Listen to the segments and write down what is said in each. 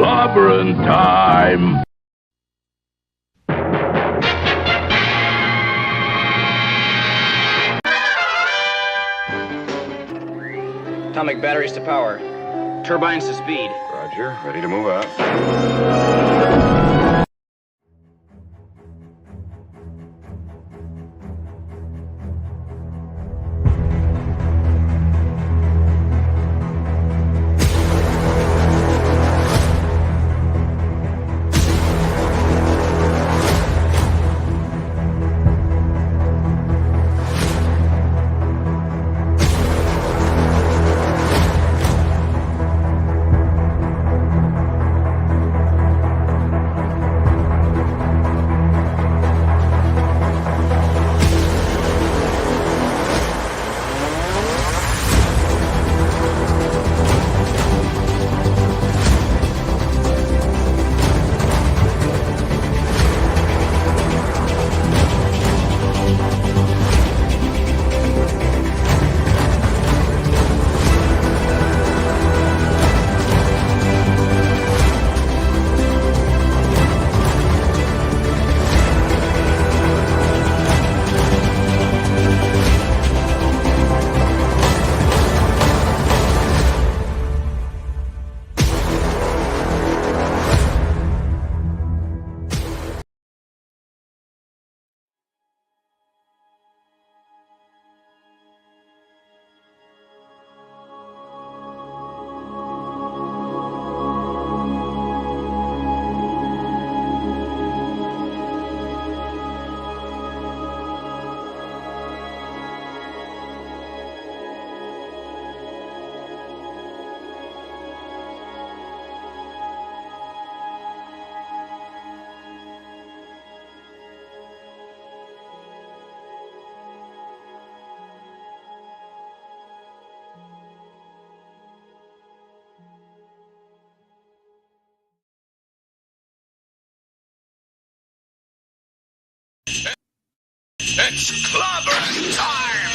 Clobberin time! Atomic batteries to power. Turbines to speed. Roger. Ready to move out. It's Clobberin time!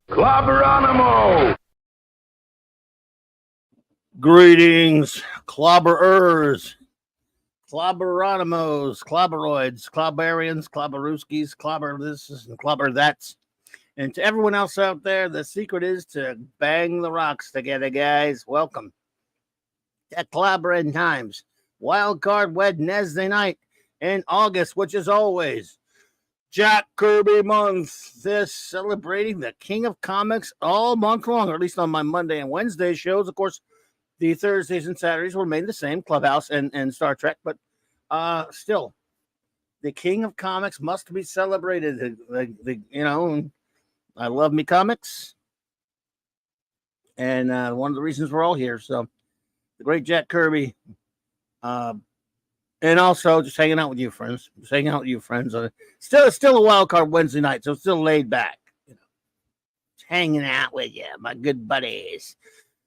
Clobberonimo! Greetings, clobberers, clobberonimos, clobberoids, clobberians, clobberooskies, clobber this and clobber that's. And to everyone else out there, the secret is to bang the rocks together, guys. Welcome to Clobberin Times, Wild Card Wednesday night in August, which is always Jack Kirby month. This celebrating the King of Comics all month long, or at least on my Monday and Wednesday shows. Of course, the Thursdays and Saturdays remain the same, Clubhouse and Star Trek, but still, the King of Comics must be celebrated. I love me comics, and one of the reasons we're all here. So, the great Jack Kirby, and also just hanging out with you, friends. Just hanging out with you, friends. Still a wild card Wednesday night, so still laid back. Just hanging out with you, my good buddies.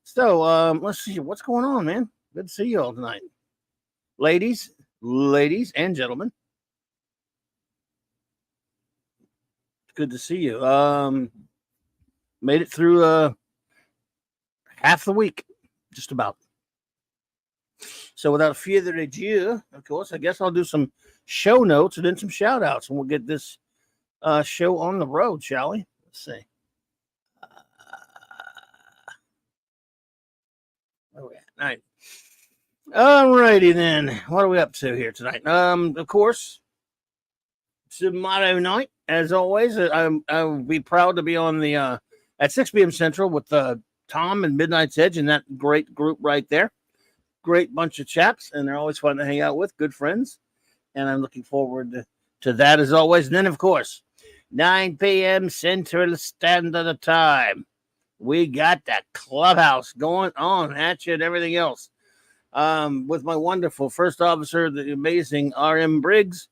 So, let's see what's going on, man. Good to see you all tonight, ladies and gentlemen. Good to see you. Made it through half the week, just about. So without further ado, of course, I guess I'll do some show notes and then some shout outs, and we'll get this show on the road, shall we? Let's see. Where are we at? All right. All righty then. What are we up to here tonight? Of course, tomorrow night, as always, I'll be proud to be on the at 6 p.m. Central with Tom and Midnight's Edge and that great group right there. Great bunch of chaps, and they're always fun to hang out with. Good friends, and I'm looking forward to that as always. And then, of course, 9 p.m. Central Standard Time. We got that Clubhouse going on at you and everything else. With my wonderful first officer, the amazing R.M. Briggs,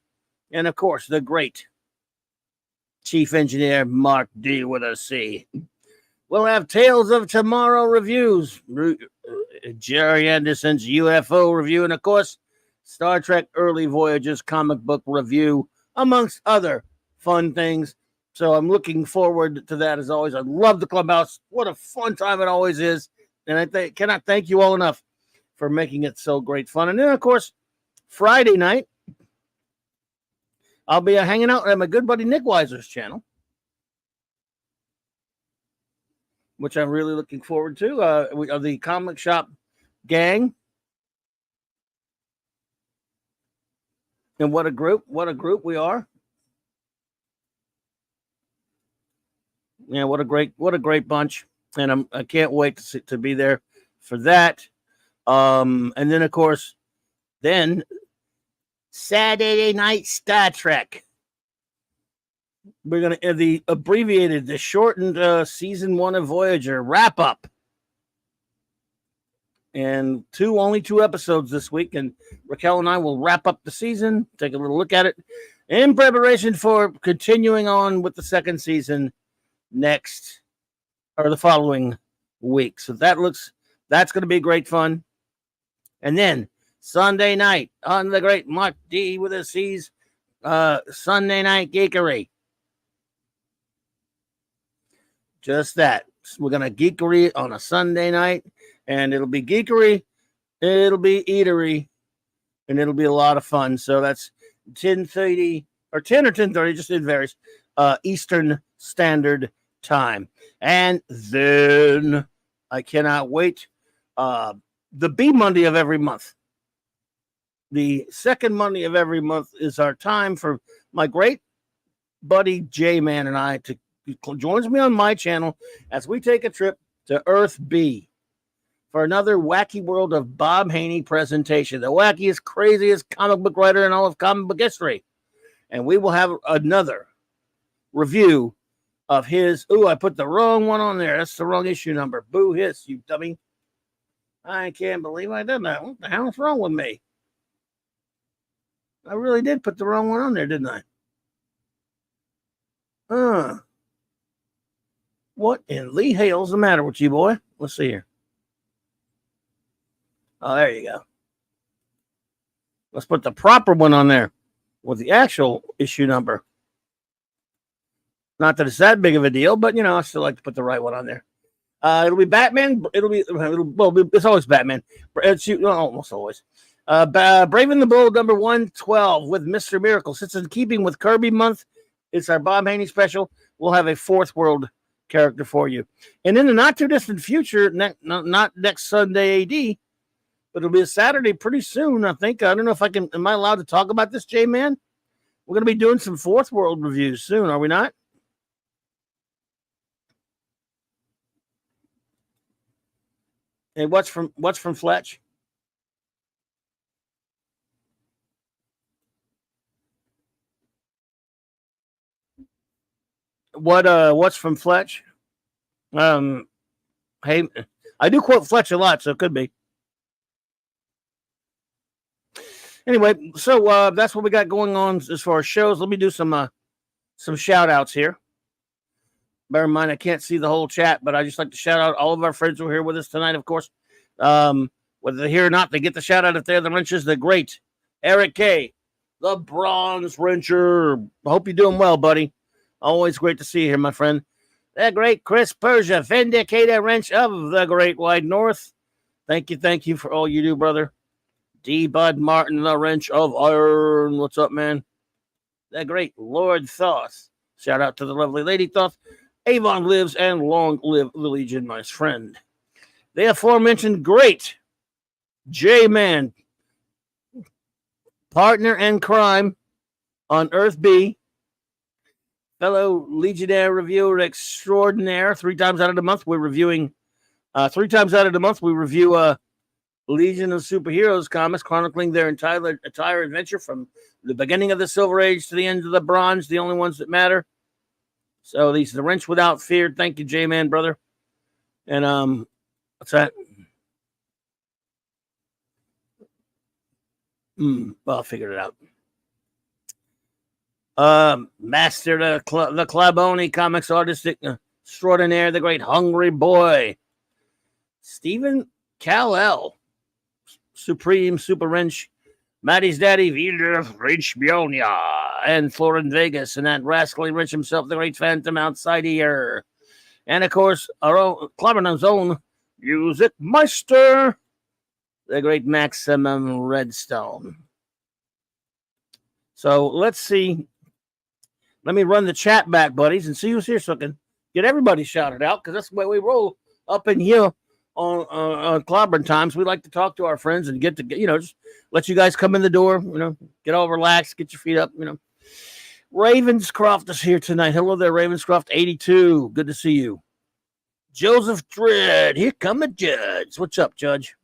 and of course, the great Chief Engineer Mark D. with a C. We'll have Tales of Tomorrow reviews, Jerry Anderson's UFO review, and of course, Star Trek Early Voyages comic book review, amongst other fun things. So I'm looking forward to that as always. I love the Clubhouse. What a fun time it always is. And I cannot thank you all enough for making it so great fun. And then, of course, Friday night, I'll be hanging out at my good buddy Nick Weiser's channel, which I'm really looking forward to. We are the Comic Shop Gang. And what a group we are. Yeah, what a great bunch. And I can't wait to be there for that. And then, of course, Saturday night Star Trek. We're going to the abbreviated, the shortened season 1 of Voyager wrap up. And only two episodes this week. And Raquel and I will wrap up the season, take a little look at it in preparation for continuing on with the second season the following week. So that's going to be great fun. And then Sunday night on the great Mark D with a C's Sunday Night Geekery. Just that. We're going to geekery on a Sunday night, and it'll be geekery, it'll be eatery, and it'll be a lot of fun. So that's 10:30 or 10 or 10:30, just it varies, Eastern Standard Time. And then I cannot wait. The B Monday of every month. The second Monday of every month is our time for my great buddy J-Man and I to joins me on my channel as we take a trip to Earth B for another Wacky World of Bob Haney presentation, the wackiest, craziest comic book writer in all of comic book history. And we will have another review of his. Ooh, I put the wrong one on there. That's the wrong issue number. Boo hiss, you dummy. I can't believe I did that. What the hell's wrong with me? I really did put the wrong one on there, didn't I? What in Lee Hale's the matter with you, boy? Let's see here. Oh, there you go. Let's put the proper one on there with the actual issue number. Not that it's that big of a deal, but, I still like to put the right one on there. It'll be Batman. It's always Batman. It's almost always. Brave and the Bold number 112 with Mr. Miracle. Since in keeping with Kirby month, it's our Bob Haney special. We'll have a Fourth World character for you. And in the not too distant future, not next Sunday AD, but it'll be a Saturday pretty soon, I think. I don't know if am I allowed to talk about this, J-Man? We're going to be doing some Fourth World reviews soon, are we not? Hey, what's from Fletch? What's from Fletch? Hey, I do quote Fletch a lot, so it could be. Anyway, so that's what we got going on as far as shows. Let me do some shout outs here. Bear in mind, I can't see the whole chat, but I just like to shout out all of our friends who are here with us tonight, of course. Whether they're here or not, they get the shout out if they're the wrenches. The great Eric K., the Bronze Wrencher. I hope you're doing well, buddy. Always great to see you here, my friend. The great Chris Persia, Vindicator Wrench of the Great Wide North. Thank you for all you do, brother. D. Bud Martin, the Wrench of Iron. What's up, man? The great Lord Thoth. Shout out to the lovely Lady Thoth. Avon lives and long live the Legion, my friend. The aforementioned great J-Man, partner and crime on Earth B. Fellow Legionnaire reviewer extraordinaire. 3 times out of the month, we're reviewing. 3 times out of the month, we review Legion of Superheroes comics, chronicling their entire adventure from the beginning of the Silver Age to the end of the Bronze, the only ones that matter. So these are the Wrench Without Fear. Thank you, J-Man, brother. And what's that? Well, I figured it out. Master, the Clobberin comics artist extraordinaire, the great Hungry Boy, Stephen Kal-El, Supreme Super Wrench, Maddie's daddy, Vidar Wrench Bionia, and Florin Vegas, and that rascally wrench himself, the great Phantom outside here. And of course, our own Clobberin's own Music Meister, the great Maximum Redstone. So let's see. Let me run the chat back, buddies, and see who's here so I can get everybody shouted out, because that's the way we roll up in here on Clobberin times. We like to talk to our friends and get to, just let you guys come in the door, get all relaxed, get your feet up, Ravenscroft is here tonight. Hello there, Ravenscroft 82. Good to see you. Joseph Dredd, here come the Judge. What's up, Judge?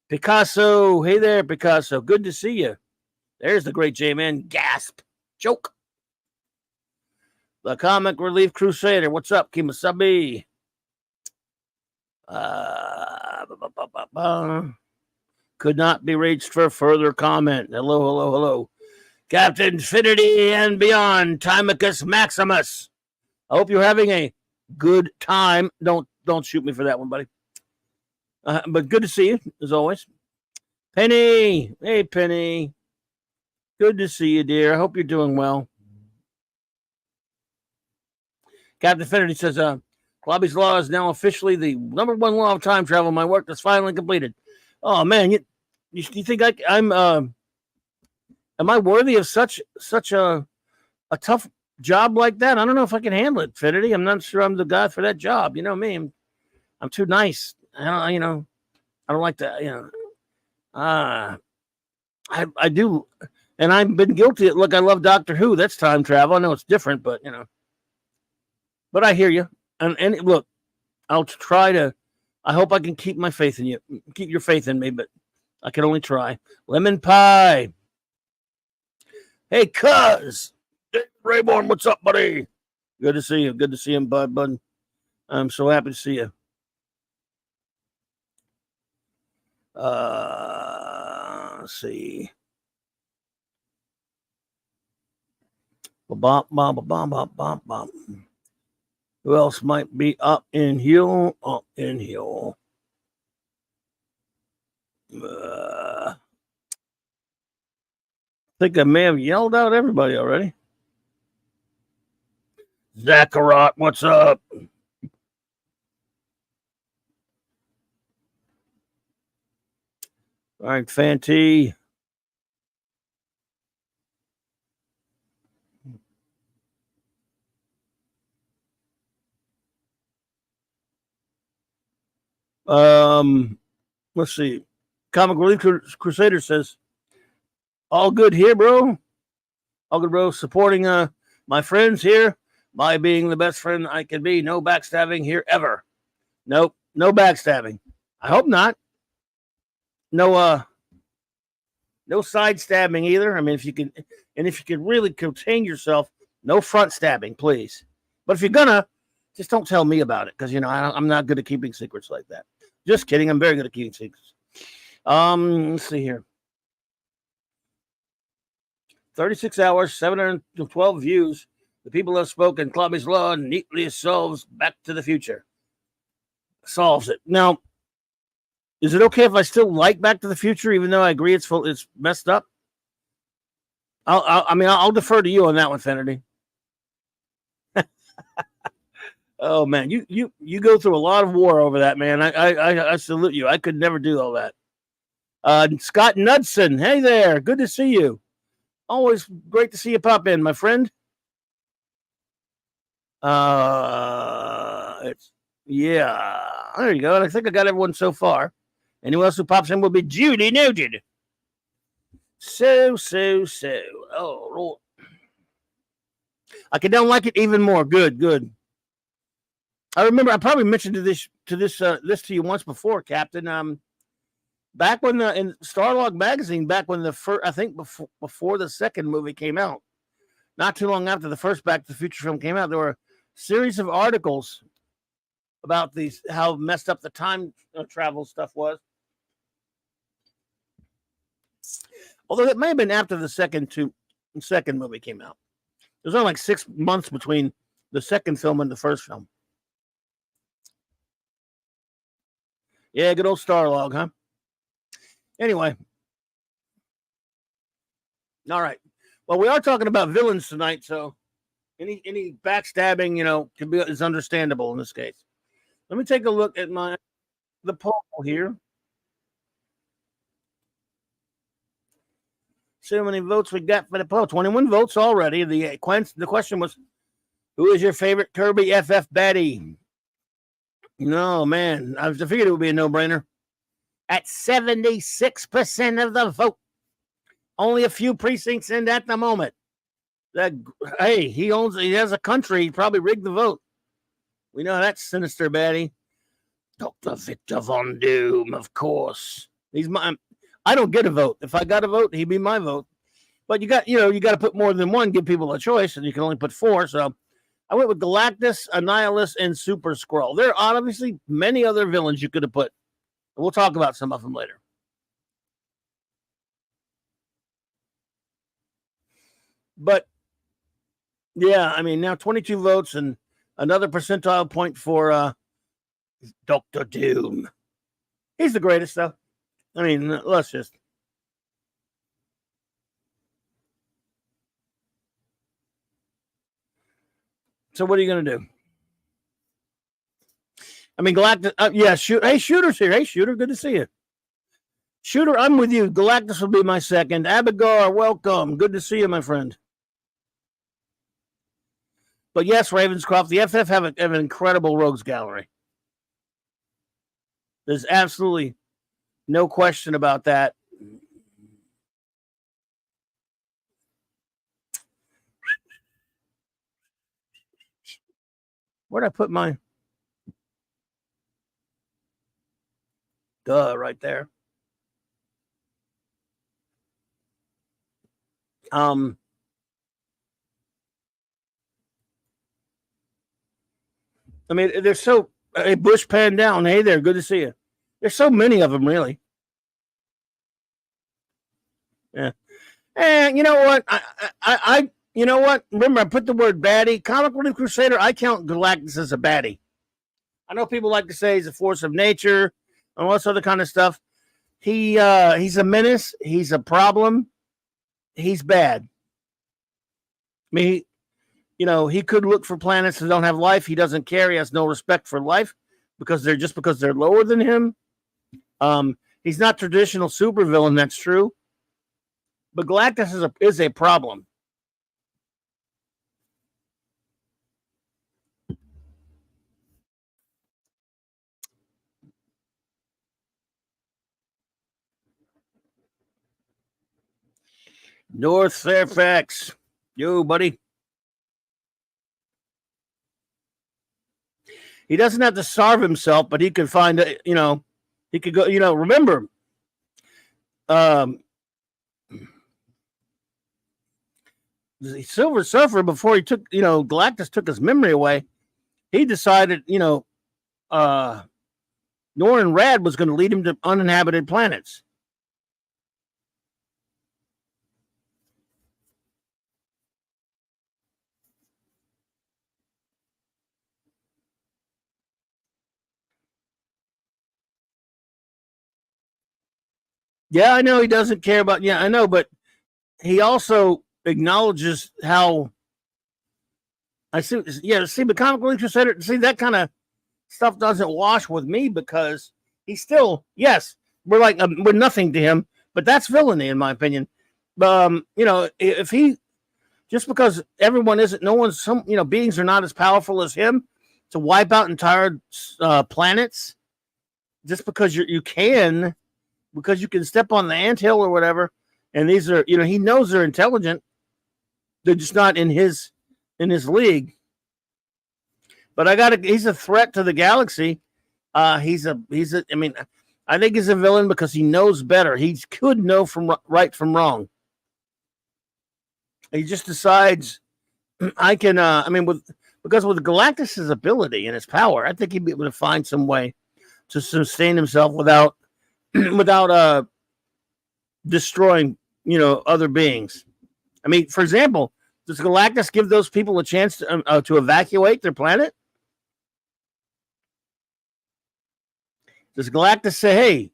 Picasso, hey there, Picasso. Good to see you. There's the great J-Man. Gasp. Joke. The Comic Relief Crusader. What's up, Kimasabi? Could not be reached for further comment. Hello. Captain Infinity and beyond. Timicus Maximus. I hope you're having a good time. Don't shoot me for that one, buddy. But good to see you, as always. Penny. Hey, Penny. Good to see you, dear. I hope you're doing well. Captain Infinity says, Clobby's Law is now officially the number one law of time travel. My work is finally completed. Oh, man. You think I'm am I worthy of such a tough job like that? I don't know if I can handle it, Infinity. I'm not sure I'm the guy for that job. You know me. I'm too nice. I don't like to, I do. And I've been guilty. Look, I love Doctor Who. That's time travel. I know it's different, but, But I hear you. And look, I'll try to. I hope I can keep my faith in you. Keep your faith in me, but I can only try. Lemon Pie. Hey, cuz. Rayborn, what's up, buddy? Good to see you. Good to see him, bud. I'm so happy to see you. Let's see. Bop. Who else might be up in here? I think I may have yelled out everybody already. Zacharot, what's up? All right, Fanty. Let's see. Comic Relief Crusader says, all good here, bro. All good, bro. Supporting my friends here by being the best friend I can be. No backstabbing here ever. Nope, no backstabbing. I hope not. No side stabbing either. I mean, if you can really contain yourself, no front stabbing, please. But if you're gonna, just don't tell me about it, because I'm not good at keeping secrets like that. Just kidding. I'm very good at keeping secrets. Let's see here. 36 hours, 712 views. The people have spoken. Clobby's Law neatly solves Back to the Future. Solves it. Now, is it okay if I still like Back to the Future, even though I agree it's messed up? I'll defer to you on that one, Finity. Oh man, you go through a lot of war over that, man. I salute you. I could never do all that. Scott Knudsen, hey there, good to see you. Always great to see you pop in, my friend. There you go. I think I got everyone so far. Anyone else who pops in will be duly noted. So. Oh Lord, I can now like it even more. Good. I remember I probably mentioned this to you once before, Captain. Back when in Starlog magazine, back when the first, I think before the second movie came out, not too long after the first Back to the Future film came out, there were a series of articles about how messed up the time travel stuff was. Although it may have been after the second movie came out. There's only like 6 months between the second film and the first film. Yeah, good old Starlog, huh? Anyway. All right. Well, we are talking about villains tonight, so any backstabbing, is understandable in this case. Let me take a look at the poll here. See how many votes we got for the poll. 21 votes already. The question was, who is your favorite Kirby FF baddie? No, man. I figured it would be a no-brainer. At 76% of the vote. Only a few precincts in at the moment. Hey, he has a country. He probably rigged the vote. We know that's sinister baddie. Dr. Victor Von Doom, of course. He's my. I don't get a vote. If I got a vote, he'd be my vote. But you got to put more than one, give people a choice, and you can only put 4. So I went with Galactus, Annihilus, and Super Skrull. There are obviously many other villains you could have put. We'll talk about some of them later. But yeah, I mean, now 22 votes and another percentile point for Dr. Doom. He's the greatest, though. I mean, let's just. So what are you going to do? I mean, Galactus. Yeah, Hey, Shooter's here. Hey, Shooter, good to see you. Shooter, I'm with you. Galactus will be my second. Abigail, welcome. Good to see you, my friend. But yes, Ravenscroft, the FF have an incredible rogues gallery. There's absolutely no question about that. Where'd I put my... right there. I mean, they're so... Hey, Bush Pan Down. Hey there, good to see you. There's so many of them, really. Yeah. And you know what? You know what? Remember, I put the word baddie. Comic Relief Crusader, I count Galactus as a baddie. I know people like to say he's a force of nature and all this other kind of stuff. He's a menace. He's a problem. He's bad. I mean, he could look for planets that don't have life. He doesn't care. He has no respect for life because they're lower than him. He's not traditional supervillain. That's true. But Galactus is a problem. North Fairfax. Yo, buddy. He doesn't have to starve himself, but he could find, he could go, remember, the Silver Surfer, before he took, Galactus took his memory away, he decided, Norrin Rad was going to lead him to uninhabited planets. Yeah, I know he doesn't care about. Yeah, I know, but he also acknowledges how. I see. Yeah, see, the Comic Relief Crusader. See, that kind of stuff doesn't wash with me because he's still. Yes, we're nothing to him, but that's villainy in my opinion. If he just because everyone isn't, no one's beings are not as powerful as him to wipe out entire planets, just because you can. Because you can step on the anthill or whatever, and these are, he knows they're intelligent. They're just not in his league. But he's a threat to the galaxy. I mean, I think he's a villain because he knows better. He could know right from wrong. He just decides I can. Because with Galactus's ability and his power, I think he'd be able to find some way to sustain himself without destroying, other beings. I mean, for example, does Galactus give those people a chance to evacuate their planet? Does Galactus say, hey,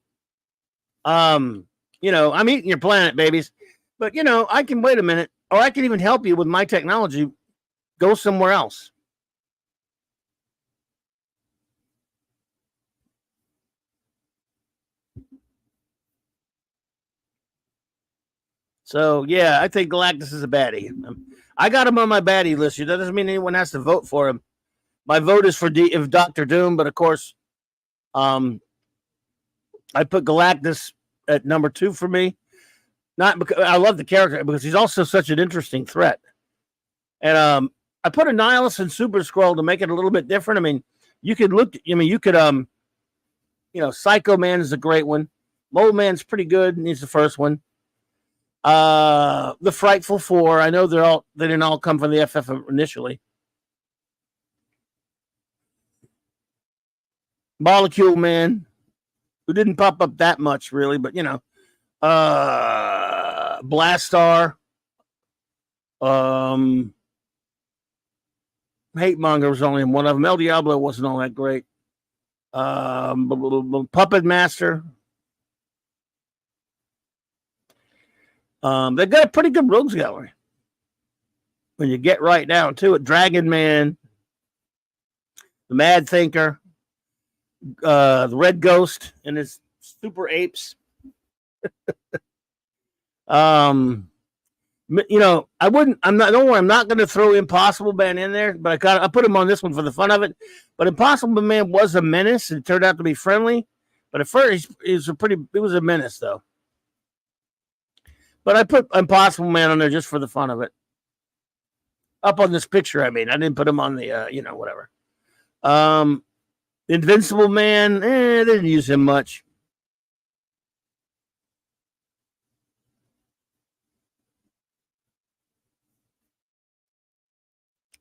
I'm eating your planet, babies, but, I can wait a minute, or I can even help you with my technology. Go somewhere else. So yeah, I think Galactus is a baddie. I got him on my baddie list. That doesn't mean anyone has to vote for him. My vote is for Doctor Doom, but of course, I put Galactus at number 2 for me. Not because I love the character, because he's also such an interesting threat. And I put Annihilus and Super Skrull to make it a little bit different. I mean, you could Psycho Man is a great one. Mole Man's pretty good, and he's the first one. The Frightful Four. I know they didn't all come from the FF initially. Molecule Man, who didn't pop up that much really, but Blastar, Hate Monger was only in one of them. El Diablo wasn't all that great. Puppet Master. They've got a pretty good rogues gallery when you get right down to it. Dragon Man, the Mad Thinker, the Red Ghost and his super apes. I'm not going to throw Impossible Man in there, but I put him on this one for the fun of it. But Impossible Man was a menace and turned out to be friendly. But at first, he was a menace though. But I put Impossible Man on there just for the fun of it. Up on this picture, I mean, I didn't put him on the, whatever. Invincible Man, they didn't use him much.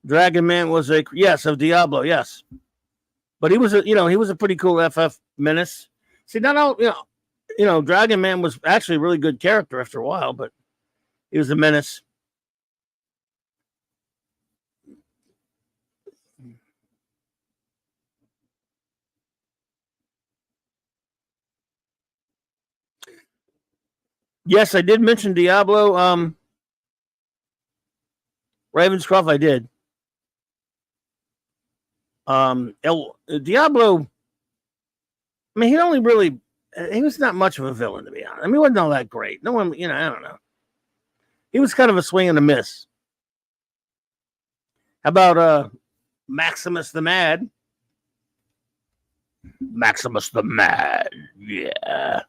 Dragon Man was of Diablo, yes. But he was a pretty cool FF menace. See, not all, Dragon Man was actually a really good character after a while, but he was a menace. Yes, I did mention Diablo. Ravenscroft, I did. Diablo, I mean, he was not much of a villain, to be honest. I mean, he wasn't all that great. No one, I don't know. He was kind of a swing and a miss. How about Maximus the Mad? Maximus the Mad, yeah.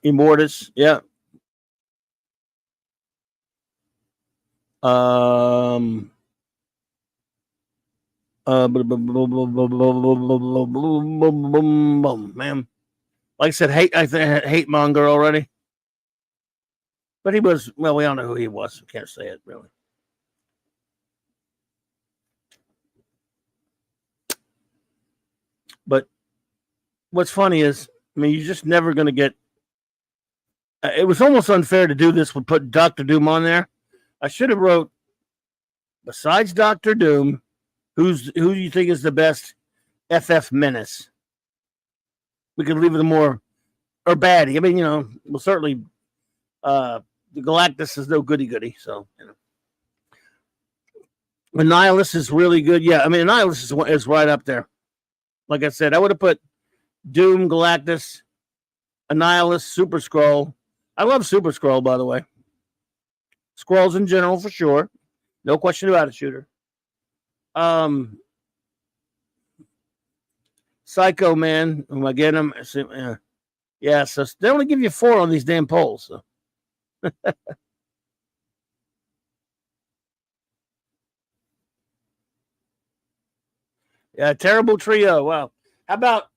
Immortus, yeah. Man, like I said, hate monger already. But he was, well, we all know who he was. We can't say it really. But what's funny is, I mean, you're just never going to get. It was almost unfair to do this with put Dr. Doom on there. I should have wrote, besides Dr. Doom, who do you think is the best FF menace? We could leave it more, or baddie. I mean, well, certainly the Galactus is no goody-goody, so, Annihilus is really good. Yeah, I mean, Annihilus is right up there. Like I said, I would have put Doom, Galactus, Annihilus, Super Skrull. I love Super Skrull, by the way. Skrulls in general, for sure. No question about it, Shooter. Psycho Man. Again, yeah, so they only give you 4 on these damn polls. So. Yeah, terrible trio. Wow. How about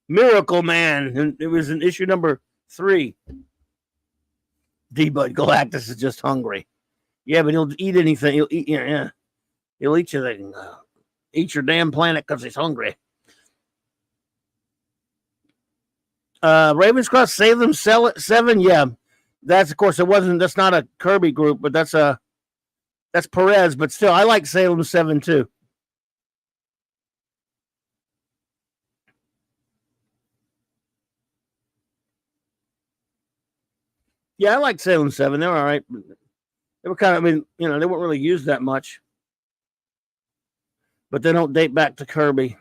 Miracle Man? It was in issue number 3. D-Bud Galactus is just hungry. Yeah, but he'll eat anything. He'll eat, yeah. He'll eat you. Eat your damn planet because he's hungry. Ravenscroft Salem 7. Yeah, that's, of course, that's not a Kirby group, but that's Perez. But still, I like Salem 7 too. Yeah, I like Salem 7. They were all right. They were kind of, they weren't really used that much. But they don't date back to Kirby. .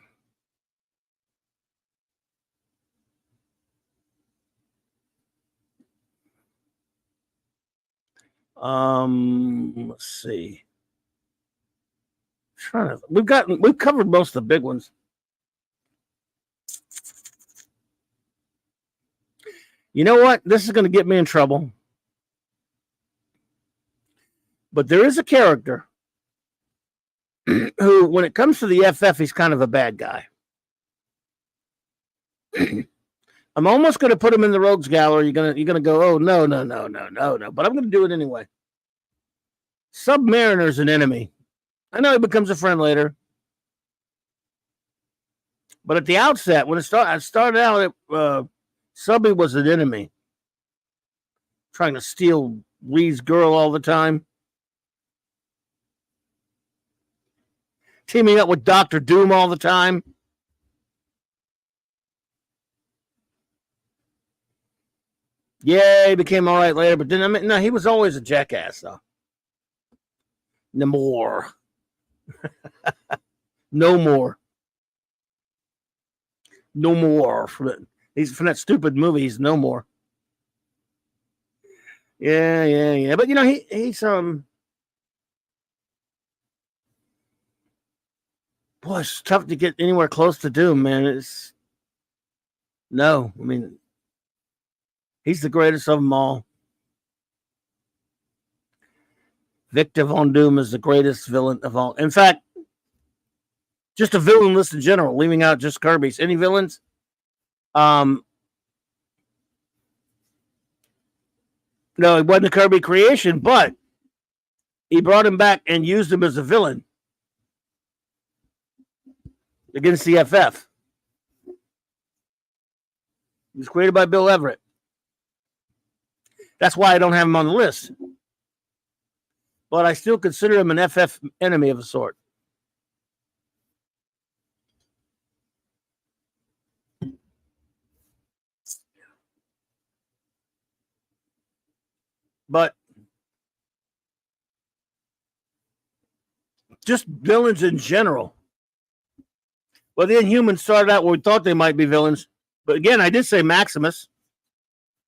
Let's see. We've covered most of the big ones. You know what? This is going to get me in trouble. But there is a character who, when it comes to the FF, he's kind of a bad guy. I'm almost going to put him in the Rogues Gallery. You're gonna go, oh no. But I'm going to do it anyway. Submariner's an enemy. I know he becomes a friend later. But at the outset, when I started out, Subby was an enemy. Trying to steal Lee's girl all the time. Teaming up with Dr. Doom all the time. Yeah, he became all right later, but then no, he was always a jackass, though. No more. No more. No more. From that stupid movie, he's no more. Yeah. But he's boy, it's tough to get anywhere close to Doom, man. He's the greatest of them all. Victor Von Doom is the greatest villain of all. In fact, just a villain list in general, leaving out just Kirby's. Any villains? No, it wasn't a Kirby creation, but he brought him back and used him as a villain against the FF. He was created by Bill Everett. That's why I don't have him on the list. But I still consider him an FF enemy of a sort. But just villains in general. Well, the Inhumans started out where we thought they might be villains. But again, I did say Maximus.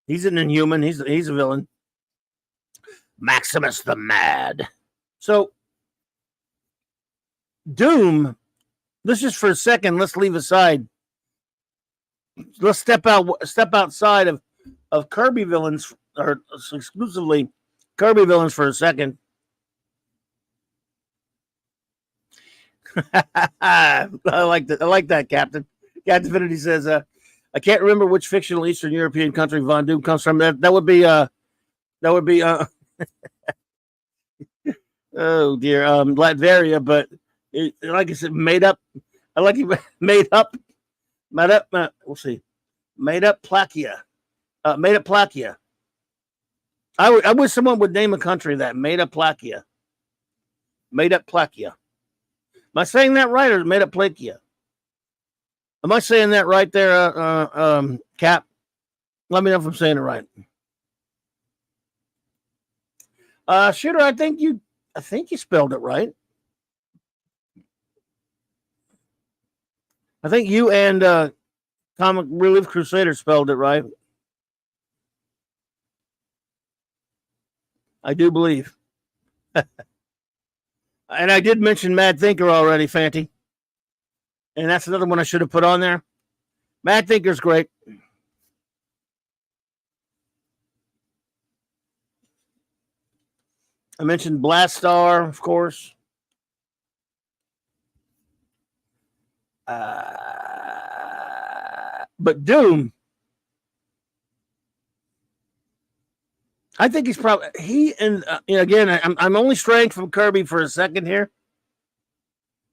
He's an Inhuman. He's a villain. Maximus the Mad. So, Doom, let's just for a second, let's leave aside. Let's step outside of Kirby villains, or exclusively Kirby villains for a second. I like that, Captain. Captain Infinity says, I can't remember which fictional Eastern European country Von Doom comes from. That would be oh dear, Latveria, but like I said, made up. I like it made up. We'll see. Made up Plakia. Made up Plakia. I wish someone would name a country that made up Plakia. Made up Plakia. Am I saying that right, or made up Plakia? Am I saying that right there, Cap? Let me know if I'm saying it right. Shooter, I think you spelled it right. I think you and Comic Relief Crusader spelled it right. I do believe. And I did mention Mad Thinker already, Fanty. And that's another one I should have put on there. Mad Thinker's great. I mentioned Blastar, of course. But Doom, I think he's probably again. I'm only straying from Kirby for a second here,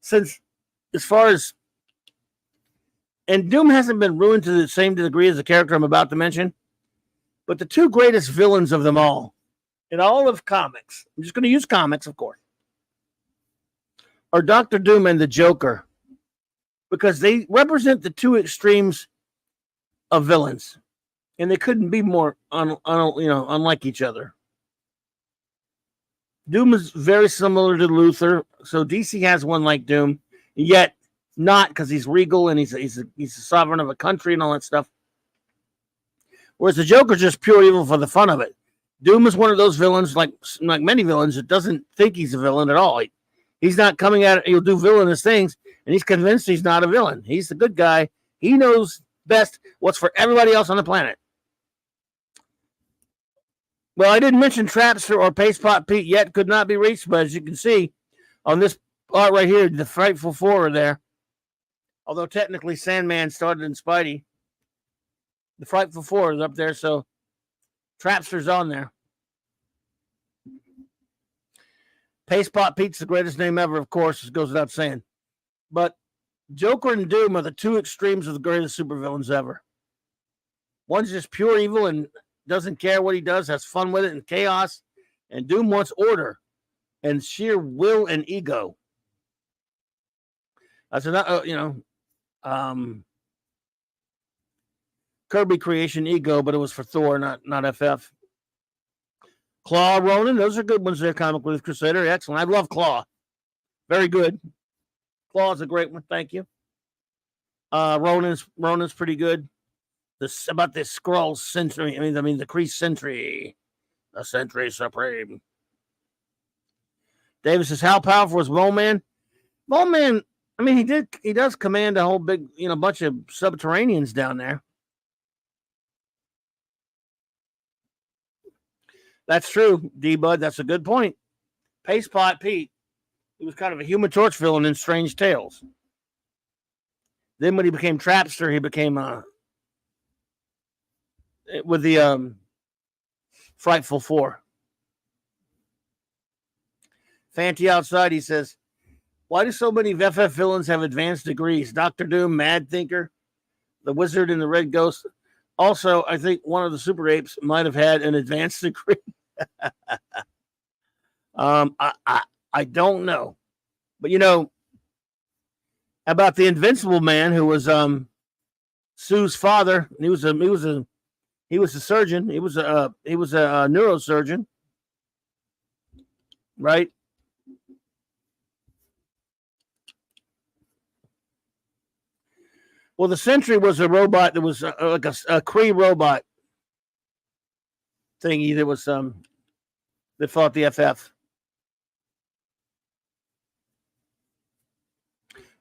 since as far as and Doom hasn't been ruined to the same degree as the character I'm about to mention, but the two greatest villains of them all in all of comics, I'm just going to use comics, of course, are Dr. Doom and the Joker, because they represent the two extremes of villains, and they couldn't be more unlike each other. Doom is very similar to Luthor, so DC has one like Doom, yet not, because he's regal and he's a sovereign of a country and all that stuff. Whereas the Joker's just pure evil for the fun of it. Doom is one of those villains, like many villains, that doesn't think he's a villain at all. He's not coming at it. He'll do villainous things, and he's convinced he's not a villain. He's the good guy. He knows best what's for everybody else on the planet. Well, I didn't mention Trapster or Paste Pot Pete yet. Could not be reached, but as you can see on this part right here, the Frightful Four are there. Although technically Sandman started in Spidey. The Frightful Four is up there, so Trapster's on there. Paste Pot Pete's the greatest name ever, of course, it goes without saying. But Joker and Doom are the two extremes of the greatest supervillains ever. One's just pure evil and doesn't care what he does, has fun with it and chaos. And Doom wants order and sheer will and ego. That's another, Kirby creation ego, but it was for Thor, not FF. Claw, Ronan, those are good ones there. Comic Relief Crusader, excellent. I love Claw, very good. Claw is a great one. Thank you. Ronan's pretty good. About this Skrull Sentry. I mean the Kree Sentry, the Sentry Supreme. Davis says, how powerful is Mole Man? Mole Man, I mean, he does command a whole big, bunch of subterraneans down there. That's true, D-Bud. That's a good point. Paste Pot Pete, he was kind of a Human Torch villain in Strange Tales. Then when he became Trapster, he became with the Frightful Four. Fanty outside, he says, why do so many FF villains have advanced degrees? Dr. Doom, Mad Thinker, the Wizard, and the Red Ghost. Also, I think one of the Super Apes might have had an advanced degree. I don't know. But about the Invincible Man who was Sue's father. He was a surgeon. He was a neurosurgeon. Right? Well, the Sentry was a robot that was like a Kree robot thingy that was that fought the FF.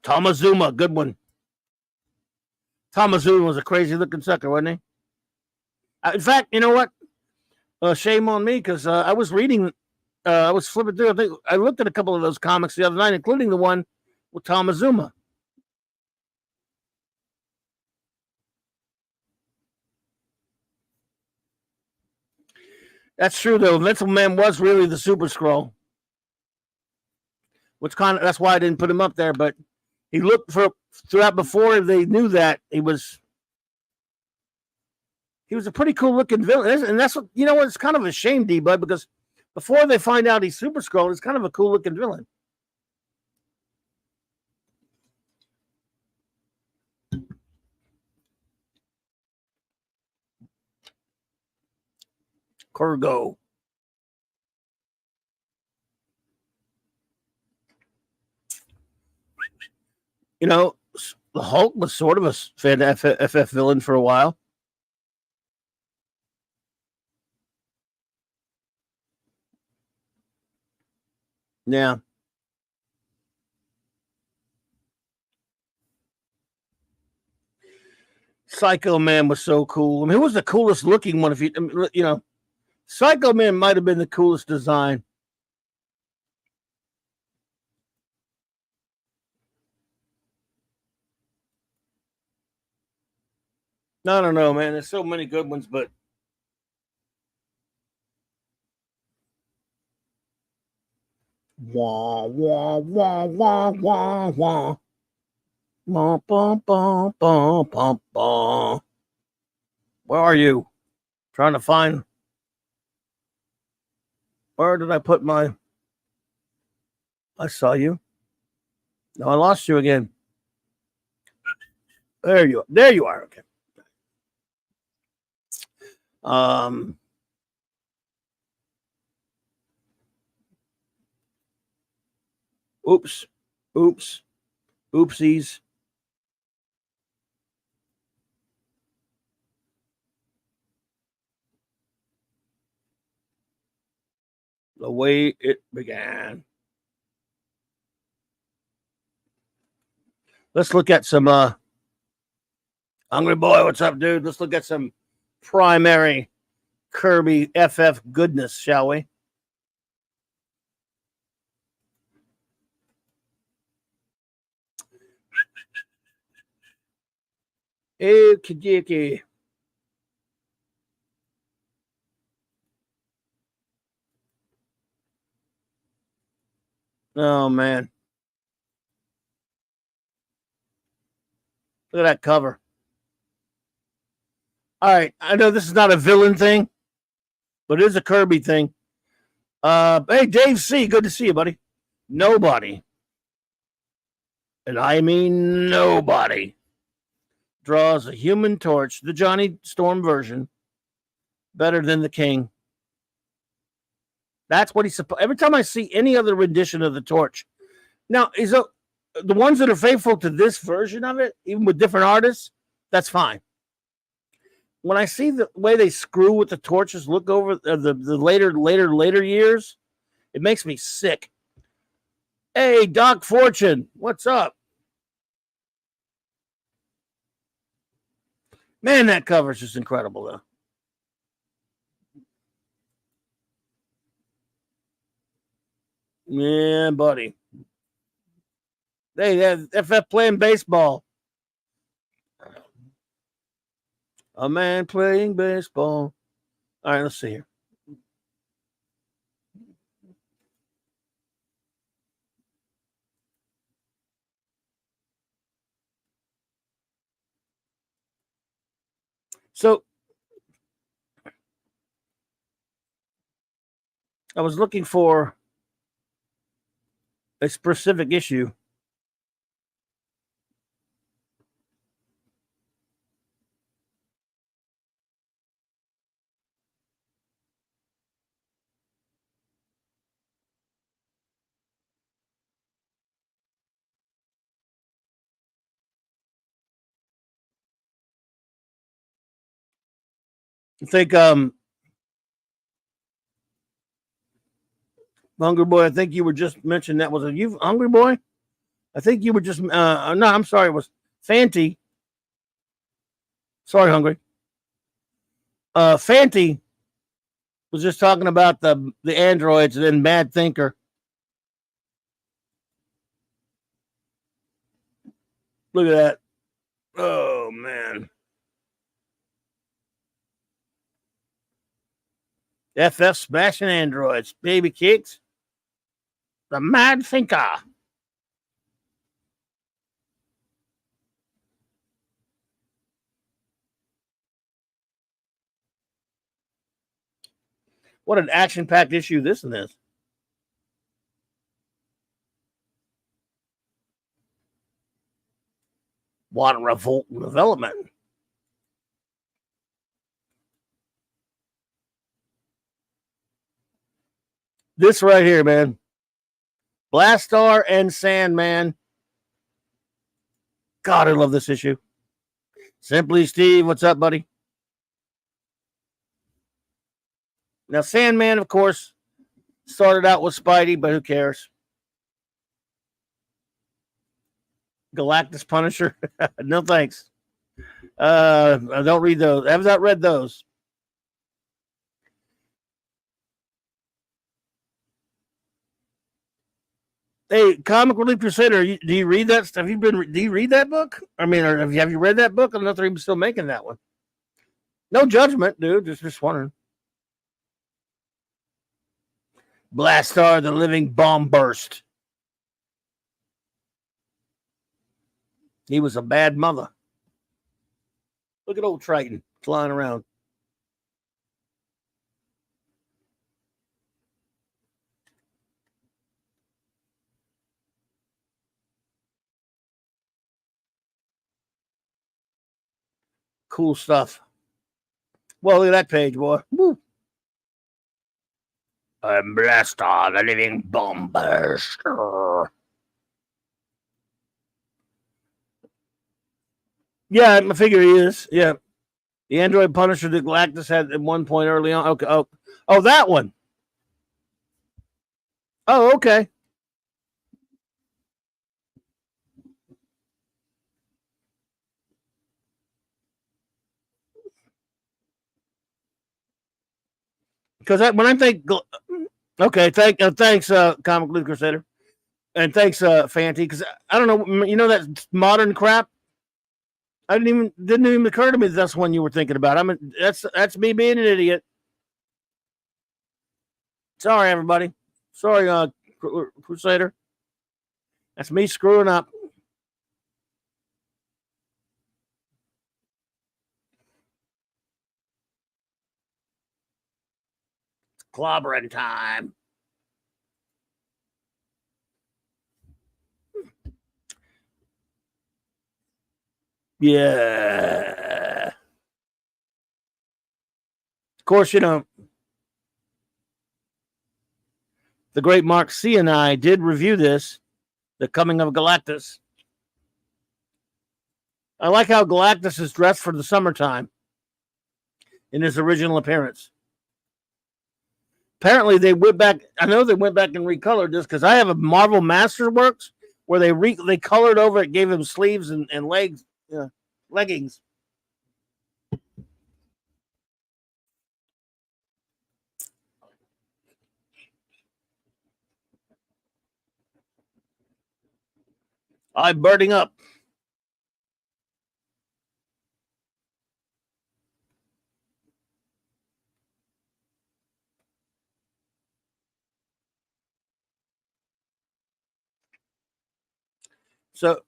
Tomazuma, good one. Tomazuma was a crazy looking sucker, wasn't he? In fact, you know what? Shame on me because I was reading, I was flipping through. I think I looked at a couple of those comics the other night, including the one with Tomazuma. That's true, though. Invincible Man was really the Super Skrull, which that's why I didn't put him up there. But he looked throughout before they knew that he was a pretty cool looking villain, and that's what it's kind of a shame, D-Bud, because before they find out he's Super Skrull, it's kind of a cool looking villain. Kurgo. The Hulk was sort of a fan FF villain for a while. Yeah. Psycho Man was so cool. I mean, who was the coolest looking one? Psycho Man might have been the coolest design. I don't know, man. There's so many good ones, but wah wah wah wah wah wah. Bum, bum, bum, bum, bum, bum. Where are you? Trying to find. Where did I put my? I saw you. No, I lost you again. There you are. There you are. Okay. Oops. Oopsies. The way it began. Let's look at some Hungry Boy, what's up, dude? Let's look at some primary Kirby FF goodness, shall we? Okey-dokey. Oh, man. Look at that cover. All right. I know this is not a villain thing, but it is a Kirby thing. Hey, Dave C., good to see you, buddy. Nobody, and I mean nobody, draws a Human Torch, the Johnny Storm version, better than the King. That's what he's supposed. Every time I see any other rendition of the Torch, now is the ones that are faithful to this version of it, even with different artists, that's fine. When I see the way they screw with the torches, look over the later years, it makes me sick. Hey, Doc Fortune, what's up? Man, that cover is just incredible, though. Yeah, buddy. Hey, FF playing baseball. A man playing baseball. All right, let's see here. So I was looking for a specific issue. I think Hungry Boy, I think you were just mentioned that was a you Hungry Boy? I think you were just no, I'm sorry, it was Fanty. Sorry, Hungry. Fanty was just talking about the androids and then Mad Thinker. Look at that. Oh man. FF smashing androids. Baby kicks. The Mad Thinker. What an action-packed issue this one is. What a revolt in development. This right here, man. Blastar and Sandman. God, I love this issue. Simply Steve, what's up, buddy? Now, Sandman, of course, started out with Spidey, but who cares? Galactus Punisher. No thanks. I don't read those. I have not read those. Hey, Comic Relief Crusader, do you read that stuff? Do you read that book? I mean, or have you read that book? I don't know if they're even still making that one. No judgment, dude. Just wondering. Blastar, the living bomb burst. He was a bad mother. Look at old Triton flying around. Cool stuff. Well, look at that page, boy. Woo. I'm Blastar, the living bomb burst. Yeah, I figure he is. Yeah. The android Punisher that Galactus had at one point early on. Okay. Oh, that one. Oh, okay. Because when I think, okay, thanks, Comic Blue Crusader, and thanks, Fanty. Because I don't know, you know that modern crap. I didn't even occur to me that's one you were thinking about. That's me being an idiot. Sorry, everybody. Sorry, Crusader. That's me screwing up. Clobberin time. Yeah. Of course, you know, the great Mark C. and I did review this, The Coming of Galactus. I like how Galactus is dressed for the summertime in his original appearance. Apparently, they went back. I know they went back and recolored this because I have a Marvel Masterworks where they colored over it, gave him sleeves and legs, leggings. I'm burning up. So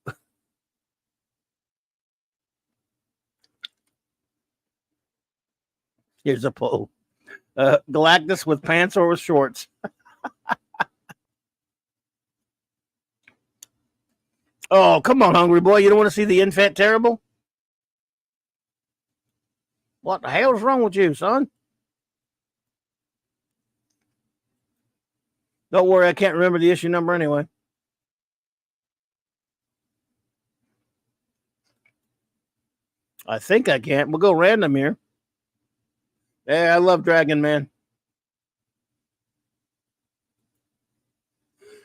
here's a poll. Galactus with pants or with shorts? Oh, come on, hungry boy. You don't want to see the infant terrible? What the hell's wrong with you, son? Don't worry, I can't remember the issue number anyway. I think I can't. We'll go random here. Yeah, I love Dragon Man.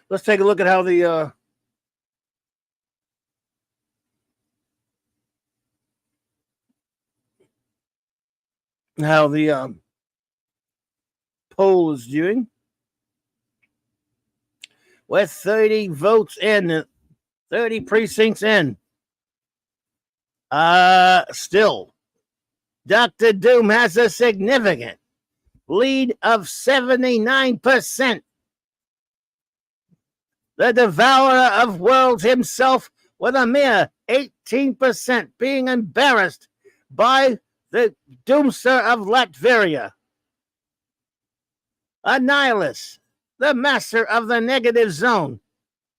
Let's take a look at how the poll is doing. With 30 votes in, 30 precincts in. Still, Dr. Doom has a significant lead of 79%. The Devourer of Worlds himself with a mere 18%, being embarrassed by the Doomster of Latveria. Annihilus, the master of the negative zone,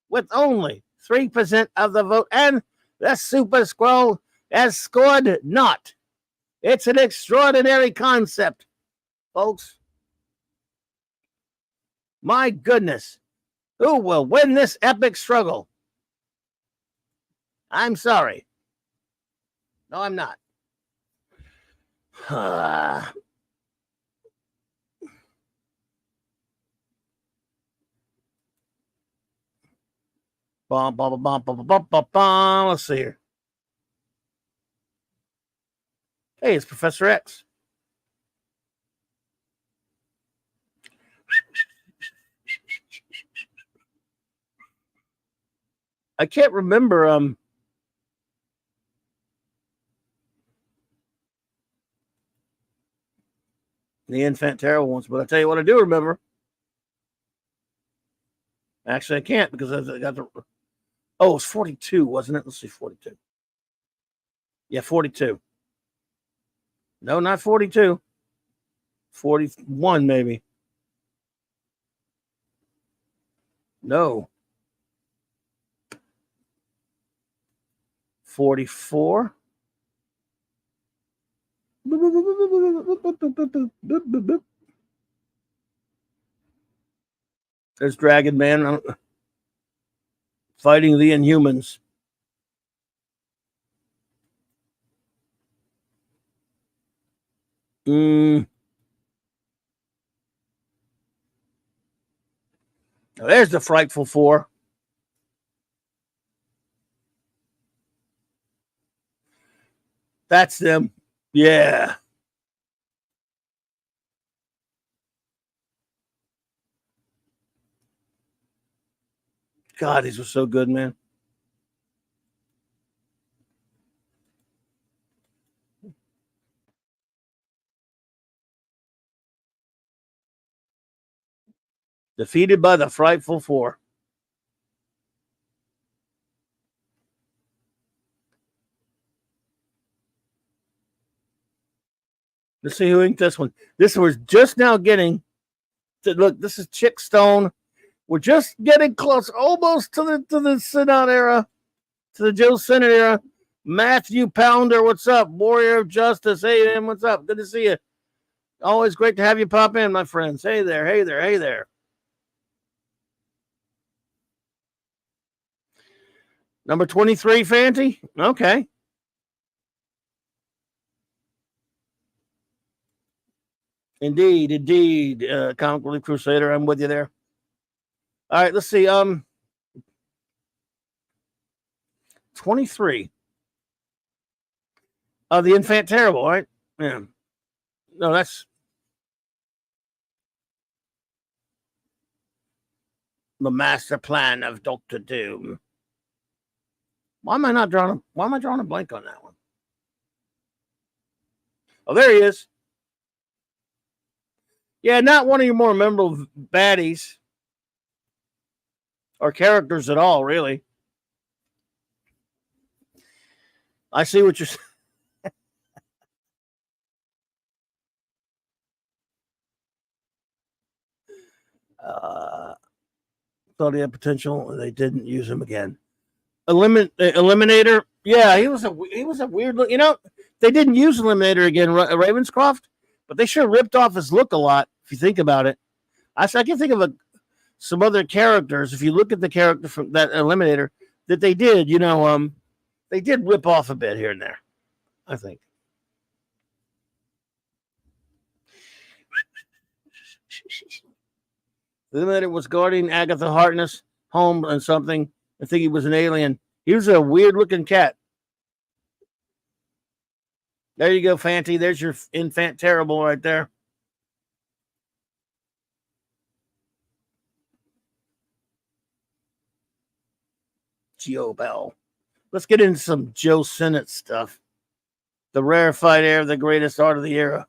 with only 3% of the vote, and the Super Scroll has scored naught. It's an extraordinary concept, folks. My goodness. Who will win this epic struggle? I'm sorry. No, I'm not. Let's see here. Hey, it's Professor X. I can't remember the Infant Terrible ones, but I tell you what I do remember. Actually, I can't because I got the. Oh, it's 42, wasn't it? Let's see, 42. Yeah, 42. No, not 42. 41, maybe. No. 44. There's Dragon Man fighting the Inhumans. There's the Frightful Four. That's them. Yeah. God, these were so good, man. Defeated by the Frightful Four. Let's see who inked this one. This was just now getting to look. This is Chick Stone. We're just getting close, almost to the Synod era, to the Joe Synod era. Matthew Pounder, what's up? Warrior of Justice. Hey, man, what's up? Good to see you. Always great to have you pop in, my friends. Hey there, hey there, hey there. Number 23, Fanty? Okay. Indeed. Comic Relief Crusader, I'm with you there. All right, let's see. 23. The Infant Terrible, right? Yeah. No, that's the master plan of Dr. Doom. Why am I drawing a blank on that one? Oh, there he is. Yeah, not one of your more memorable baddies or characters at all, really. I see what you're saying. Thought he had potential, and they didn't use him again. Eliminator, yeah, he was a weird look. You know, they didn't use Eliminator again, Ravenscroft, but they sure ripped off his look a lot. If you think about it, I can think of some other characters. If you look at the character from that Eliminator, that they did, they did rip off a bit here and there. I think. The Eliminator was guarding Agatha Harkness home and something. I think he was an alien. He was a weird-looking cat. There you go, Fanty. There's your Infant Terrible right there. Geo Bell. Let's get into some Joe Sennett stuff. The rarefied air, the greatest art of the era.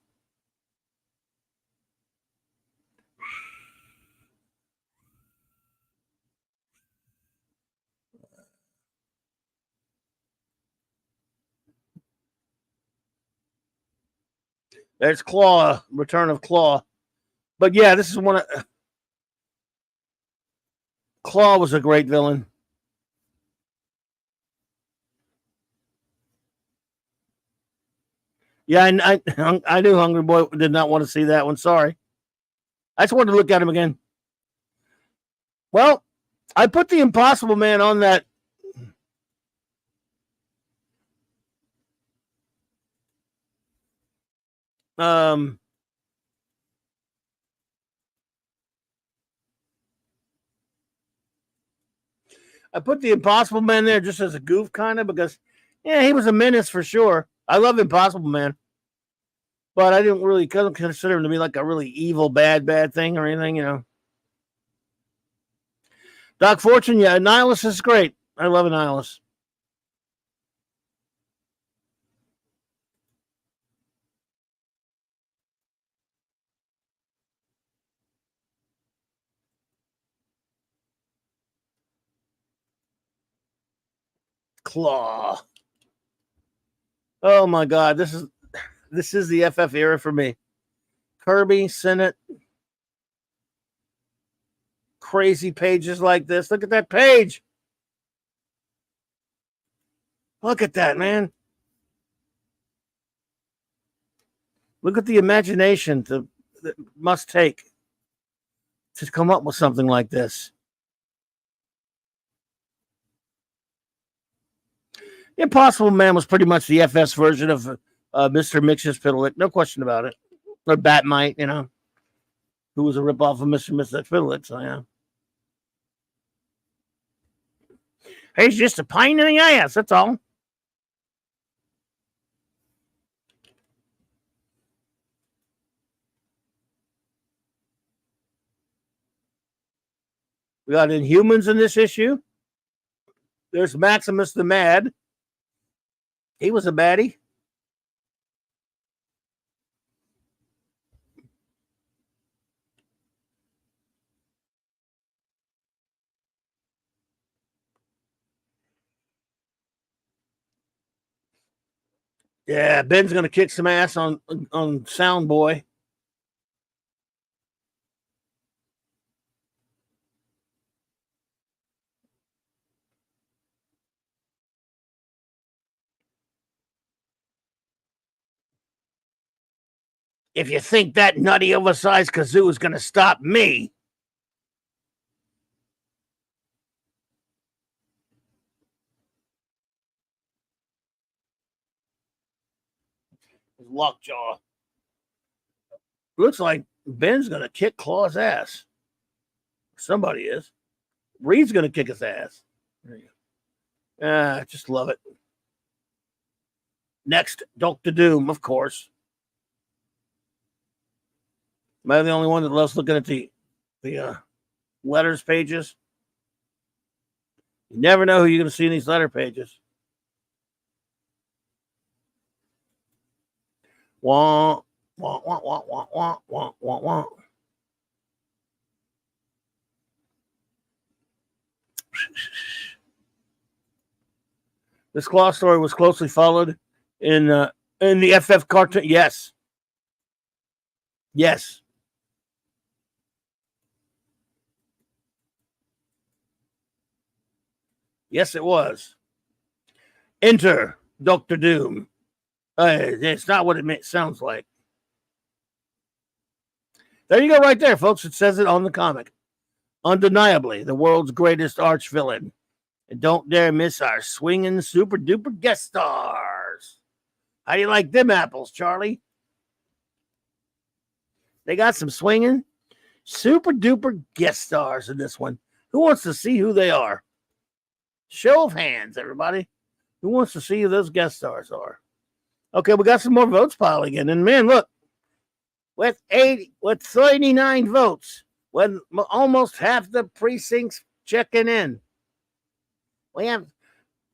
There's Claw, Return of Claw. But yeah, this is one of Claw was a great villain. Yeah, I knew Hungry Boy did not want to see that one. Sorry. I just wanted to look at him again. Well, I put the Impossible Man on that. I put the Impossible Man there just as a goof, kind of, because, yeah, he was a menace for sure. I love Impossible Man, but I didn't really consider him to be like a really evil, bad thing or anything, Doc Fortune, yeah, Nihilus is great. I love Nihilus. Claw. Oh my God, this is the FF era for me. Kirby, Sennett, crazy pages like this. Look at that page. Look at that, man. Look at the imagination that must take to come up with something like this. Impossible Man was pretty much the FS version of Mr. Mxyzptlk, no question about it. Or Batmite, who was a ripoff of Mr. Mxyzptlk, so yeah. He's just a pain in the ass. That's all. We got Inhumans in this issue. There's Maximus the Mad. He was a baddie. Yeah, Ben's gonna kick some ass on Sound Boy. If you think that nutty oversized kazoo is gonna stop me. Lockjaw. Looks like Ben's gonna kick Claw's ass. Somebody is. Reed's gonna kick his ass. There you go. I just love it. Next, Dr. Doom, of course. Am I the only one that loves looking at the letters pages? You never know who you're going to see in these letter pages. Wah, wah, wah, wah, wah, wah, wah, wah, wah. This Claw story was closely followed in the FF cartoon. Yes. Yes. Yes, it was. Enter Dr. Doom. It's not what it sounds like. There you go, right there, folks. It says it on the comic. Undeniably, the world's greatest arch villain. And don't dare miss our swinging super duper guest stars. How do you like them apples, Charlie? They got some swinging super duper guest stars in this one. Who wants to see who they are? Show of hands, everybody. Who wants to see who those guest stars are? Okay, we got some more votes piling in. And man, look, with 39 votes, when almost half the precincts checking in, we have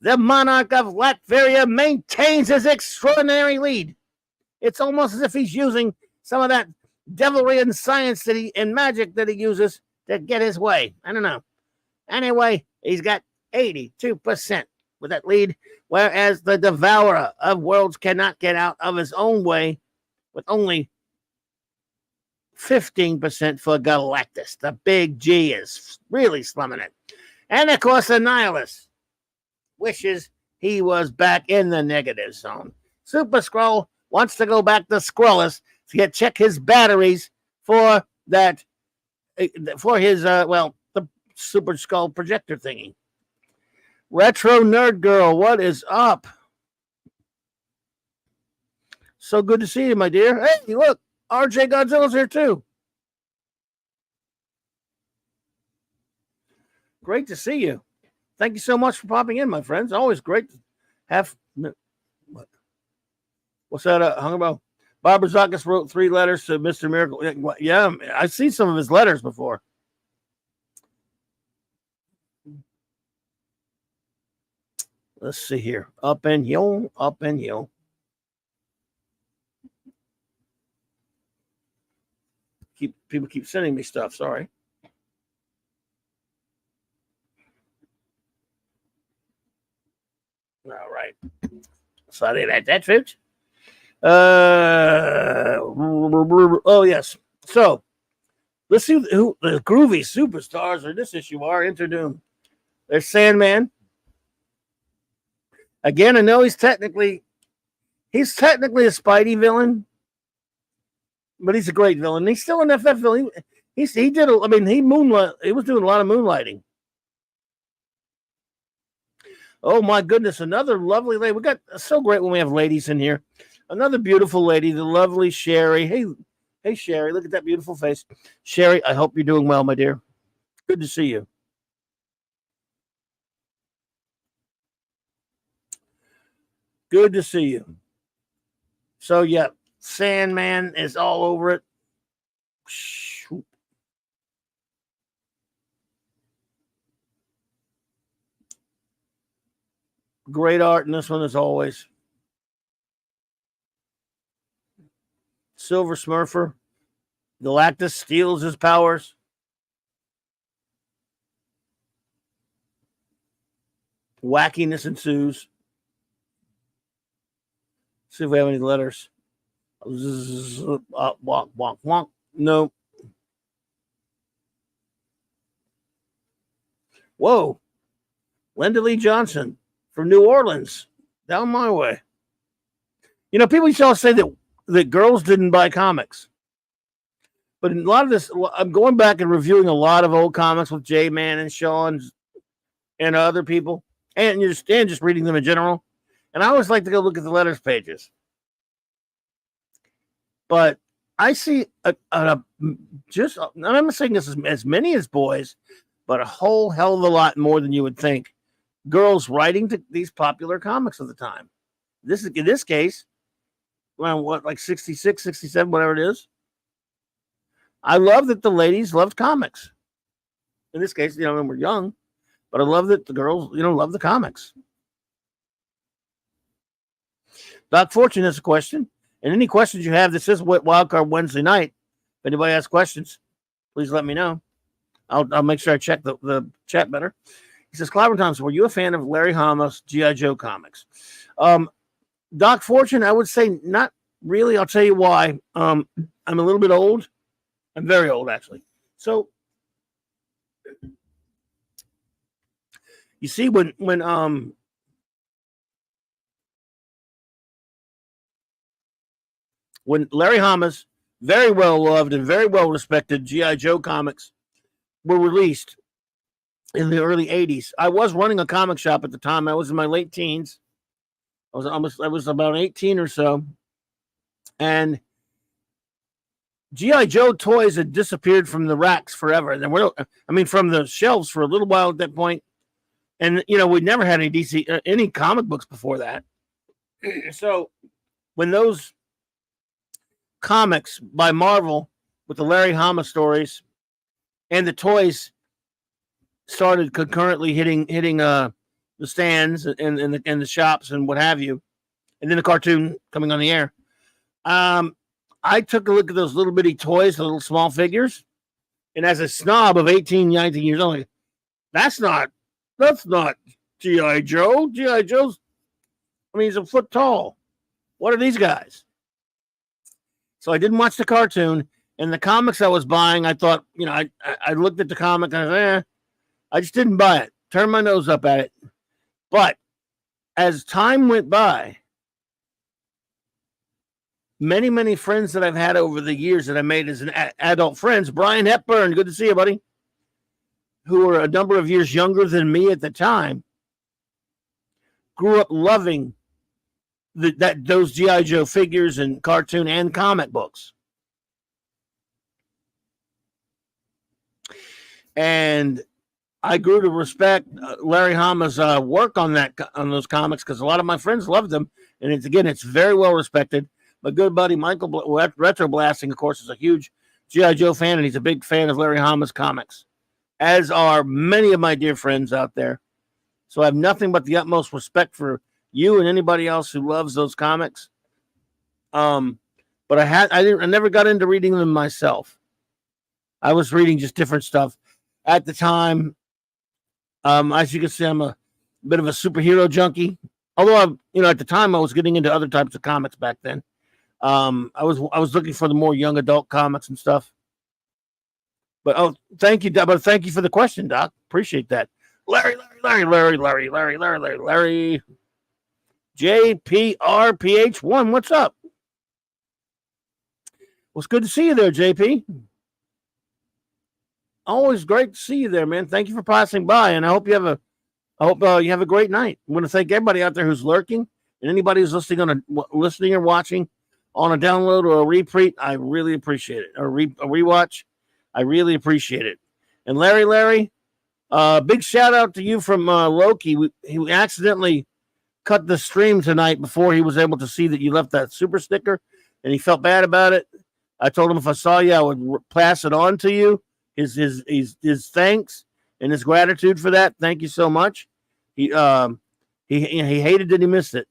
the monarch of Latveria maintains his extraordinary lead. It's almost as if he's using some of that devilry and science and magic that he uses to get his way. I don't know. Anyway, he's got 82% with that lead, whereas the devourer of worlds cannot get out of his own way with only 15% for Galactus. The big G is really slumming it. And of course, the nihilist wishes he was back in the negative zone. Super Skrull wants to go back to Skrullus to check his batteries for that, for his, the Super Skull projector thingy. Retro Nerd Girl, what is up? So good to see you, my dear. Hey, look, RJ Godzilla's here too. Great to see you. Thank you so much for popping in, my friends. Always great to have. What's that? Hung about? Bob Razakis wrote 3 letters to Mr. Miracle. Yeah, I've seen some of his letters before. Let's see here. Up and hill, up and hill. People keep sending me stuff. Sorry. All right. Sorry about that, folks. Oh, yes. So, let's see who the groovy superstars of this issue are. Enter Doom. There's Sandman. Again, I know he's technically a Spidey villain, but he's a great villain. He's still an FF villain. He was doing a lot of moonlighting. Oh my goodness, another lovely lady. We got so great when we have ladies in here. Another beautiful lady, the lovely Sherry. Hey Sherry, look at that beautiful face. Sherry, I hope you're doing well, my dear. Good to see you. Good to see you. So, yeah, Sandman is all over it. Great art in this one, as always. Silver Smurfer. Galactus steals his powers. Wackiness ensues. See if we have any letters. Walk, walk, walk. No. Whoa. Linda Lee Johnson from New Orleans. Down my way. You know, people used to say that girls didn't buy comics. But in a lot of this, I'm going back and reviewing a lot of old comics with J-Man and Sean and other people. And just reading them in general. And I always like to go look at the letters pages. But I see and I'm not saying this is as many as boys, but a whole hell of a lot more than you would think. Girls writing to these popular comics of the time. In this case, around like 66, 67, whatever it is. I love that the ladies loved comics. In this case, when we're young, but I love that the girls, love the comics. Doc Fortune has a question. And any questions you have, this is Wildcard Wednesday night. If anybody has questions, please let me know. I'll make sure I check the chat better. He says, Clobberin Thompson, were you a fan of Larry Hama's G.I. Joe comics? Doc Fortune, I would say not really. I'll tell you why. I'm a little bit old. I'm very old, actually. So, you see, when Larry Hama's very well loved and very well respected G.I. Joe comics were released in the early 80s, I was running a comic shop at the time. I was in my late teens. I was about 18 or so. And G.I. Joe toys had disappeared from the racks forever. And from the shelves for a little while at that point. And, we'd never had any comic books before that. So when those comics by Marvel with the Larry Hama stories and the toys started concurrently hitting the stands and the shops and what have you, and then the cartoon coming on the air, I took a look at those little bitty toys, the little small figures, and as a snob of 18, 19 years old, that's not G.I. Joe. G.I. Joe's, he's a foot tall. What are these guys? So I didn't watch the cartoon, and the comics I was buying, I thought, I looked at the comic and I said, I just didn't buy it. Turned my nose up at it. But as time went by, many, many friends that I've had over the years that I made as adult friends, Brian Hepburn, good to see you, buddy, who were a number of years younger than me at the time, grew up loving those G.I. Joe figures and cartoon and comic books. And I grew to respect Larry Hama's work on those comics because a lot of my friends loved them. And it's very well respected. My good buddy Michael Retro Blasting, of course, is a huge G.I. Joe fan, and he's a big fan of Larry Hama's comics, as are many of my dear friends out there. So I have nothing but the utmost respect for you and anybody else who loves those comics. But I never got into reading them myself. I was reading just different stuff at the time. As you can see, I'm a bit of a superhero junkie. Although at the time I was getting into other types of comics back then. I was looking for the more young adult comics and stuff. But thank you, Doc. But thank you for the question, Doc. Appreciate that. Larry. JPRPH1, what's up? Well, it's good to see you there, JP. Always great to see you there, man. Thank you for passing by, and I hope you have a great night. I want to thank everybody out there who's lurking, and anybody who's listening or watching on a download or a repeat. I really appreciate it. A rewatch, I really appreciate it. And Larry, big shout out to you from Loki. He accidentally cut the stream tonight before he was able to see that you left that super sticker, and he felt bad about it. I told him if I saw you, I would pass it on to you. His thanks and his gratitude for that. Thank you so much. He hated that he missed it.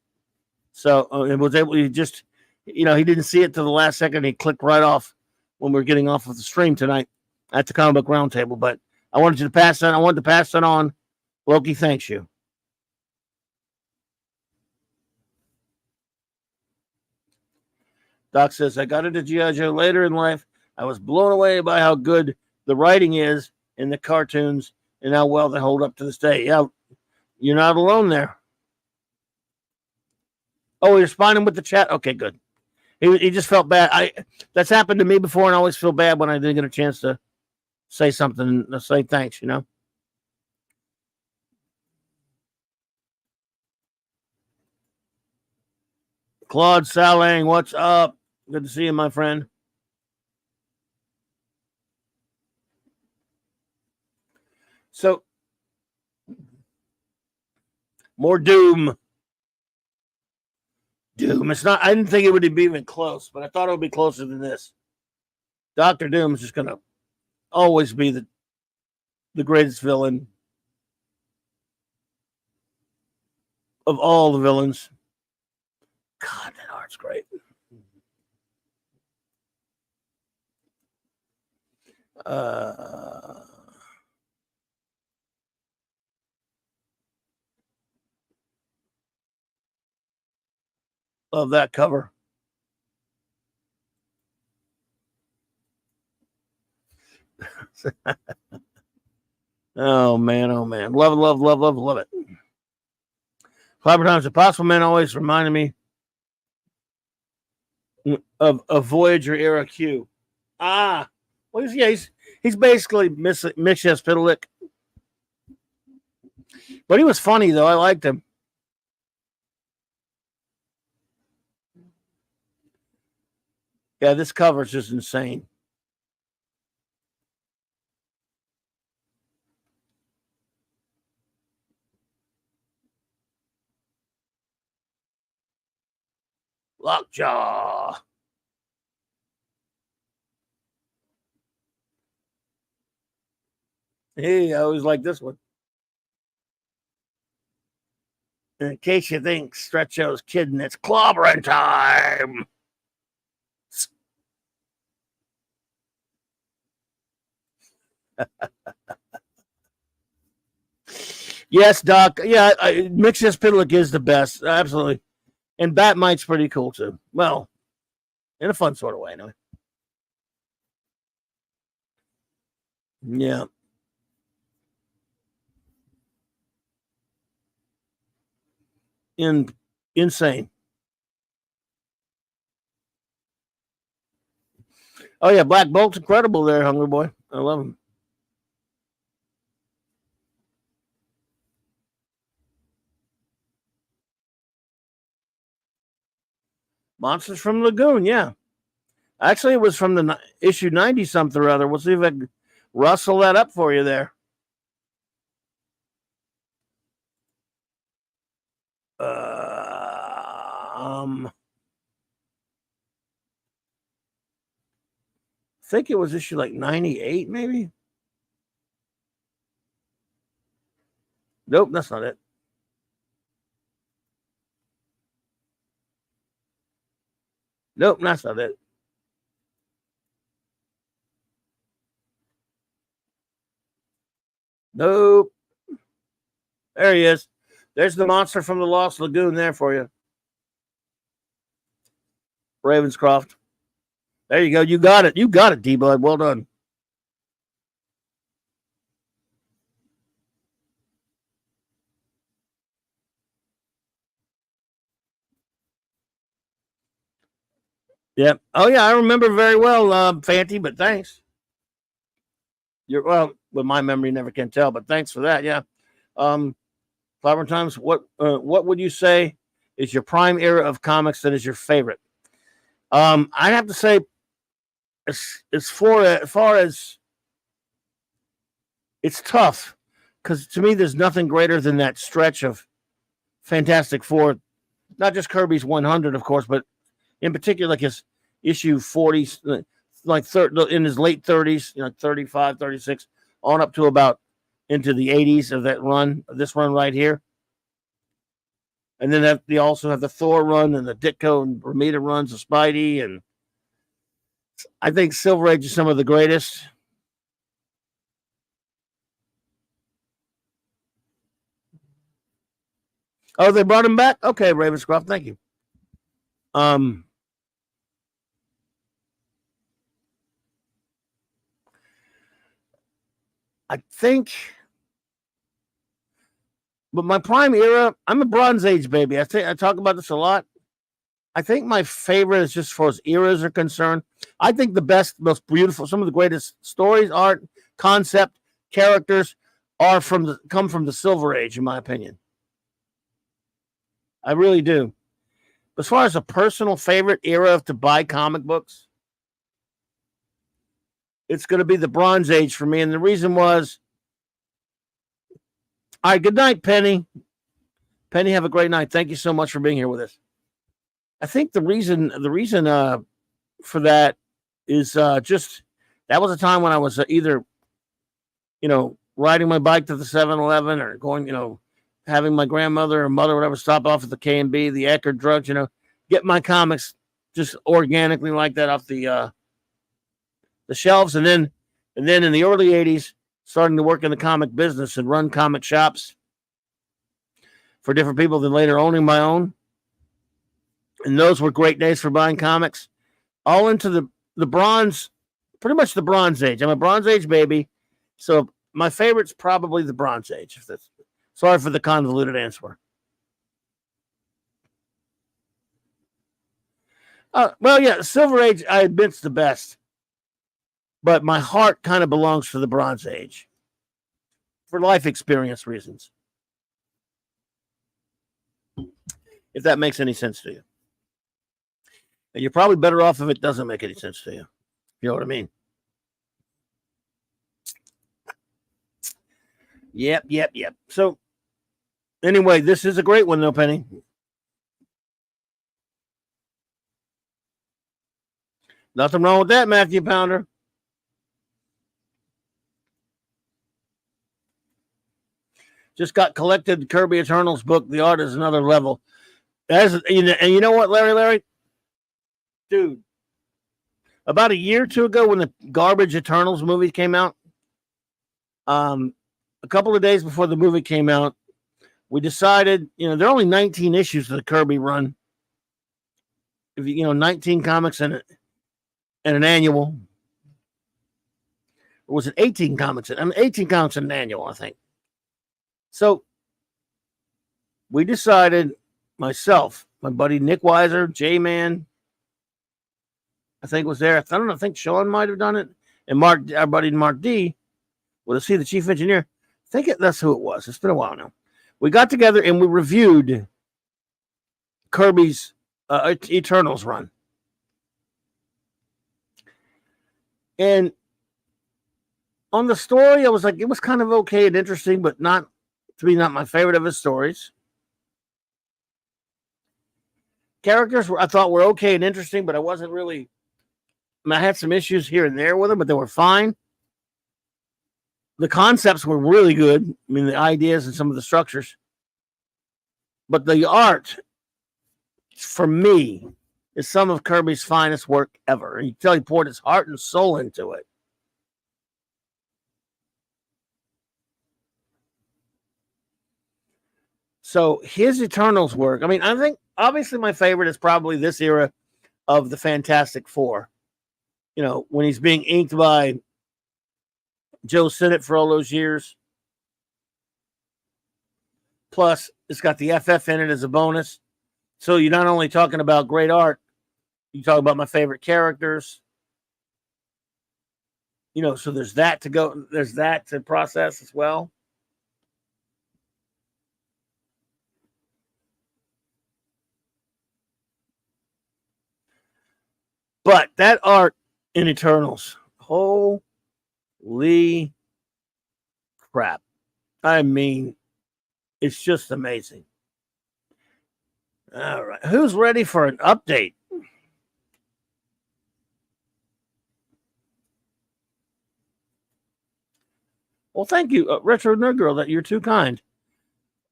So it was able. He just, he didn't see it till the last second. He clicked right off when we were getting off of the stream tonight at the Comic Book Roundtable. But I wanted you to pass that. I wanted to pass that on. Loki, thanks you. Doc says, I got into G.I. Joe later in life. I was blown away by how good the writing is in the cartoons and how well they hold up to this day. Yeah, you're not alone there. Oh, you're responding with the chat? Okay, good. He just felt bad. That's happened to me before, and I always feel bad when I didn't get a chance to say something, to say thanks, Claude Salang, what's up? Good to see you, my friend. So, more Doom. It's not. I didn't think it would be even close, but I thought it would be closer than this. Dr. Doom is just going to always be the greatest villain of all the villains. God, that art's great. Love that cover. Oh man. Love it. Clobberin Times, the Possible Man always reminded me of a Voyager era Q. Well, he's basically Mitch Spitalik. But he was funny though. I liked him. Yeah, this cover is just insane. Lockjaw. Hey, I always like this one. In case you think Stretcho's kidding, it's clobbering time. Yes, Doc. Yeah, Mitch Spitalik is the best. Absolutely. And Batmite's pretty cool, too. Well, in a fun sort of way, anyway. Yeah. Insane. Oh, yeah, Black Bolt's incredible there, Hungry Boy. I love him. Monsters from Lagoon, yeah. Actually, it was from the issue 90 something or other. We'll see if I can rustle that up for you there. I think it was issue like 98, maybe. Nope, that's not it. Nope, that's not it. Nope. There he is. There's the monster from the Lost Lagoon there for you. Ravenscroft. There you go. You got it. You got it, D-Bud. Well done. Yep. Oh, yeah. I remember very well, Fanty, but thanks. Well, with my memory, never can tell, but thanks for that. Yeah. Clobberin Times, what would you say is your prime era of comics that is your favorite? I'd have to say, as far as it's tough, because to me, there's nothing greater than that stretch of Fantastic Four, not just Kirby's 100, of course, but in particular, like his issue 40, like in his late 30s, 35, 36, on up to about into the 80s of that run, this run right here. And then they also have the Thor run and the Ditko and Romita runs of Spidey. And I think Silver Age is some of the greatest. Oh, they brought him back? Okay, Ravenscroft, thank you. I think, but my prime era, I'm a Bronze Age baby. I talk about this a lot. I think my favorite is just for as eras are concerned. I think the best, most beautiful, some of the greatest stories, art, concept, characters come from the Silver Age, in my opinion. I really do. As far as a personal favorite era to buy comic books, it's going to be the Bronze Age for me. And the reason was, all right, good night, Penny. Penny, have a great night. Thank you so much for being here with us. I think the reason for that is just that was a time when I was either, riding my bike to the 7-Eleven or going, having my grandmother or mother or whatever stop off at the K&B, the Eckerd Drugs, get my comics just organically like that off the shelves. And then in the early 80s, starting to work in the comic business and run comic shops for different people, then later owning my own. And those were great days for buying comics. All into the bronze, pretty much the Bronze Age. I'm a Bronze Age baby. So my favorite's probably the Bronze Age. Sorry for the convoluted answer. Well, yeah, Silver Age, I admit's the best. But my heart kind of belongs to the Bronze Age for life experience reasons. If that makes any sense to you. And you're probably better off if it doesn't make any sense to you. You know what I mean? Yep. So, anyway, this is a great one, though, Penny. Nothing wrong with that, Matthew Pounder. Just got collected Kirby Eternals book. The art is another level. And you know what, Larry? Dude, about a year or two ago when the garbage Eternals movie came out, a couple of days before the movie came out, we decided, there are only 19 issues of the Kirby run. If 19 comics and an annual. Or was it 18 comics? 18 comics and an annual, I think. So we decided, myself, my buddy Nick Weiser, J-Man, I think was there. I think Sean might have done it. And Mark, our buddy Mark D, was he the chief engineer? I think that's who it was. It's been a while now. We got together and we reviewed Kirby's Eternals run. And on the story, I was like, it was kind of okay and interesting, but not my favorite of his stories. Characters I thought were okay and interesting, but I wasn't really. I had some issues here and there with them, but they were fine. The concepts were really good. I mean, the ideas and some of the structures. But the art, for me, is some of Kirby's finest work ever. And you can tell he poured his heart and soul into it. So his Eternals work, I think obviously my favorite is probably this era of the Fantastic Four. When he's being inked by Joe Sinnott for all those years. Plus, it's got the FF in it as a bonus. So you're not only talking about great art, you talk about my favorite characters. So there's that to go. There's that to process as well. But that art in Eternals, holy crap. It's just amazing. All right. Who's ready for an update? Well, thank you, Retro Nerd Girl, that you're too kind.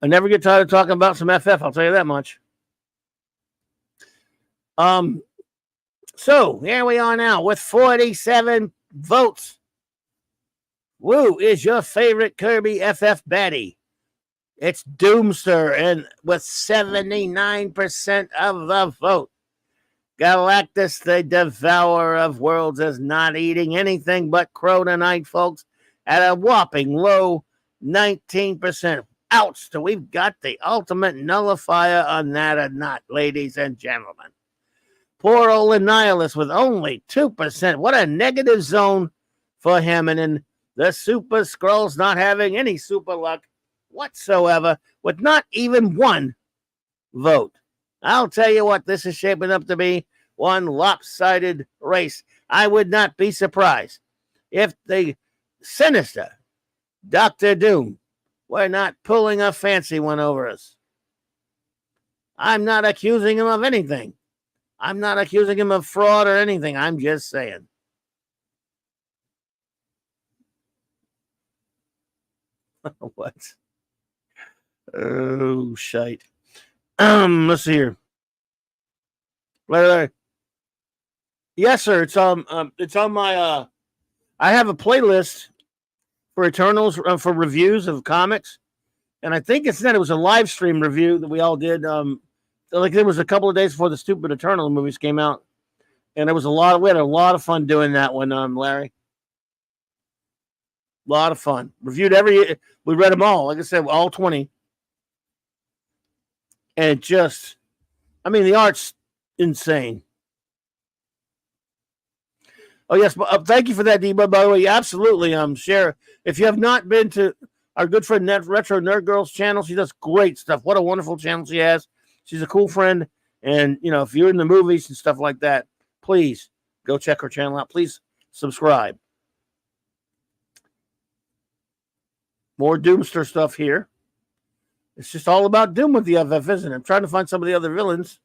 I never get tired of talking about some FF, I'll tell you that much. So here we are now with 47 votes. Woo is your favorite Kirby FF baddie. It's Doomster, and with 79% of the vote. Galactus, the devourer of worlds, is not eating anything but crow tonight, folks, at a whopping low 19%. Ouch, so we've got the ultimate nullifier on that or not, ladies and gentlemen. Poor old Nihilus with only 2%. What a negative zone for him. And then the Super Skrulls not having any super luck whatsoever with not even one vote. I'll tell you what, this is shaping up to be one lopsided race. I would not be surprised if the sinister Dr. Doom were not pulling a fancy one over us. I'm not accusing him of anything. I'm not accusing him of fraud or anything. I'm just saying. What? Oh, shite. Let's see here. Right. Yes, sir. It's on my. I have a playlist for Eternals for reviews of comics, and I think it was a live stream review that we all did. Like it was a couple of days before the stupid Eternal movies came out, and it was we had a lot of fun doing that one, Larry. A lot of fun. Reviewed we read them all. Like I said, all 20. And the art's insane. Oh, yes. Thank you for that, Debo. By the way, absolutely. Share. If you have not been to our good friend Retro Nerd Girl's channel, she does great stuff. What a wonderful channel she has. She's a cool friend. And, if you're in the movies and stuff like that, please go check her channel out. Please subscribe. More Doomster stuff here. It's just all about Doom with the FF, isn't it? I'm trying to find some of the other villains.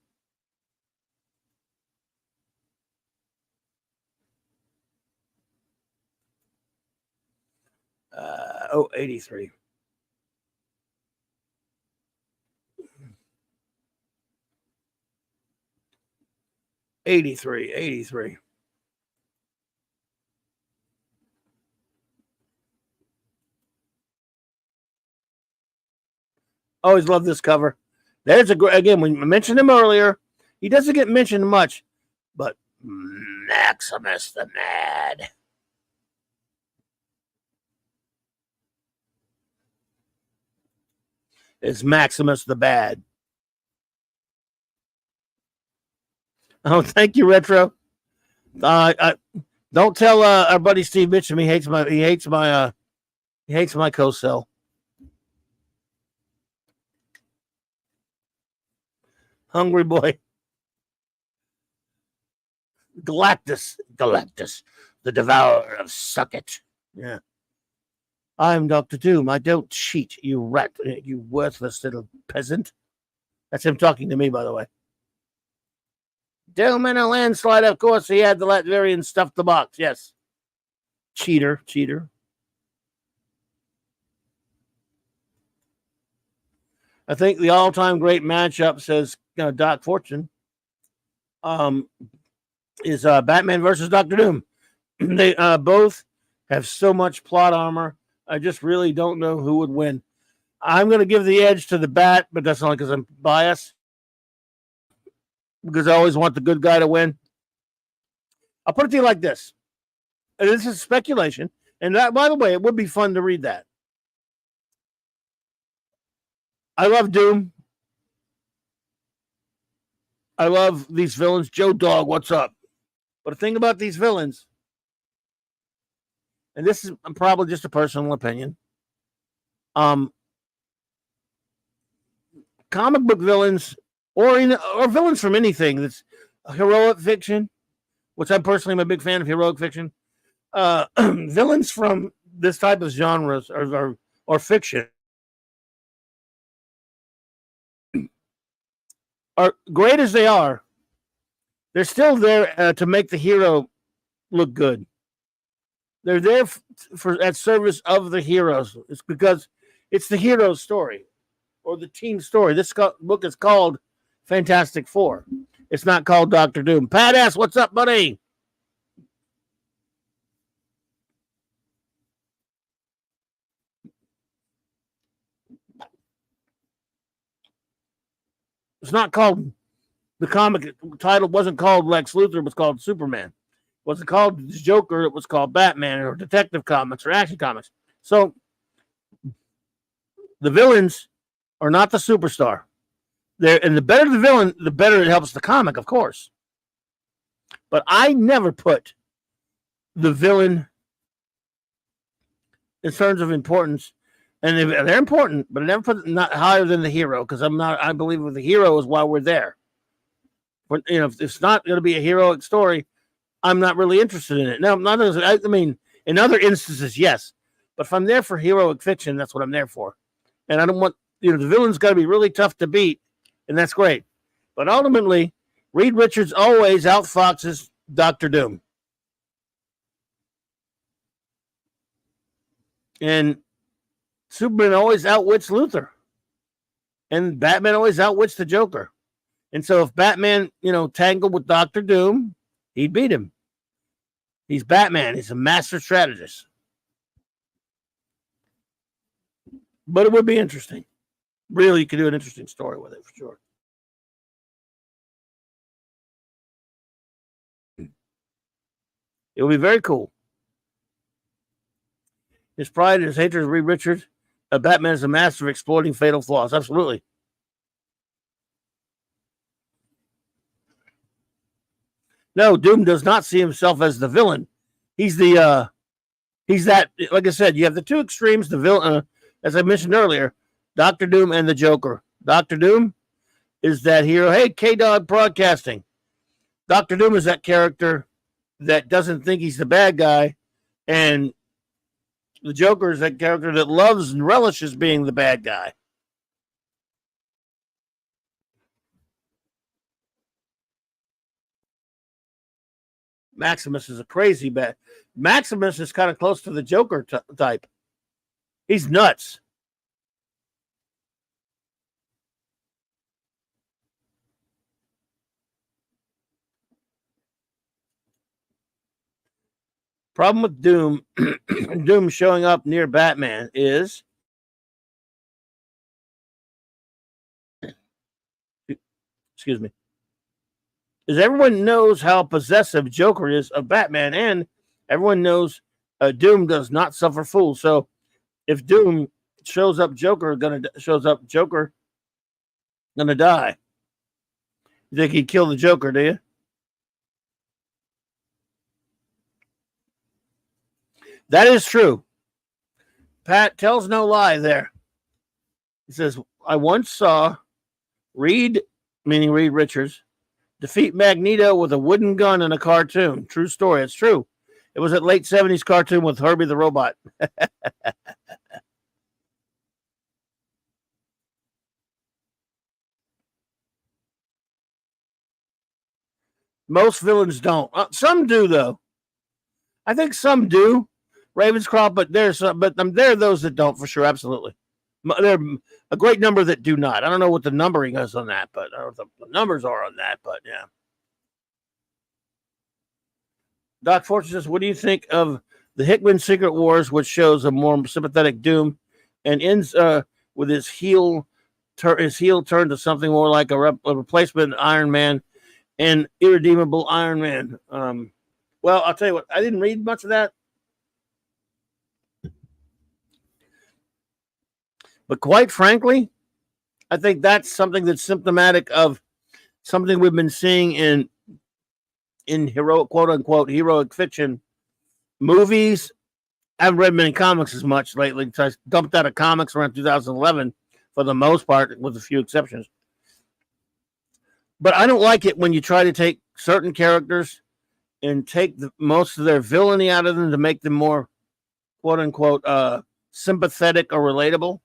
Oh, 83. '83. Always love this cover. There's again, we mentioned him earlier. He doesn't get mentioned much, but Maximus the Mad. Is Maximus the Bad. Oh, thank you, Retro. Don't tell our buddy Steve Mitchum he hates my co-cell. Hungry boy. Galactus, the devourer of Sucket. Yeah. I'm Dr. Doom. I don't cheat, you rat, you worthless little peasant. That's him talking to me, by the way. Doom in a landslide, of course. He had the Latvian stuff the box. Yes. Cheater. I think the all-time great matchup, says Doc Fortune, is Batman versus Dr. Doom. They both have so much plot armor. I just really don't know who would win. I'm going to give the edge to the Bat, but that's only because I'm biased. Because I always want the good guy to win. I'll put it to you like this. And this is speculation. And that, by the way, it would be fun to read that. I love Doom. I love these villains. Joe Dog, what's up? But the thing about these villains, and this is probably just a personal opinion, comic book villains or villains from anything that's heroic fiction, which I personally am a big fan of heroic fiction, villains from this type of genres or fiction are great as they are, they're still there to make the hero look good. They're there for at service of the heroes. It's because it's the hero's story or the team story. This book is called Fantastic Four. It's not called Doctor Doom. Pat S., what's up, buddy? It's not called, the comic title wasn't called Lex Luthor, it was called Superman. It wasn't called Joker, it was called Batman or Detective Comics or Action Comics. So the villains are not the superstar. And the better the villain, the better it helps the comic, of course. But I never put the villain in terms of importance, and they're important, but I never put not higher than the hero because I believe the hero is why we're there. But if it's not going to be a heroic story, I'm not really interested in it. Now, in other instances, yes, but if I'm there for heroic fiction, that's what I'm there for. And I don't want the villain's got to be really tough to beat, and that's great. But ultimately, Reed Richards always outfoxes Doctor Doom. And Superman always outwits Luthor. And Batman always outwits the Joker. And so if Batman, tangled with Doctor Doom, he'd beat him. He's Batman. He's a master strategist. But it would be interesting. Really, you could do an interesting story with it for sure. It would be very cool. His pride and his hatred of Reed Richards. Batman is a master of exploiting fatal flaws. Absolutely. No, Doom does not see himself as the villain. He's that, like I said, you have the two extremes, the villain, as I mentioned earlier, Dr. Doom and the Joker. Dr. Doom is that hero. Hey, K-Dog Broadcasting. Dr. Doom is that character that doesn't think he's the bad guy, and the Joker is that character that loves and relishes being the bad guy. Maximus is a crazy bad. Maximus is kind of close to the Joker type. He's nuts. Problem with Doom, Doom showing up near Batman is, excuse me, is everyone knows how possessive Joker is of Batman, and everyone knows Doom does not suffer fools. So if Doom shows up, Joker gonna die. You think he'd kill the Joker, do you? That is true. Pat tells no lie there. He says, I once saw Reed, meaning Reed Richards, defeat Magneto with a wooden gun in a cartoon. True story. It's true. It was a late 70s cartoon with Herbie the Robot. Most villains don't. Some do, though. I think some do. Ravenscroft, but there are those that don't for sure. Absolutely. There are a great number that do not. I don't know what the numbering is on that, but or the numbers are on that, but yeah. Doc Fortune says, what do you think of the Hickman Secret Wars, which shows a more sympathetic Doom and ends with his heel turned to something more like a replacement Iron Man and irredeemable Iron Man? Well, I'll tell you what, I didn't read much of that. But quite frankly, I think that's something that's symptomatic of something we've been seeing in heroic, quote unquote, heroic fiction movies. I haven't read many comics as much lately. So I dumped out of comics around 2011 for the most part, with a few exceptions. But I don't like it when you try to take certain characters and take most of their villainy out of them to make them more, quote unquote, sympathetic or relatable.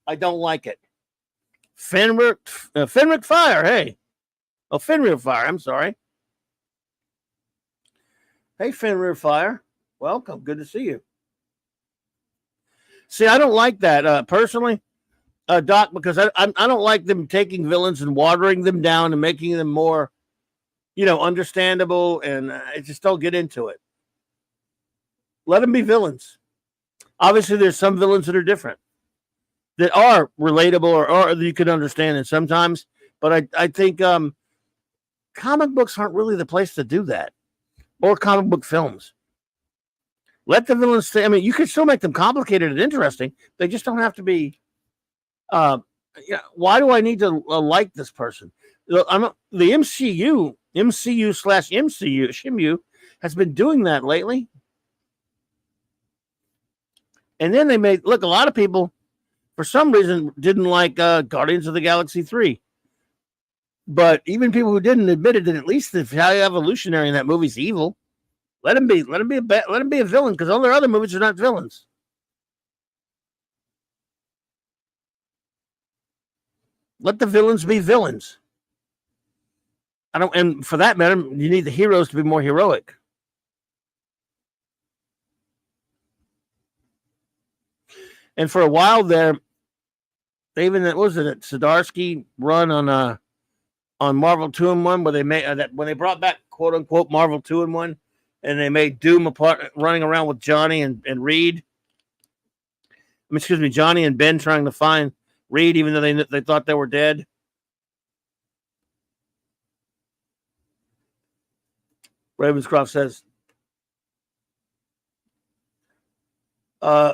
I don't like it. Fenric Fire. Hey. Oh, Fenrir Fire. I'm sorry. Hey, Fenrir Fire. Welcome. Good to see you. See, I don't like that personally, Doc, because I don't like them taking villains and watering them down and making them more, understandable, and I just don't get into it. Let them be villains. Obviously, there's some villains that are different, that are relatable or you can understand it sometimes, but I think comic books aren't really the place to do that, or comic book films. Let the villains stay. I mean, you can still make them complicated and interesting. They just don't have to be. Why do I need to like this person? The MCU / MCU, Shimu, has been doing that lately. And then they made, look, a lot of people, for some reason, didn't like Guardians of the Galaxy 3. But even people who didn't admitted that at least the High Evolutionary in that movie's evil. Let him be a villain, because all their other movies are not villains. Let the villains be villains. And for that matter, you need the heroes to be more heroic. And for a while there, even what was it, Zdarsky run on Marvel 2-in-1, where they made that when they brought back quote unquote Marvel 2-in-1, and they made Doom apart running around with Johnny and Reed. Johnny and Ben trying to find Reed, even though they thought they were dead. Ravenscroft says,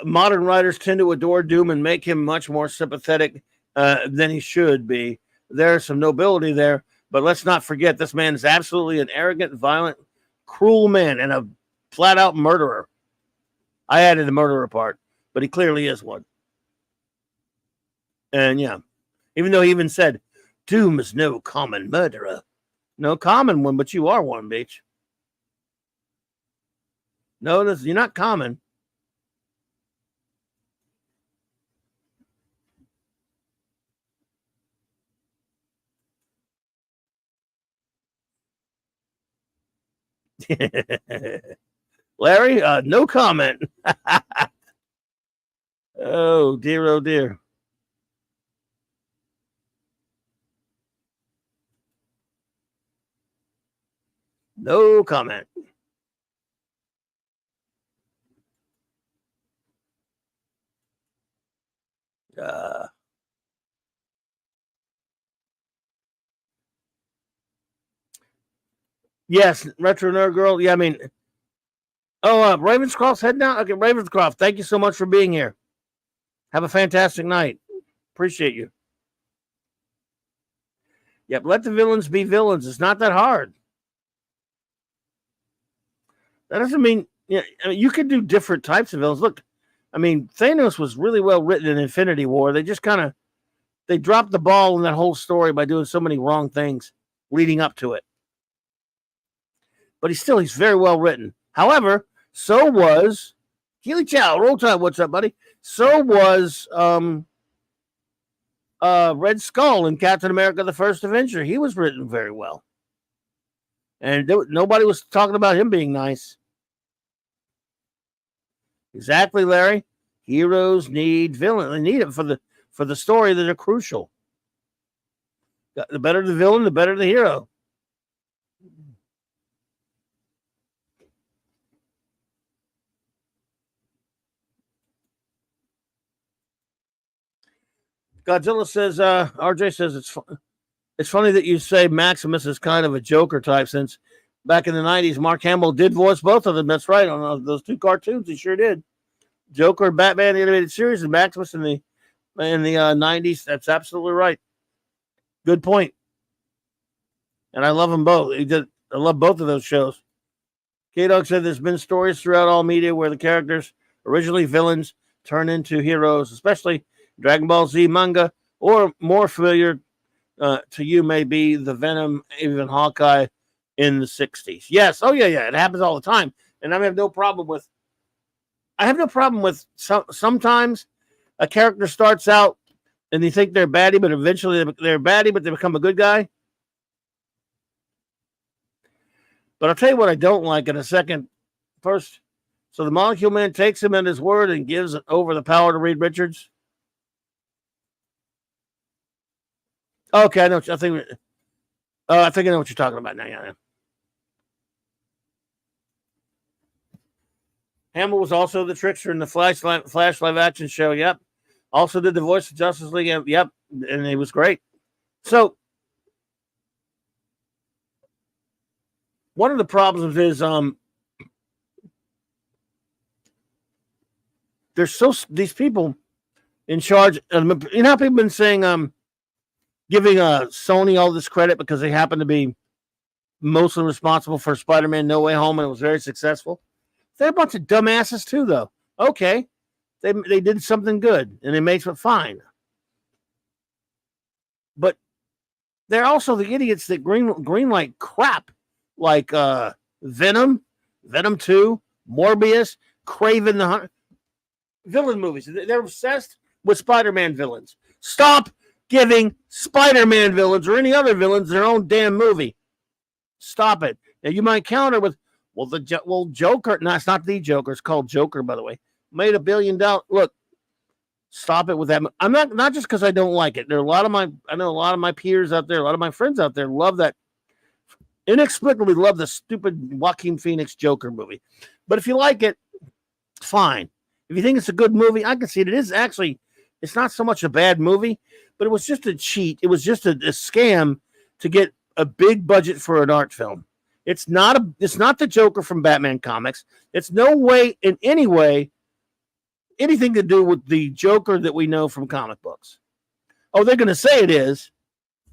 modern writers tend to adore Doom and make him much more sympathetic than he should be. There's some nobility there, but let's not forget this man is absolutely an arrogant, violent, cruel man and a flat-out murderer. I added the murderer part, but he clearly is one. And yeah, even though he even said, Doom is no common murderer. No common one, but you are one, bitch. No, you're not common. Larry, no comment. Oh dear, oh dear. No comment. Yes, Retro Nerd Girl. Yeah, I mean, Ravenscroft's heading out. Okay, Ravenscroft, thank you so much for being here. Have a fantastic night. Appreciate you. Yep, let the villains be villains. It's not that hard. That doesn't mean, you could do different types of villains. Look, I mean, Thanos was really well written in Infinity War. They just they dropped the ball in that whole story by doing so many wrong things leading up to it. But he's very well written. However, so was Keely Chow. Roll Tide, what's up, buddy? So was Red Skull in Captain America: The First Avenger. He was written very well. And nobody was talking about him being nice. Exactly, Larry. Heroes need villains. They need it for the story that are crucial. The better the villain, the better the hero. Godzilla says, RJ says it's funny that you say Maximus is kind of a Joker type, since back in the 90s, Mark Hamill did voice both of them. That's right. On those two cartoons, he sure did. Joker, Batman, the animated series, and Maximus in the 90s. That's absolutely right. Good point. And I love them both. I love both of those shows. K-Dog said there's been stories throughout all media where the characters, originally villains, turn into heroes, especially Dragon Ball Z manga, or more familiar to you may be the Venom, even Hawkeye in the 60s. Yes. Oh, yeah. It happens all the time. And I have no problem with sometimes a character starts out and you think they're baddie, but eventually they're baddie, but they become a good guy. But I'll tell you what I don't like in a second. First, so the Molecule Man takes him at his word and gives over the power to Reed Richards. Okay, I know. I think I know what you're talking about now. Yeah. Hamill was also the trickster in the Flash live action show. Yep. Also did the voice of Justice League. Yep. And he was great. So one of the problems is there's these people in charge. You know how people have been saying giving Sony all this credit because they happen to be mostly responsible for Spider-Man No Way Home and it was very successful. They're a bunch of dumbasses too, though. Okay, they did something good and it makes it fine, but they're also the idiots that greenlight crap like Venom, Venom 2, Morbius, Kraven the Hunter, villain movies. They're obsessed with Spider-Man villains. Stop giving Spider-Man villains or any other villains their own damn movie. Stop it. Now you might counter with, Joker. No, it's not the Joker. It's called Joker, by the way. Made $1 billion. Look, stop it with that. I'm not just because I don't like it. There are I know a lot of my peers out there, a lot of my friends out there love that. Inexplicably love the stupid Joaquin Phoenix Joker movie. But if you like it, fine. If you think it's a good movie, I can see it. It is actually, it's not so much a bad movie, but it was just a cheat. It was just a scam to get a big budget for an art film. It's not the Joker from Batman comics. It's no way, in any way, anything to do with the Joker that we know from comic books. Oh, they're going to say it is,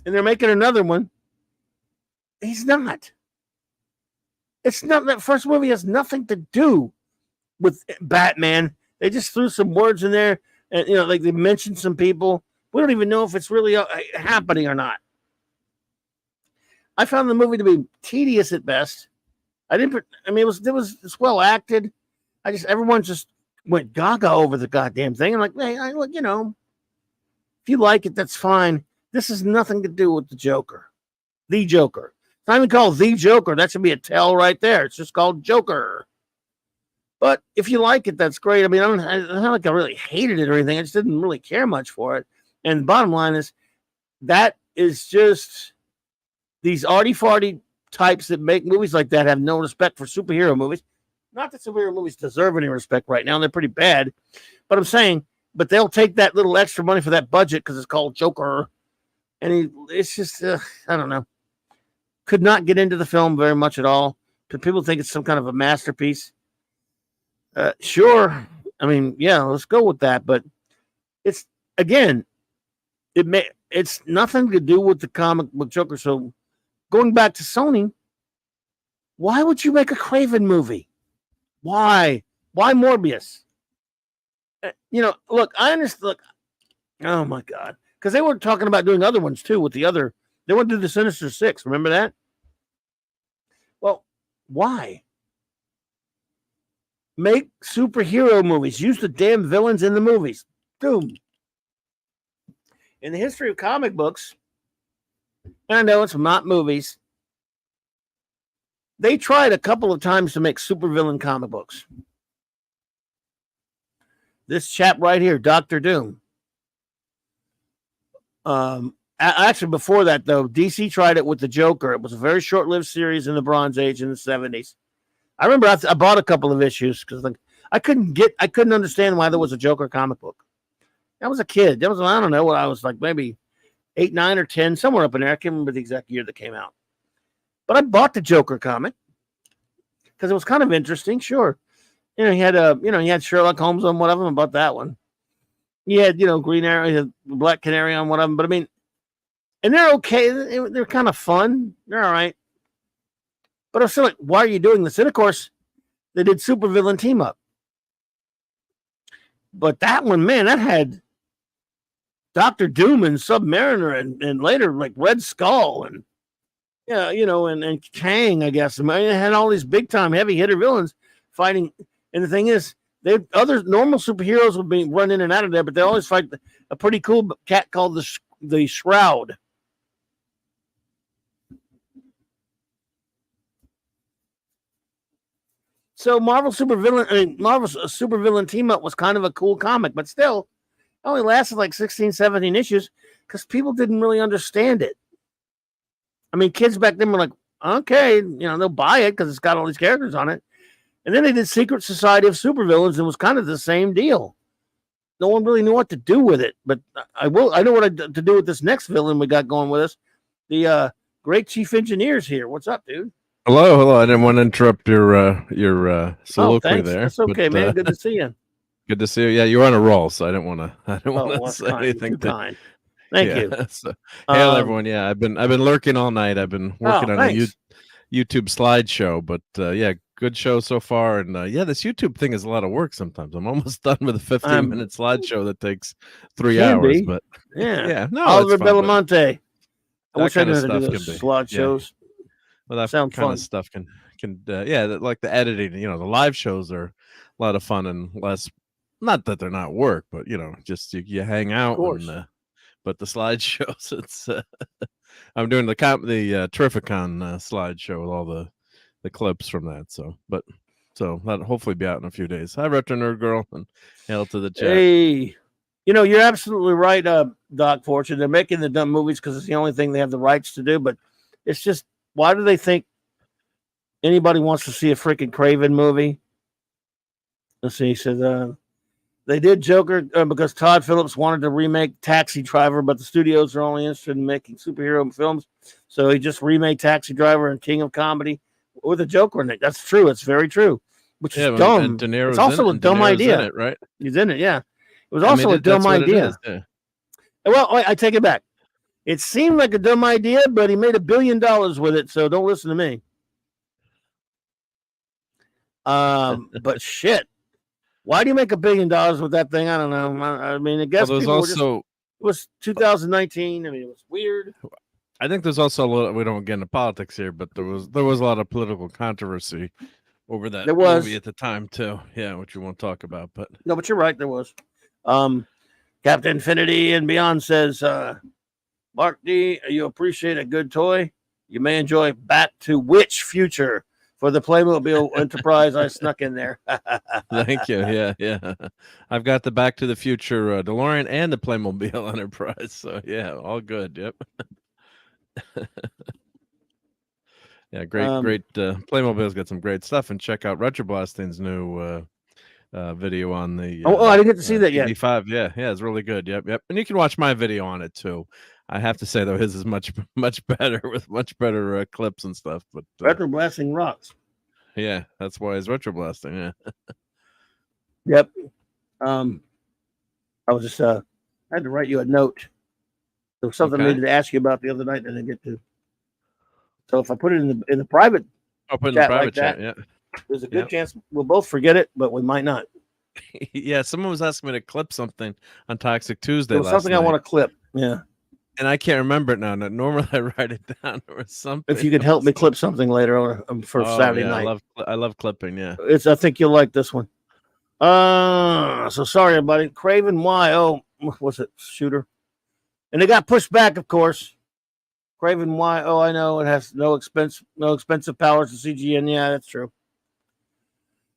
and they're making another one. He's not. It's not. That first movie has nothing to do with Batman. They just threw some words in there, and like they mentioned some people. We don't even know if it's really happening or not. I found the movie to be tedious at best. It's well acted. Everyone just went gaga over the goddamn thing. I'm like, hey, if you like it, that's fine. This has nothing to do with the Joker. The Joker. It's not even called The Joker. That should be a tell right there. It's just called Joker. But if you like it, that's great. I mean, it's not like I really hated it or anything. I just didn't really care much for it. And the bottom line is, that is just these arty-farty types that make movies like that have no respect for superhero movies. Not that superhero movies deserve any respect right now. They're pretty bad. But I'm saying, but they'll take that little extra money for that budget because it's called Joker. And it's just, I don't know. Could not get into the film very much at all. People think it's some kind of a masterpiece. Sure. I mean, yeah, let's go with that. But it's, again, it's nothing to do with the comic book Joker. So going back to Sony, why would you make a Kraven movie? Why Morbius? Look, I understand. Look, oh my God, because they were talking about doing other ones too. They want to do the Sinister Six. Remember that? Well, why? Make superhero movies. Use the damn villains in the movies. Boom. In the history of comic books, and I know it's not movies, they tried a couple of times to make supervillain comic books. This chap right here, Dr. Doom. Actually, before that, though, DC tried it with the Joker. It was a very short-lived series in the Bronze Age in the 70s. I remember I bought a couple of issues because I couldn't understand why there was a Joker comic book. I was a kid. I don't know what I was like, maybe 8, 9, or 10, somewhere up in there. I can't remember the exact year that came out. But I bought the Joker comic because it was kind of interesting. Sure, he had Sherlock Holmes on one of them. I bought that one. He had Green Arrow, he had Black Canary on one of them. But I mean, and they're okay. They're kind of fun. They're all right. But I was still like, why are you doing this? And of course, they did supervillain team up. But that one, man, that had Dr. Doom and Submariner and later like Red Skull and and Kang, I guess. I mean, it had all these big time heavy hitter villains fighting. And the thing is, Other normal superheroes would be run in and out of there, but they always fight a pretty cool cat called the Shroud. So Marvel's supervillain team up was kind of a cool comic, but still it only lasted like 16, 17 issues because people didn't really understand it. I mean, kids back then were like, okay, they'll buy it because it's got all these characters on it. And then they did Secret Society of Supervillains, and it was kind of the same deal. No one really knew what to do with it, but I know what to do with this next villain we got going with us. The Great Chief Engineer's here. What's up, dude? Hello. I didn't want to interrupt your soliloquy there. That's okay, man. Good to see you. Good to see you. Yeah, you're on a roll, so I didn't want to say anything. Kind. Thank you. So, hey, everyone. Yeah, I've been lurking all night. I've been working on a YouTube slideshow, but yeah, good show so far. And yeah, this YouTube thing is a lot of work sometimes. I'm almost done with a 15-minute slideshow that takes 3 hours. But yeah. No, Oliver Belamonte. I wish I knew how to do those slideshows. Well, that sounds kind fun. of stuff can like the editing. The live shows are a lot of fun and less. Not that they're not work, but just you hang out. But the slideshows, it's. I'm doing the Terrificon slideshow with all the clips from that. So that'll hopefully be out in a few days. Hi, Retro Nerd Girl, and hail to the chat. Hey, you're absolutely right, Doc Fortune. They're making the dumb movies because it's the only thing they have the rights to do. But it's just, why do they think anybody wants to see a freaking Craven movie? Let's see. He said they did Joker because Todd Phillips wanted to remake Taxi Driver, but the studios are only interested in making superhero films. So he just remade Taxi Driver and King of Comedy with a Joker in it. That's true. It's very true. Which is dumb. It's also a dumb idea. It, right? He's in it, yeah. It was also a dumb idea. Well, I take it back. It seemed like a dumb idea, but he made $1 billion with it, so don't listen to me. But shit. Why do you make $1 billion with that thing? I don't know. I mean, I guess it was 2019. I mean, it was weird. I think there's also a little. We don't get into politics here, but there was a lot of political controversy over that movie at the time too. Yeah, which we won't talk about. But no, but you're right. There was. Captain Infinity and Beyond says, Mark D, you appreciate a good toy? You may enjoy Back to Which Future for the Playmobil Enterprise I snuck in there. Thank you. Yeah. I've got the Back to the Future DeLorean and the Playmobil Enterprise. So yeah, all good. Yep. Yeah, great. Playmobil's got some great stuff, and check out Retroblasting's new video on the. I didn't get to see that yet. 85. Yeah, it's really good. Yep. And you can watch my video on it too. I have to say though, his is much better with much better clips and stuff. But Retroblasting rocks. Yeah, that's why it's Retroblasting. Yeah. Yep. I was just I had to write you a note. There was something I needed to ask you about the other night that I didn't get to. So if I put it in the private, I'll put it in the private chat. Yeah. There's a good chance we'll both forget it, but we might not. Yeah, someone was asking me to clip something on Toxic Tuesday. There was something I want to clip. Yeah. And I can't remember it now. Normally I write it down or something. If you could help me clip something later for Saturday night. I love clipping, yeah. I think you'll like this one. So sorry, everybody. Craven Y. Oh, what's it? Shooter. And it got pushed back, of course. Craven Y. Oh, I know. It has no expensive powers to CGN. Yeah, that's true.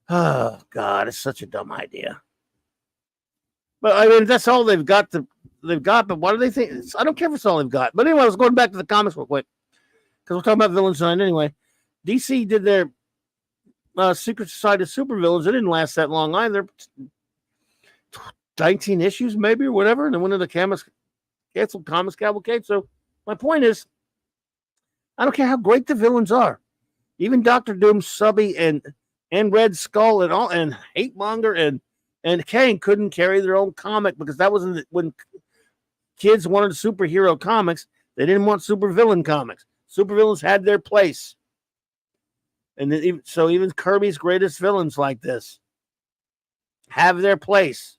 Oh, God. It's such a dumb idea. But, I mean, that's all they've got. But why do they think? I don't care if it's all they've got. But anyway, I was going back to the comics real quick. Because we're talking about villains tonight anyway. DC did their Secret Society of Supervillains. It didn't last that long either. 19 issues maybe or whatever. And then went into canceled Comics Cavalcade. So my point is, I don't care how great the villains are. Even Dr. Doom, Subby, and Red Skull and all, and Hatemonger and Kane couldn't carry their own comic because that wasn't when kids wanted superhero comics. They didn't want supervillain comics. Supervillains had their place. And then, so even Kirby's greatest villains like this have their place.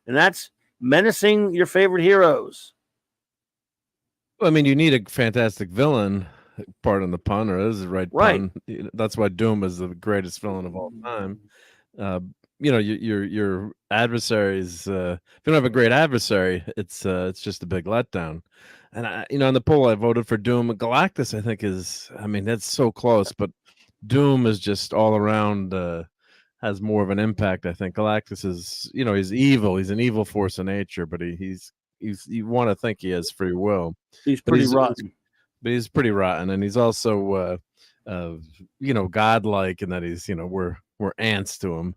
And that's menacing your favorite heroes. Well, I mean, you need a fantastic villain, pardon the pun, or this is right pun. That's why Doom is the greatest villain of all time. your adversaries. If you don't have a great adversary, it's just a big letdown. And in the poll, I voted for Doom. Galactus, I think, that's so close, but Doom is just all around. Has more of an impact. I think Galactus is, he's evil. He's an evil force of nature, but he's you want to think he has free will. He's pretty rotten. But he's pretty rotten, and he's also godlike in that he's we're ants to him.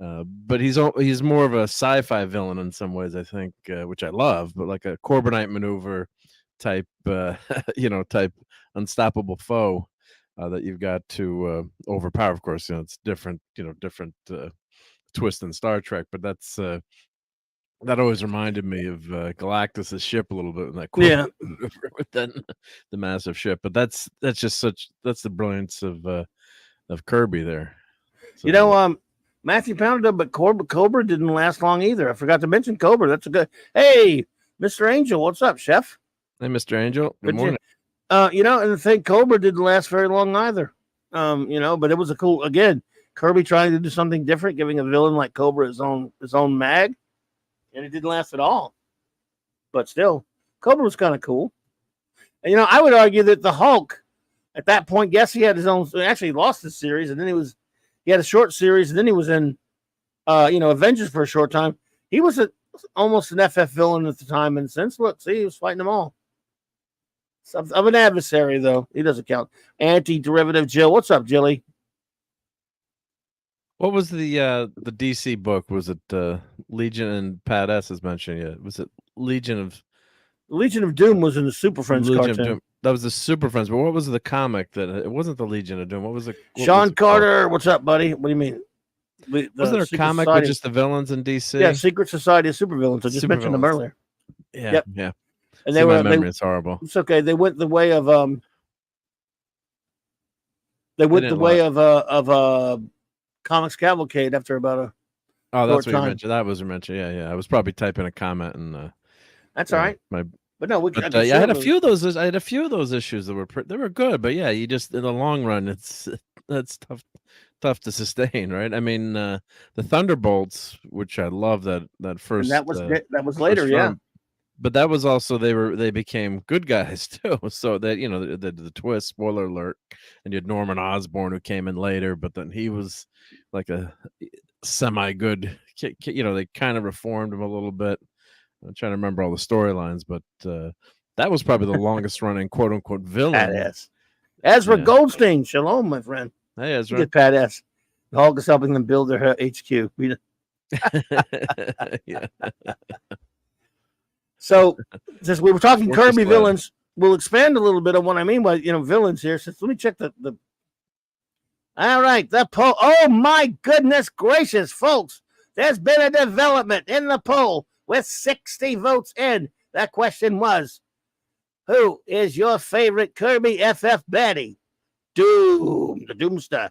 But he's more of a sci-fi villain in some ways, I think, which I love. But like a Corbinite maneuver type, type unstoppable foe that you've got to overpower. Of course, it's different, different twist in Star Trek. But that's that always reminded me of Galactus's ship a little bit. That the massive ship. But that's the brilliance of Kirby there. So, Matthew pounded up, but Cobra didn't last long either. I forgot to mention Cobra. That's a good. Hey, Mr. Angel, what's up, Chef? Hey, Mr. Angel. Good morning. And the thing, Cobra didn't last very long either. But it was a cool, again, Kirby trying to do something different, giving a villain like Cobra his own mag, and it didn't last at all. But still, Cobra was kind of cool. And I would argue that the Hulk, at that point, yes, he had his own. Actually, he lost his series, and then he had a short series, and then he was in, Avengers for a short time. He was almost an FF villain at the time, and since he was fighting them all. Of an adversary, though, he doesn't count. Anti-derivative Jill, what's up, Jilly? What was the DC book? Was it Legion and Pat S has mentioned yet? Was it Legion of Doom? Was in the Super Friends cartoon. Of Doom. That was the Super Friends, but what was the comic that it wasn't the Legion of Doom? What was it? Sean Carter, what's up, buddy? What do you mean? Wasn't there a comic with just the villains in DC? Yeah, Secret Society of Supervillains. I just mentioned them earlier. Yeah, yep. Yeah. And my memory is horrible. It's okay. They went the way of Comics Cavalcade after about a. Oh, that's what you mentioned. That was mentioned. Yeah. I was probably typing a comment and. That's all right. But no, I had a few of those. I had a few of those issues that were good, but yeah, you just in the long run, that's tough to sustain, right? I mean, the Thunderbolts, which I love that first. And that was later, yeah. But that was also they became good guys too. So that the twist, spoiler alert, and you had Norman Osborn who came in later, but then he was like a semi-good. They kind of reformed him a little bit. I'm trying to remember all the storylines, but that was probably the longest running quote unquote villain. Badass. Ezra Goldstein, shalom, my friend. Hey, Ezra. Get badass. The Hulk is helping them build their HQ. Yeah. So, since we were talking Kirby villains, we'll expand a little bit on what I mean by villains here. Let me check the. All right, the poll. Oh my goodness gracious, folks! There's been a development in the poll with 60 votes in. That question was, who is your favorite Kirby FF baddie? Doom, the Doomster.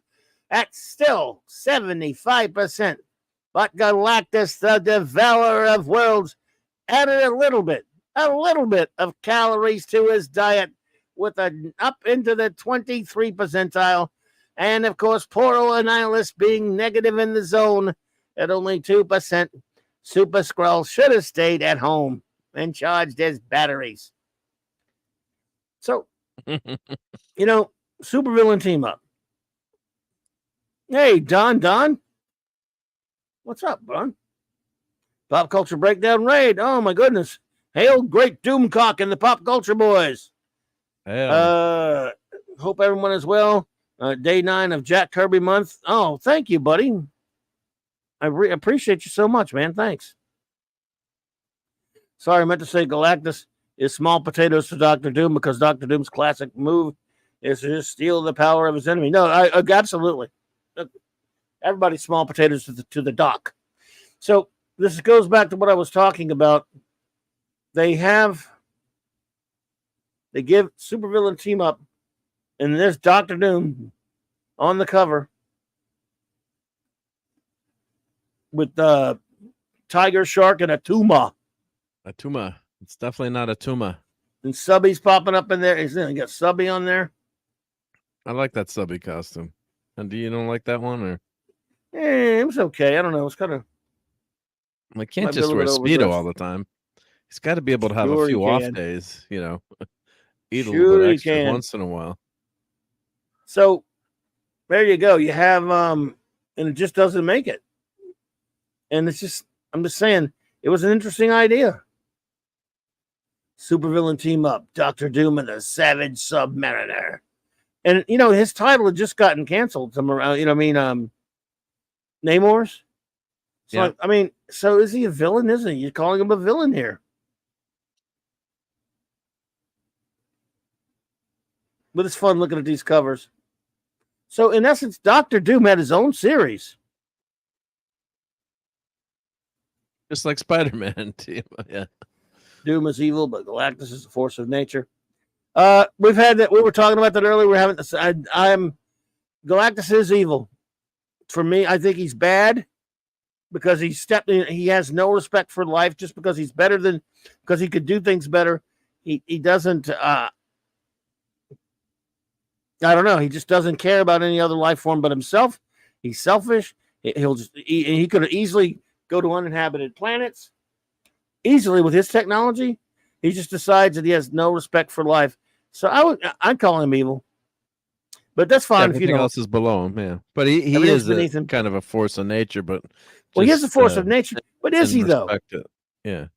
That's still 75%. But Galactus, the Devourer of Worlds, added a little bit of calories to his diet with an up into the 23 percentile. And of course, Portal Annihilus being negative in the zone at only 2%. Super Skrull should have stayed at home and charged his batteries. So, supervillain team up. Hey, Don. What's up, Don? Pop Culture Breakdown Raid. Oh, my goodness. Hail, great Doomcock and the Pop Culture Boys. Hail. Hope everyone is well. Day 9 of Jack Kirby month. Oh, thank you, buddy. I appreciate you so much, man. Thanks. Sorry, I meant to say Galactus is small potatoes for Dr. Doom because Dr. Doom's classic move is to just steal the power of his enemy. No, absolutely. Everybody's small potatoes to the doc. So this goes back to what I was talking about. They give supervillain team up, and there's Dr. Doom on the cover with Tiger, Shark, and a Tuma. A Tuma. It's definitely not a Tuma. And Subby's popping up in there. You got Subby on there. I like that Subby costume. And do you don't like that one, or? It was okay. I don't know. It's kind of I can't might be a just wear a little bit Speedo overdressed. all the time. He's got to be able to have a Sure he few off can. days, you know, eat a little Sure bit he extra can. once in a while. So there you go. You have and it just doesn't make it. And it's just I'm just saying it was an interesting idea. Supervillain team up, Doctor Doom and the Savage Submariner. And his title had just gotten canceled. Namor's. So Yeah. I mean, so is he a villain? Isn't he? You're calling him a villain here. But it's fun looking at these covers. So in essence, Doctor Doom had his own series. Just like Spider-Man. Yeah. Doom is evil, but Galactus is a force of nature. We've had that. We were talking about that earlier. We're having this. Galactus is evil. For me, I think he's bad because he has no respect for life just because he's because he could do things better. He doesn't. I don't know. He just doesn't care about any other life form but himself. He's selfish. He could easily go to uninhabited planets easily with his technology. He just decides that he has no respect for life. So I'd call him evil. But that's fine. Everything else is below him, yeah. But he is beneath him. Kind of a force of nature, but he is a force of nature. But is he though? It. Yeah.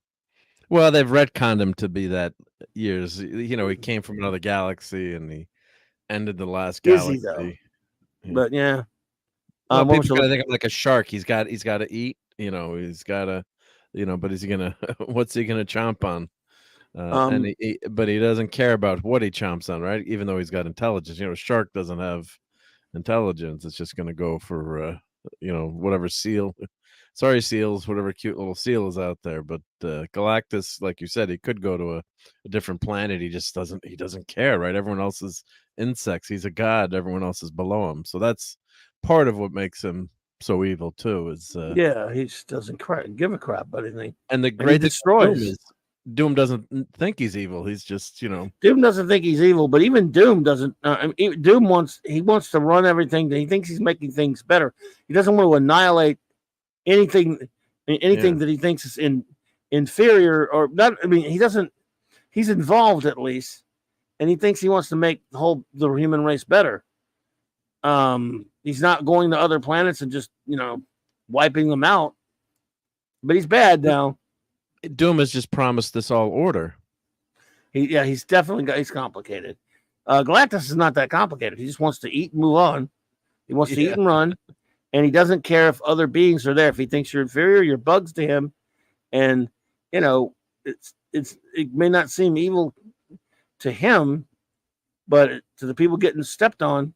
Well, they've retconned him to be that years. He came from another galaxy and he ended the last galaxy. Is he though? Yeah. But yeah. Well, people gotta think of like a shark. He's got to eat. He's got to. But is he gonna? What's he gonna chomp on? But he doesn't care about what he chomps on, right? Even though he's got intelligence. Shark doesn't have intelligence. It's just gonna go for whatever seal. Sorry, seals, whatever cute little seal is out there. But Galactus, like you said, he could go to a different planet. He just doesn't. He doesn't care, right? Everyone else is insects. He's a god. Everyone else is below him. So that's part of what makes him so evil too. Is he just doesn't give a crap about anything. And the greatest Doom is Doom doesn't think he's evil. He's just Doom doesn't think he's evil, but even Doom doesn't. Doom wants to run everything. He thinks he's making things better. He doesn't want to annihilate anything that he thinks is inferior or not. I mean, he doesn't. He's involved at least, and he thinks he wants to make the human race better. He's not going to other planets and just wiping them out. But he's bad now. Doom has just promised this all order. He's definitely he's complicated. Galactus is not that complicated. He just wants to eat and move on. He wants to eat and run, and he doesn't care if other beings are there. If he thinks you're inferior, you're bugs to him, and it may not seem evil to him, but to the people getting stepped on.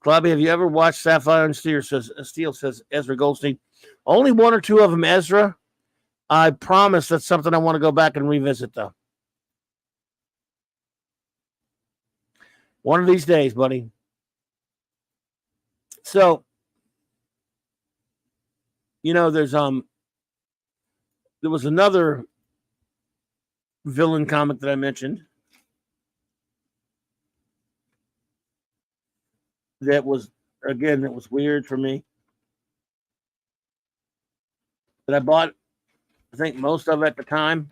Clobby, have you ever watched Sapphire and Steel? Says Ezra Goldstein. Only one or two of them, Ezra. I promise that's something I want to go back and revisit, though. One of these days, buddy. So, there's there was another villain comic that I mentioned that was weird for me. That I bought, I think, most of at the time,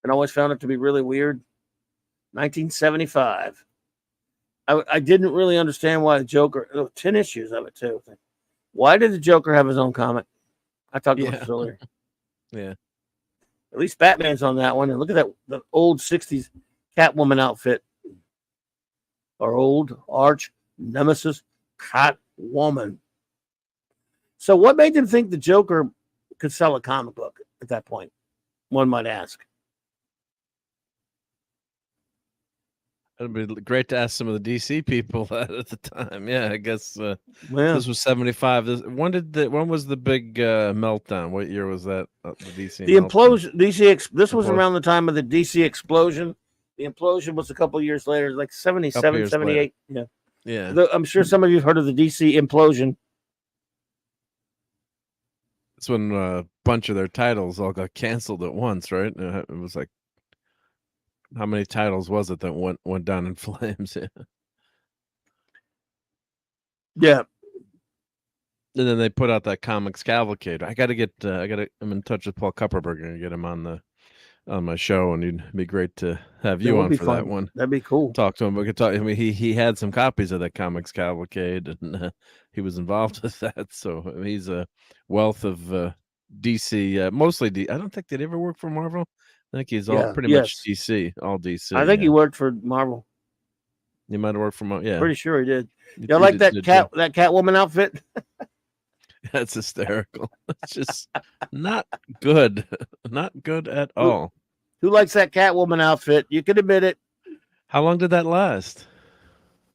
and always found it to be really weird. 1975. I didn't really understand why the Joker. 10 issues of it too. Why did the Joker have his own comic? I talked about this earlier. Yeah. At least Batman's on that one. And look at the old 60s Catwoman outfit. Our old arch nemesis Catwoman. So what made them think the Joker could sell a comic book at that point? One might ask. It'd be great to ask some of the DC people that at the time. Yeah, I guess this was 75. When was the big meltdown? What year was that? The DC. The implosion. This was around the time of the DC explosion. The implosion was a couple years later, like 77, 78. Later. Yeah. I'm sure some of you have heard of the DC implosion. That's when a bunch of their titles all got canceled at once, right? It was like, how many titles was it that went down in flames? Yeah. And then they put out that Comics Cavalcade. I'm in touch with Paul Kupperberg and get him on my show, and it'd be great to have you on for that one. That'd be cool. Talk to him. We could talk. I mean, he had some copies of that Comics Cavalcade, and he was involved with that. So he's a wealth of DC, mostly D. I don't think they'd ever work for Marvel. I think he's all pretty much DC, all DC. I think he worked for Marvel. He might have worked for Marvel. Yeah, pretty sure he did. You like that Catwoman outfit? That's hysterical. It's just not good. Not good at all. Who likes that Catwoman outfit? You can admit it. How long did that last?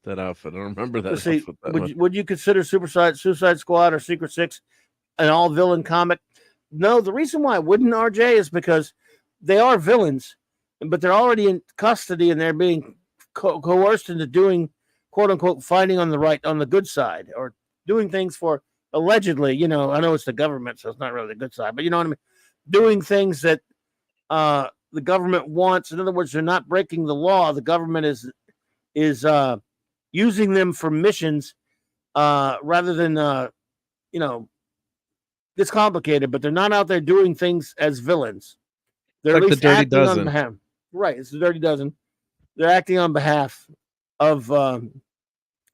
That outfit. I don't remember that. See, would you consider Suicide Squad or Secret Six an all villain comic? No, the reason why I wouldn't, RJ, is because they are villains, but they're already in custody and they're being coerced into doing, quote unquote, fighting on the good side, or doing things for, allegedly, I know it's the government, so it's not really the good side, but you know what I mean? Doing things that the government wants. In other words, they're not breaking the law. The government is using them for missions rather than, it's complicated, but they're not out there doing things as villains. They're like at least the Dirty acting Dozen. on behalf. Right, it's the Dirty Dozen. They're acting on behalf of the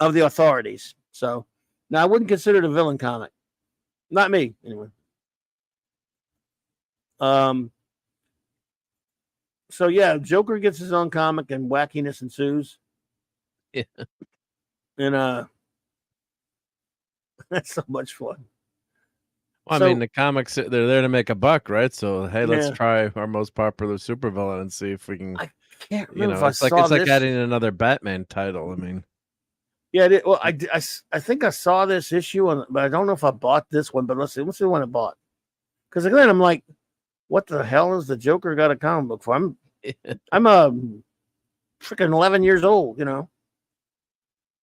authorities. So now I wouldn't consider it a villain comic. Not me, anyway. So yeah, Joker gets his own comic and wackiness ensues. Yeah. And that's so much fun. Well, I mean, the comics, they're there to make a buck, right? So hey, let's try our most popular supervillain and see if we can. I can't remember if I it's saw like this. adding another Batman title. I mean, yeah. Well, I think I saw this issue, but I don't know if I bought this one. But let's see the one I bought. Because again, I'm like, what the hell is the Joker got a comic book for? I'm a freaking 11 years old. I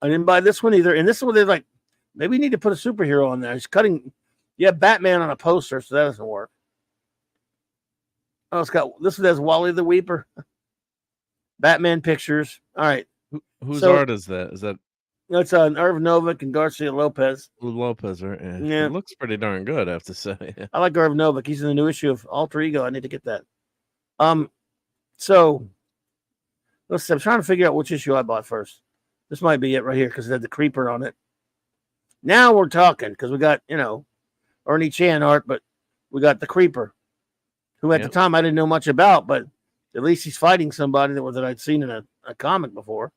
didn't buy this one either. And this one, they're like, maybe we need to put a superhero on there. He's cutting. Yeah, Batman on a poster, so that doesn't work. Oh, it's got this one has Wally the Weeper. Batman pictures. All right. Whose art is that? Is that? It's Irv Novick and Garcia Lopez. Lopez, right? Yeah. It looks pretty darn good, I have to say. I like Irv Novick. He's in the new issue of Alter Ego. I need to get that. So let's see. I'm trying to figure out which issue I bought first. This might be it right here because it had the Creeper on it. Now we're talking because we got, Ernie Chan art, but we got the Creeper, who at the time I didn't know much about, but at least he's fighting somebody that I'd seen in a comic before.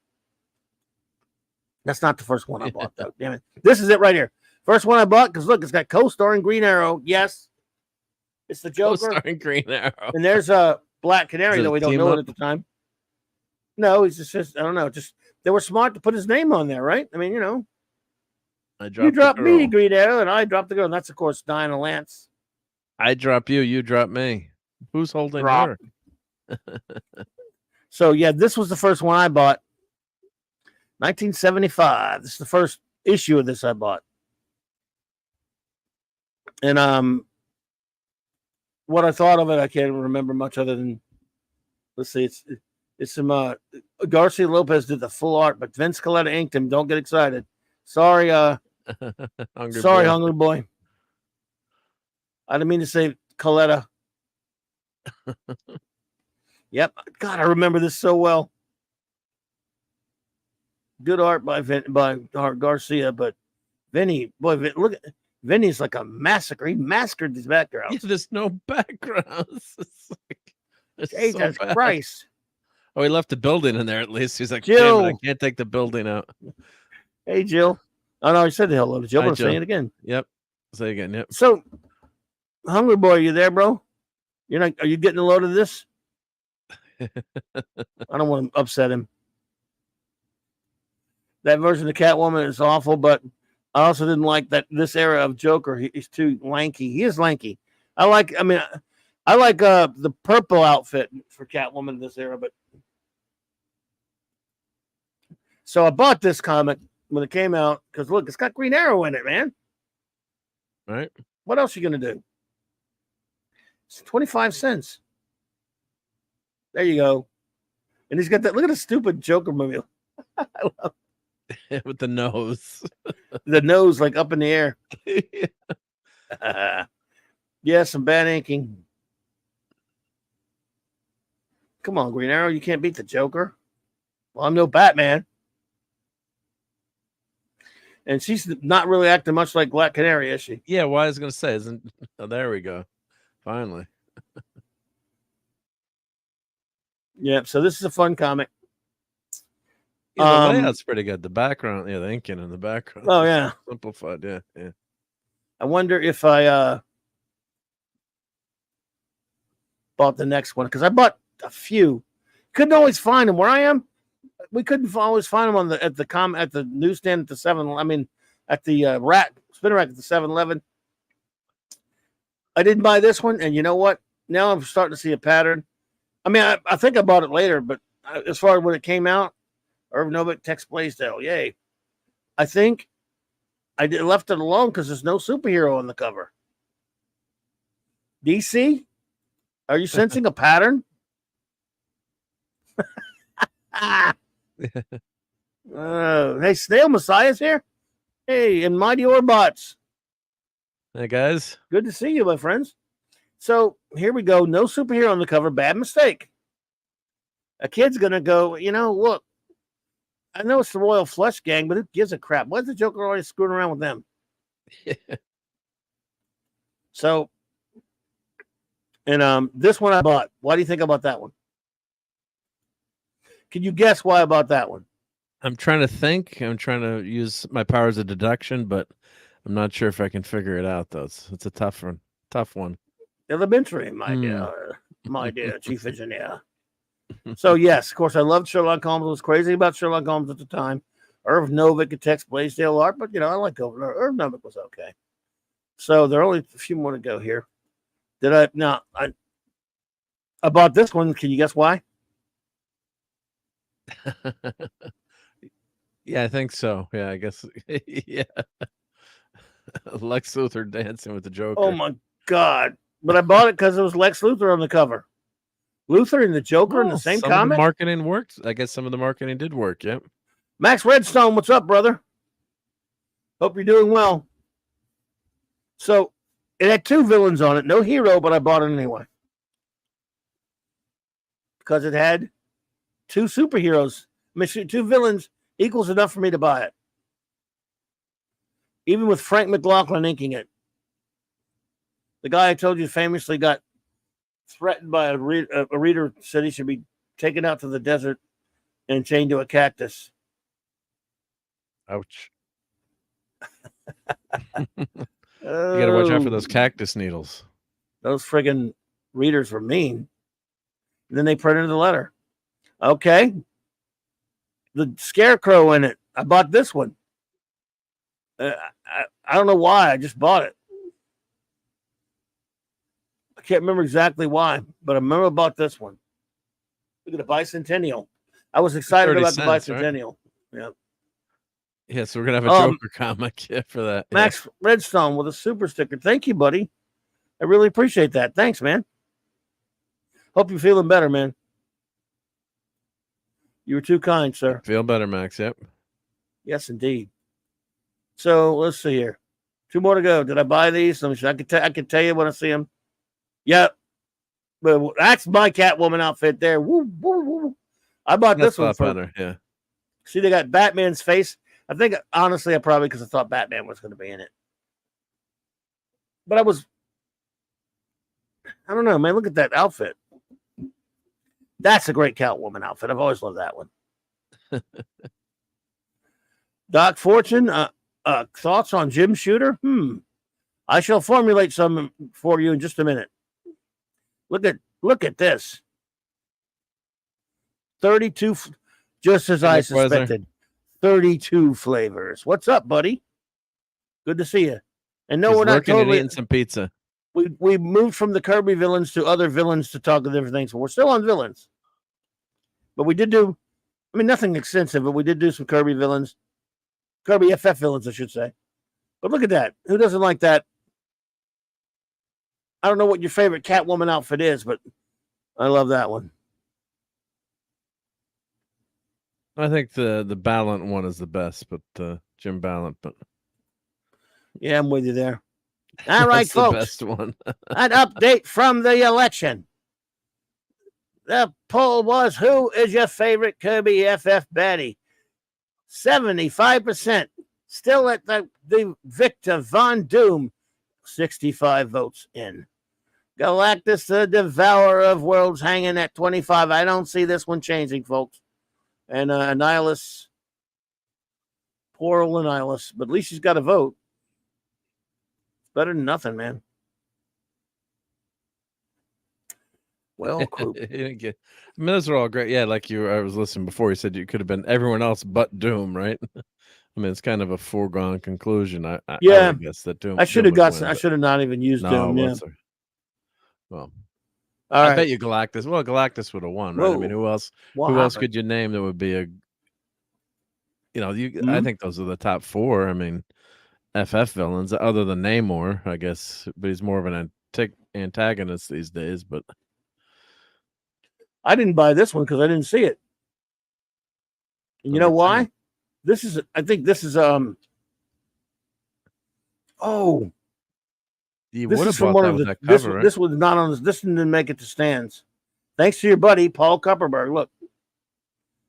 That's not the first one I bought, though. Damn it. This is it right here. First one I bought, because look, it's got co-starring Green Arrow. Yes. It's the Joker. Co-starring Green Arrow. And there's a Black Canary, though we don't know it at the time. No, he's just I don't know. Just they were smart to put his name on there, right? I mean, you drop me, Green Arrow, and I drop the girl. And that's, of course, Diana Lance. I drop you, you drop me. Who's holding her? So, yeah, this was the first one I bought. 1975. This is the first issue of this I bought. And what I thought of it, I can't remember much other than, let's see, it's some Garcia Lopez did the full art, but Vince Coletta inked him. Don't get excited. Sorry, Hungry Boy. I didn't mean to say Coletta. Yep. God, I remember this so well. Good art by Garcia, but Vinny, boy, look, Vinny's like a massacre. He massacred these backgrounds. Yeah, there's no backgrounds. Jesus Christ. Oh, he left the building in there at least. He's like, Jill. damn it, I can't take the building out. Hey, Jill. Oh, no, he said hello to Jill, but I'm saying it again. Yep. Say again, yep. So, Hungry Boy, you there, bro? Are you getting a load of this? I don't want to upset him. That version of Catwoman is awful, but I also didn't like this era of Joker. He's too lanky. He is lanky. I like the purple outfit for Catwoman in this era, but so I bought this comic when it came out because look, it's got Green Arrow in it, man. All right. What else are you gonna do? It's 25 cents. There you go. And he's got that. Look at the stupid Joker movie. I love With the nose. The nose like up in the air. Yeah, some bad inking. Come on, Green Arrow, you can't beat the Joker. Well, I'm no Batman. And she's not really acting much like Black Canary, is she? Yeah, well, I was going to say, isn't... Oh, there we go. Finally. Yeah, so this is a fun comic. Yeah, the layout's pretty good. The background, the inking in the background. Oh, yeah. Simplified, yeah. I wonder if I bought the next one, because I bought a few. Couldn't always find them where I am. We couldn't always find them at the newsstand at the at the spinner rack at the 7-Eleven. I didn't buy this one, and you know what? Now I'm starting to see a pattern. I mean, I think I bought it later, but as far as when it came out, Irv Novick, Tex Blaisdell, yay! I think I left it alone because there's no superhero on the cover. DC, are you sensing a pattern? Hey, Snail Messiah's here. Hey, and Mighty Orbots. Hey, guys. Good to see you, my friends. So here we go. No superhero on the cover. Bad mistake. A kid's going to go, look, I know it's the Royal Flush Gang, but who gives a crap? Why's the Joker always screwing around with them? So, and this one I bought. Why do you think I bought that one? Can you guess why I bought that one? I'm trying to think. I'm trying to use my powers of deduction, but I'm not sure if I can figure it out, though. It's a tough one. Elementary, my dear chief engineer. So, yes, of course, I loved Sherlock Holmes. I was crazy about Sherlock Holmes at the time. Irv Novick and Tex Blaisdell art, but, I like Irv Novick was okay. So, there are only a few more to go here. I bought this one. Can you guess why? Yeah, I think so. Yeah, I guess. Yeah. Lex Luthor dancing with the Joker. Oh, my God. But I bought it because it was Lex Luthor on the cover. Luthor and the Joker in the same comic? Some of the marketing worked. I guess some of the marketing did work, yep. Max Redstone, what's up, brother? Hope you're doing well. So, it had two villains on it. No hero, but I bought it anyway. Because it had two superheroes. Two villains equals enough for me to buy it. Even with Frank McLaughlin inking it. The guy I told you famously got threatened by a reader, said he should be taken out to the desert and chained to a cactus. Ouch. You got to watch out for those cactus needles. Those friggin' readers were mean. And then they printed the letter. Okay. The Scarecrow in it. I bought this one. I don't know why. I just bought it. I can't remember exactly why, but I remember about this one. Look at the Bicentennial. I was excited about the Bicentennial. Right? Yeah. Yeah, so we're going to have a Joker comic for that. Max Redstone with a super sticker. Thank you, buddy. I really appreciate that. Thanks, man. Hope you're feeling better, man. You were too kind, sir. Feel better, Max. Yep. Yes, indeed. So let's see here. Two more to go. Did I buy these? Let me see. I can tell you when I see them. Yep. But that's my Catwoman outfit there. Woo, woo, woo. I bought this one for better. Yeah. See, they got Batman's face. I think honestly, because I thought Batman was going to be in it. But I don't know, man. Look at that outfit. That's a great Catwoman outfit. I've always loved that one. Doc Fortune, thoughts on Jim Shooter? I shall formulate some for you in just a minute. Look at this. 32, just as I suspected. 32 flavors. What's up, buddy? Good to see you. And no, we're not totally eating some pizza. We moved from the Kirby villains to other villains to talk of different things. But we're still on villains. But we did do, nothing extensive, but we did do some Kirby villains. Kirby FF villains, I should say. But look at that. Who doesn't like that? I don't know what your favorite Catwoman outfit is, but I love that one. I think the Ballant one is the best, but Jim Ballant. But yeah, I'm with you there. All right, that's the folks. best one. An update from the election. The poll was, who is your favorite Kirby FF baddie? 75%. Still at the victor, Von Doom. 65 votes in. Galactus, the devourer of worlds, hanging at 25. I don't see this one changing, folks. And Annihilus, poor old Annihilus, but at least he's got a vote. Better than nothing, man. Well, cool. I mean, those are all great. Yeah, like I was listening before. You said you could have been everyone else but Doom, right? I mean, it's kind of a foregone conclusion. I would guess that Doom. I should have got. I should have not even used Doom. Yeah. Well, all right. bet you Galactus. Well, Galactus would have won, right? Whoa. I mean, who else? Who else could you name that would be a? You know, I think those are the top four. I mean, FF villains other than Namor, I guess, but he's more of an antagonist these days. But I didn't buy this one because I didn't see it. And you know why? I think this is you this is from one of the cover, this was not on this didn't make it to stands. Thanks to your buddy Paul Kupperberg. Look,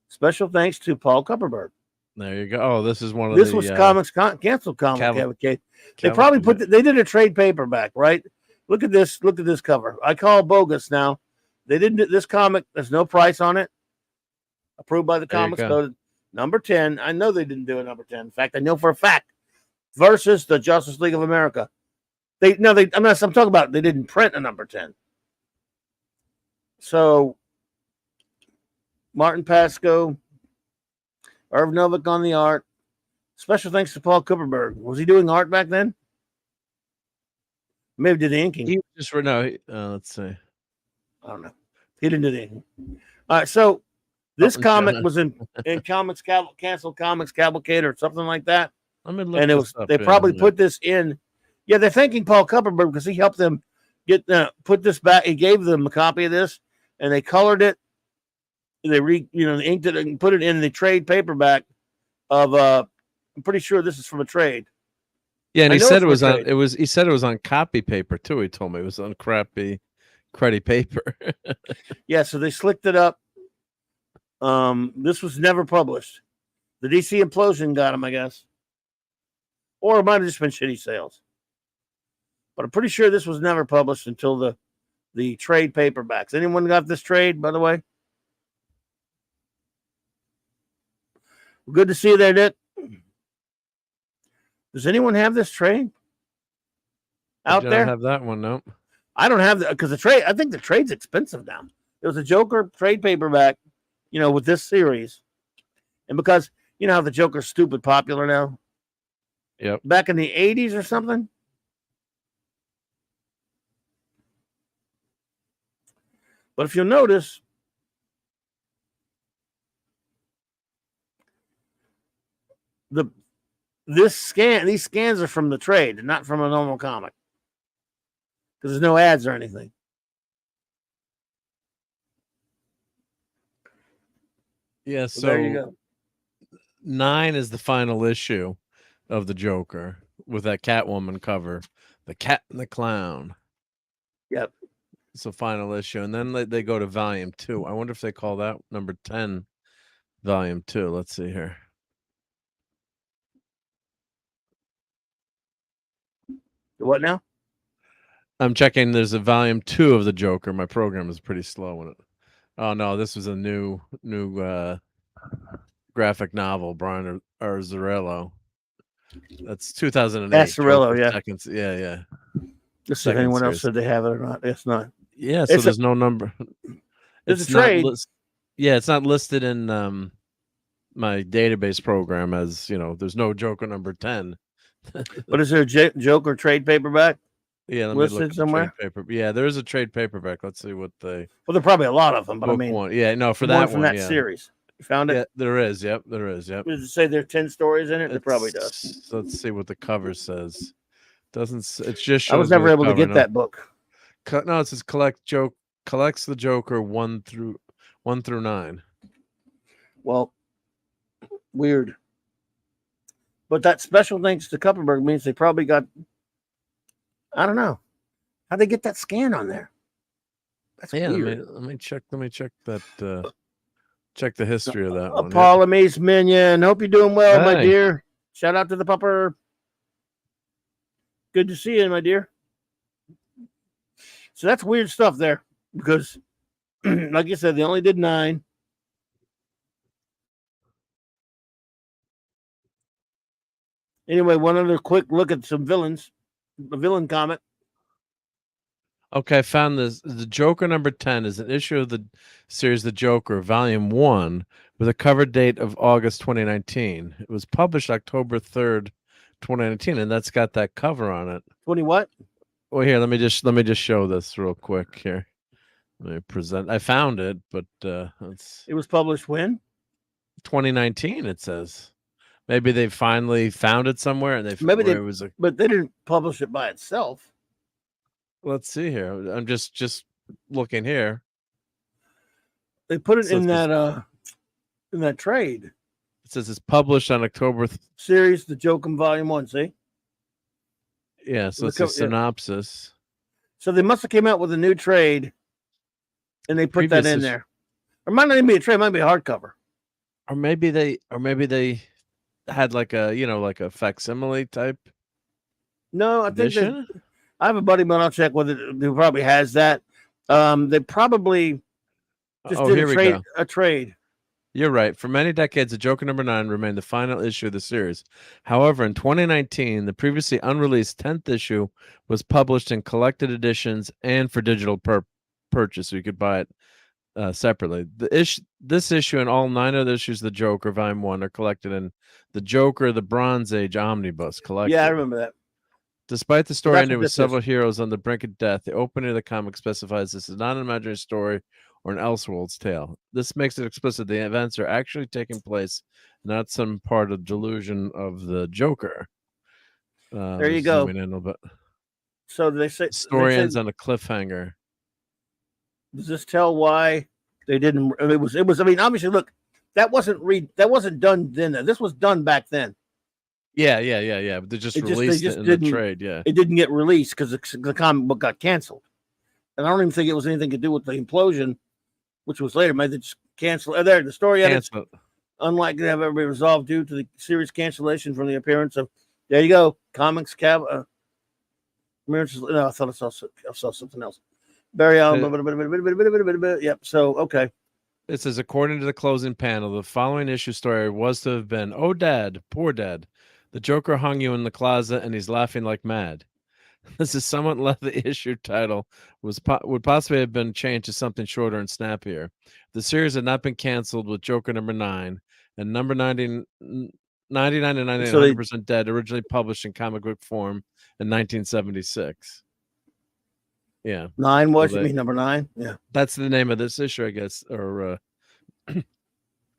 special thanks to Paul Kupperberg. There you go. Oh, this is one of this was comics canceled comic cavalcade. They probably they did a trade paperback, right? Look at this cover. I call bogus now. They didn't this comic. There's no price on it. Approved by the Comics Code. Number 10. I know they didn't do a number 10. In fact, I know for a fact. Versus the Justice League of I'm talking about they didn't print a number 10. So Martin Pasco, Irv Novick on the art. Special thanks to Paul Kupperberg. Was he doing art back then? Maybe did the inking. He just let's see. I don't know. He didn't do the inking. All right, so this comic was in Comics Canceled Comics Cavalcade or something like that. Let me look. And it was they probably put this in. Yeah, they're thanking Paul Kupperberg because he helped them get put this back. He gave them a copy of this, and they colored it. They inked it and put it in the trade paperback of. I'm pretty sure this is from a trade. Yeah, and he said it was on. It was. He said it was on copy paper too. He told me it was on crappy, cruddy paper. Yeah, so they slicked it up. This was never published. The DC implosion got him, I guess. Or it might have just been shitty sales. But I'm pretty sure this was never published until the trade paperbacks. Anyone got this trade, by the way? Good to see you there, Nick. Does anyone have this trade out there? I don't have that one, no. I don't have that because the trade. I think the trade's expensive now. It was a Joker trade paperback, with this series, and because how the Joker's stupid popular now. Yep. Back in the 80s or something. But if you'll notice, these scans are from the trade, not from a normal comic. Because there's no ads or anything. Yeah, so there you go. 9 is the final issue of the Joker with that Catwoman cover, the Cat and the Clown. Yep. It's a final issue, and then they go to volume 2. I wonder if they call that number 10 volume 2. Let's see here. What now? I'm checking. There's a volume 2 of the Joker. My program is pretty slow on it. Oh no, this was a new graphic novel, Brian Azzarello. That's 2008. Azzarello, yeah. Seconds. Yeah. Just see if anyone else said they have it or not. It's not. Yeah, so there's no number. It's a trade. It's not listed in my database program as there's no Joker number 10. But is there a Joker trade paperback? Yeah, let me listed look somewhere. Yeah, there is a trade paperback. Let's see what they. Well, there are probably a lot of them, but I mean, one. Yeah, no, for that one from that series. You found it? Yeah, there is. Yep, there is. Yep. Does it say there are 10 stories in it? It probably does. Let's see what the cover says. Doesn't it's just? I was never able to get that book. No, it says collects the Joker 1 through 9. Well, Weird. But that special thanks to Kupperberg means they probably got, I don't know, how'd they get that scan on there? That's weird. Let me check that. Check the history of that one. Ptolemy's Minion. Hope you're doing well, my dear. Shout out to the pupper. Good to see you, my dear. So that's weird stuff there because, like you said, they only did 9. Anyway, one other quick look at some villains. The villain comic. Okay, I found this. The Joker number 10 is an issue of the series The Joker, Volume 1, with a cover date of August 2019. It was published October 3rd, 2019, and that's got that cover on it. 20 what? Well, here, let me just show this real quick here. Let me present. I found it, but it was published when? 2019, it says. Maybe they finally found it somewhere, and but they didn't publish it by itself. Let's see here. I'm just looking here. They put it in that trade. It says it's published on October series, The Joker Volume 1. See? Yeah, so it's a synopsis. So they must have came out with a new trade, and they put that in there. Or it might not even be a trade; it might be a hardcover. Or maybe they had like a facsimile type. No, I think I have a buddy, but I'll check with it. Who probably has that. They probably just did a trade. You're right. For many decades, The Joker number 9 remained the final issue of the series. However, in 2019, the previously unreleased 10th issue was published in collected editions and for digital purchase, so you could buy it separately. This issue and all 9 other issues of The Joker, Volume 1, are collected in The Joker, The Bronze Age Omnibus collection. Yeah, I remember that. Despite the story ending with several heroes on the brink of death, the opening of the comic specifies this is not an imaginary story or an Elseworlds tale. This makes it explicit the events are actually taking place, not some part of delusion of the Joker. There you go. So they say the story ends on a cliffhanger. Does this tell why they didn't? It was. I mean, obviously, look, that wasn't done then. This was done back then. Yeah. But they just released it in the trade. Yeah, it didn't get released because the comic book got canceled, and I don't even think it was anything to do with the implosion, which was later. Maybe they just canceled. There, the story edits unlikely to have ever been resolved due to the series cancellation from the appearance of. There you go, comics No, I thought I saw something else. Barry Allen. Yep. So okay. It says, according to the closing panel, the following issue story was to have been, "Oh, Dad, poor Dad. The Joker hung you in the closet and he's laughing like mad." This is somewhat left the issue title would possibly have been changed to something shorter and snappier. The series had not been canceled with Joker number 9 and number 99 and 100% Dead, originally published in comic book form in 1976. Yeah. 9 was you mean number 9? Yeah. That's the name of this issue, I guess, or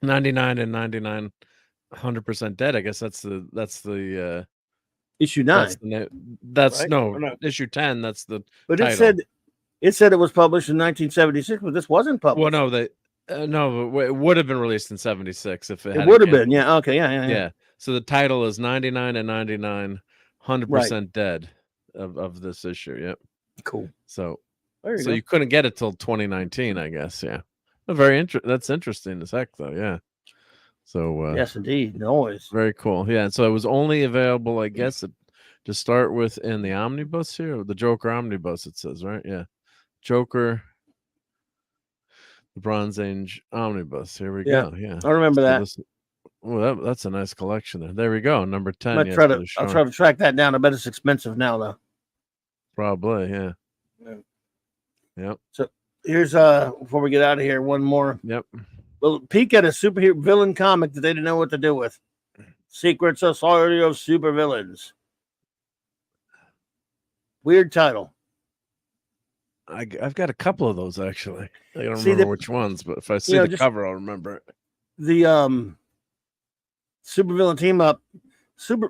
99 and 99 100% Dead. I guess that's the issue 9. That's right? No, issue 10. That's the. But title. it said it was published in 1976, but this wasn't published. Well, no, it would have been released in 76 if it would have been. Yeah. Okay. Yeah. So the title is 99 and 99 100% Dead of this issue. Yep. Cool. So you couldn't get it till 2019, I guess. Yeah. That's interesting as heck, though. Yeah. So yes, indeed, always very cool. Yeah, and so it was only available, I guess, to start with in the omnibus here, or the Joker omnibus. It says, right? Yeah, Joker, the Bronze Age omnibus. Here we go. Yeah, I remember that. That's a nice collection. There we go. Number 10. I'll try to track that down. I bet it's expensive now, though. Probably, yeah. Yep. So here's before we get out of here, one more. Yep. Well, peek at a superhero villain comic that they didn't know what to do with. Secret Society of Supervillains. Weird title. I've got a couple of those actually. I don't remember which ones, but if I see the cover, I'll remember it. The supervillain team up.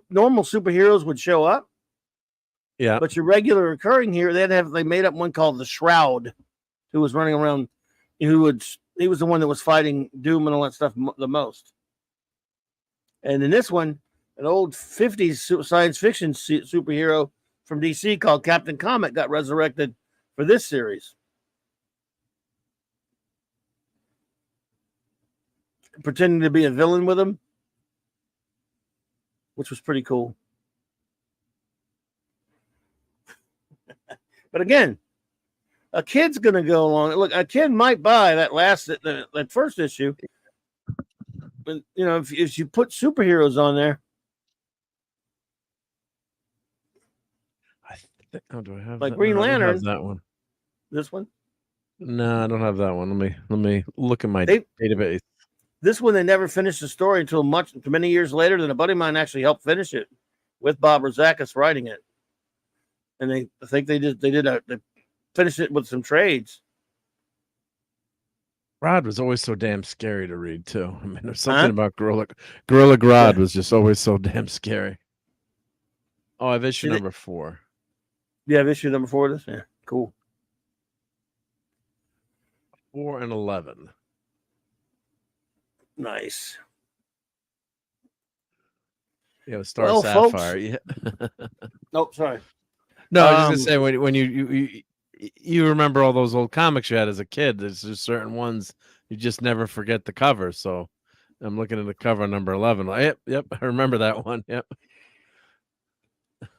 Normal superheroes would show up. Yeah. But your regular recurring here, they made up one called the Shroud, who was running around, he was the one that was fighting Doom and all that stuff the most. And in this one, an old 50s science fiction superhero from DC called Captain Comet got resurrected for this series. Pretending to be a villain with him, which was pretty cool. But again, a kid's going to go along. Look, a kid might buy that first issue. But, if you put superheroes on there. Do I have like Green Lantern? I don't have that one. This one? No, I don't have that one. Let me look at my database. This one, they never finished the story until many years later. Then a buddy of mine actually helped finish it with Bob Rozakis writing it. And I think they finished it with some trades. Grodd was always so damn scary to read too. I mean, there's something about Gorilla Grodd was just always so damn scary. Oh, I've issue number 4. Yeah, I've issue number 4 of this. Yeah, cool. 4 and 11. Nice. Yeah, Star Sapphire. Folks, yeah. Nope, sorry. No, I was just gonna say when you remember all those old comics you had as a kid. There's just certain ones you just never forget the cover. So I'm looking at the cover number 11. Like, yep, I remember that one. Yep.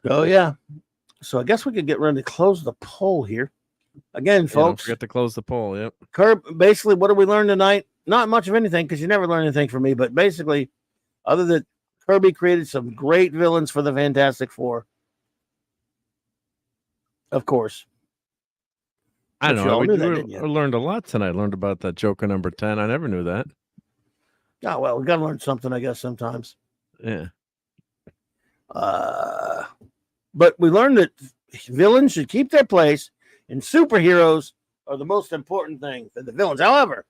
Oh yeah. So I guess we could get ready to close the poll here. Again, folks. Don't forget to close the poll. Yep. Basically, what did we learn tonight? Not much of anything, because you never learn anything from me. But basically, other than Kirby created some great villains for the Fantastic Four. Of course. I know. I learned a lot tonight. I learned about that Joker number 10. I never knew that. Oh, well, we got to learn something, I guess, sometimes. Yeah. But we learned that villains should keep their place, and superheroes are the most important thing than the villains. However,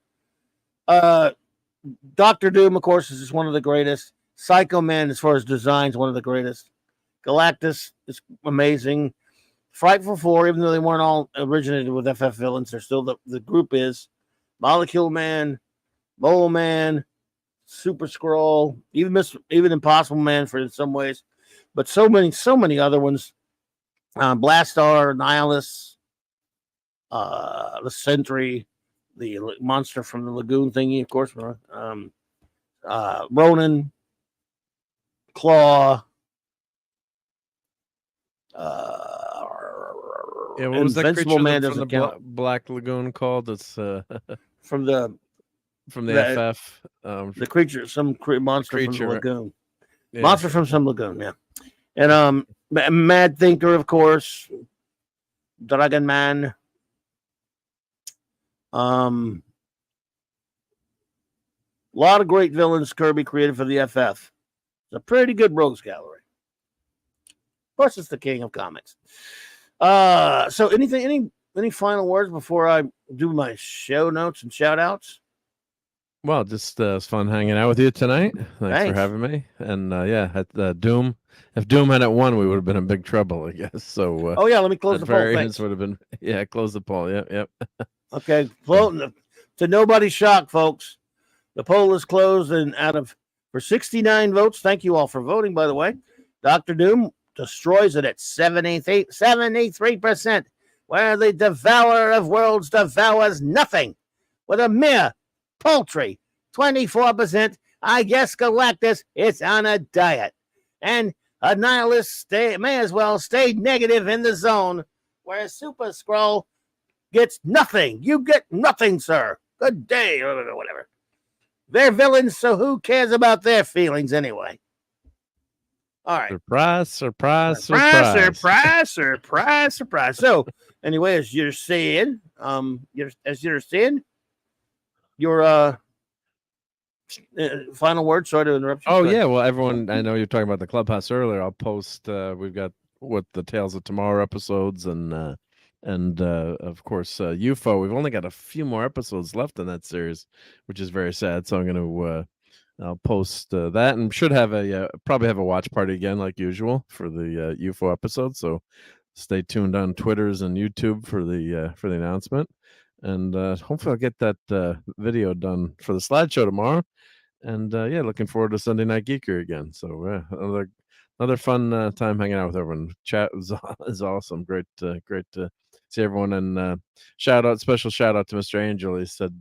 Dr. Doom, of course, is just one of the greatest. Psycho Man, as far as designs, one of the greatest. Galactus is amazing. Frightful Four, even though they weren't all originated with FF villains, they're still the group is. Molecule Man, Mole Man, Super Skrull, even Impossible Man for in some ways, but so many other ones. Blastar, Nihilus, the Sentry, the monster from the lagoon thingy, of course. Ronan, Claw. What was that Invincible Man from doesn't the count. Black Lagoon called? It's from the FF. The creature, monster from the lagoon. Yeah. Monster from some lagoon, yeah. And Mad Thinker, of course. Dragon Man. A lot of great villains Kirby created for the FF. It's a pretty good rogues gallery. Of course, it's the king of comics. So any final words before I do my show notes and shout outs? Well, just it's fun hanging out with you tonight. Thanks for having me. And at Doom, if Doom hadn't won, we would have been in big trouble, I guess. So let me close the poll. Would have been close the poll. Yep. Okay, to nobody's shock, folks. The poll is closed, and for 69 votes, thank you all for voting, by the way. Dr. Doom destroys it at 73%, where the devourer of worlds devours nothing with a mere paltry 24%. I guess Galactus is on a diet, and a nihilist may as well stay negative in the zone, where Super Skrull gets nothing. You get nothing, sir. Good day, or whatever. They're villains, so who cares about their feelings anyway? All right. Surprise. So, anyway, as you're saying, your final word. Sorry to interrupt you. Oh, yeah. Well, everyone, I know you're talking about the Clubhouse earlier. I'll post. We've got the Tales of Tomorrow episodes and of course UFO. We've only got a few more episodes left in that series, which is very sad. So I'm going to I'll post that, and should have probably have a watch party again like usual for the UFO episode. So stay tuned on Twitters and YouTube for the announcement, and hopefully I'll get that video done for the slideshow tomorrow. And yeah, looking forward to Sunday Night Geeker again. So another fun time hanging out with everyone. Chat is awesome. Great to see everyone. And special shout out to Mr. Angel. He said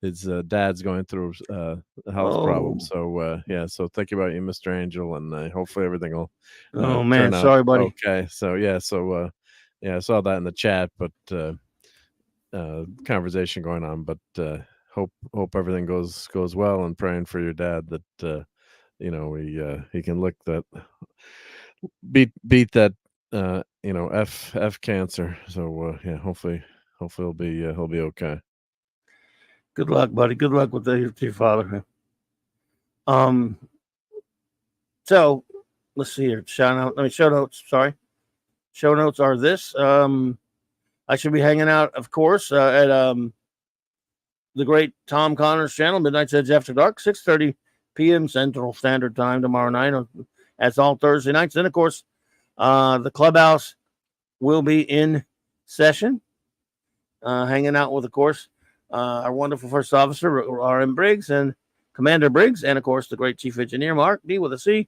his dad's going through a health problem. So yeah, so thinking about you, Mr. Angel, and hopefully everything will Oh man, turn out sorry, buddy. okay. So yeah, yeah, I saw that in the chat, but conversation going on, but hope everything goes well, and praying for your dad that he can lick that beat that F cancer. So yeah, hopefully he'll be okay. Good luck, buddy. Good luck with your father. So let's see here. Show notes. Sorry. Show notes are this. I should be hanging out, of course, at the great Tom Connor's channel, Midnight's Edge After Dark, 6:30 p.m. Central Standard Time tomorrow night. That's all Thursday nights. Then, of course, the clubhouse will be in session, hanging out with, of course, our wonderful first officer, R.M. Briggs, and Commander Briggs, and, of course, the great Chief Engineer, Mark D. with a C,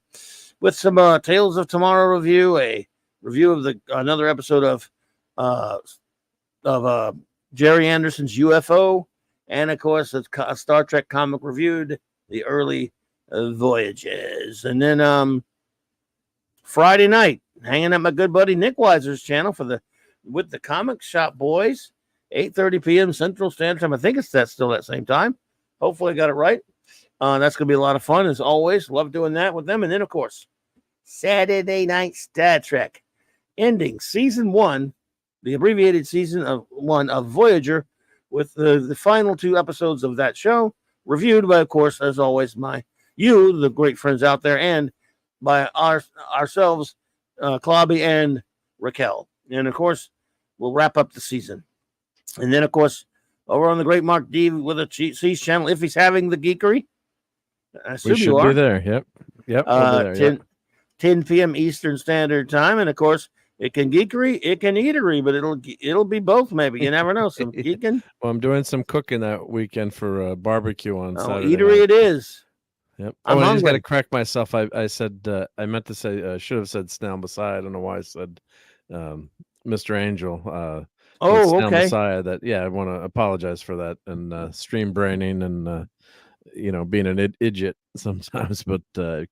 with some Tales of Tomorrow review, a review of another episode of Jerry Anderson's UFO, and, of course, a Star Trek comic reviewed, the early voyages. And then Friday night, hanging at my good buddy Nick Weiser's channel with the Comic Shop Boys, 8:30 p.m. Central Standard Time. I think it's still that same time. Hopefully I got it right. That's going to be a lot of fun, as always. Love doing that with them. And then, of course, Saturday Night Star Trek, ending season 1, the abbreviated season 1 of Voyager, with the final 2 episodes of that show, reviewed by, of course, as always, the great friends out there, and by ourselves, Clobberin and Raquel. And, of course, we'll wrap up the season. And then, of course, over on the great Mark D with a C's channel, if he's having the geekery, I assume we should be there. Yep. I'll be there, 10 p.m. Eastern Standard Time. And, of course, it can geekery, it can eatery, but it'll be both, maybe. You never know. Some geeking. Well, I'm doing some cooking that weekend for barbecue on Saturday eatery night. It is. Yep. I'm I hungry. just got to correct myself. I said I meant to say should have said Snail Messiah. I don't know why I said Mr. Angel. Snail okay. Messiah. I want to apologize for that, and stream braining and being an idiot sometimes, but I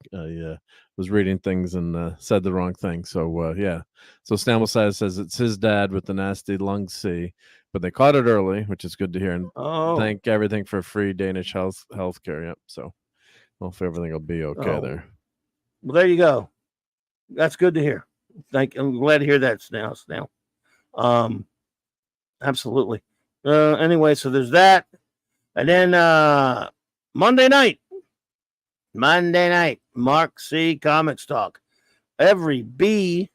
was reading things and said the wrong thing. So yeah. So Snail Messiah says it's his dad with the nasty lung C, but they caught it early, which is good to hear. And thank everything for free Danish health care. Yep. So hopefully everything will be okay there. Well, there you go. That's good to hear. I'm glad to hear that, Snail. Absolutely. Anyway, so there's that. And then Monday night, Mark C. Comics Talk. Every B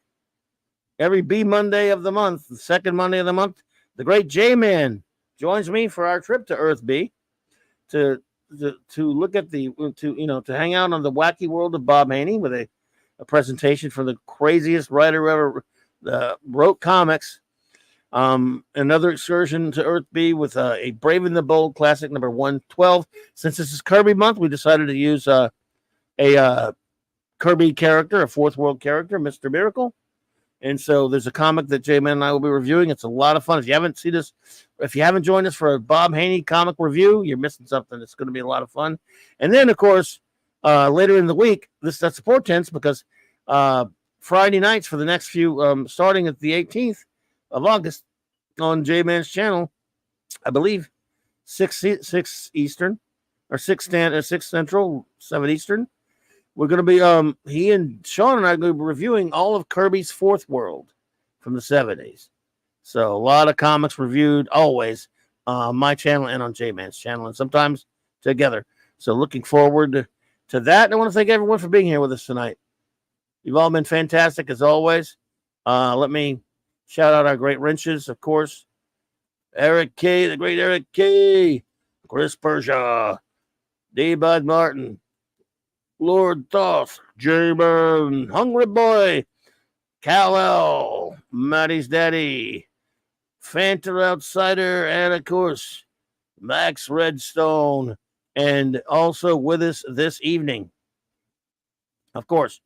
Monday of the month, the second Monday of the month, the great J-Man joins me for our trip to Earth B to look at to hang out on the wacky world of Bob Haney with a presentation from the craziest writer ever wrote comics. Another excursion to Earth B with a Brave and the Bold classic number 112. Since this is Kirby month, we decided to use a Kirby character, a Fourth World character, Mr. Miracle. And so there's a comic that J-Man and I will be reviewing. It's a lot of fun. If you haven't seen this, if you haven't joined us for a Bob Haney comic review, you're missing something. It's going to be a lot of fun. And then, of course, later in the week, that's support tense, because Friday nights for the next few, starting at the 18th of August on J-Man's channel, I believe 6 Eastern or 6 Central, 7 Eastern. We're going to be, he and Sean and I are going to be reviewing all of Kirby's Fourth World from the 70s. So a lot of comics reviewed always on my channel and on J-Man's channel, and sometimes together. So looking forward to that. And I want to thank everyone for being here with us tonight. You've all been fantastic as always. Let me shout out our great wrenches, of course. Eric K, the great Eric K, Chris Persia, D. Bud Martin, Lord Thoth, J-Man, Hungry Boy, Cal-El, Maddie's Daddy, Fanta Outsider, and of course, Max Redstone, And also with us this evening, of course,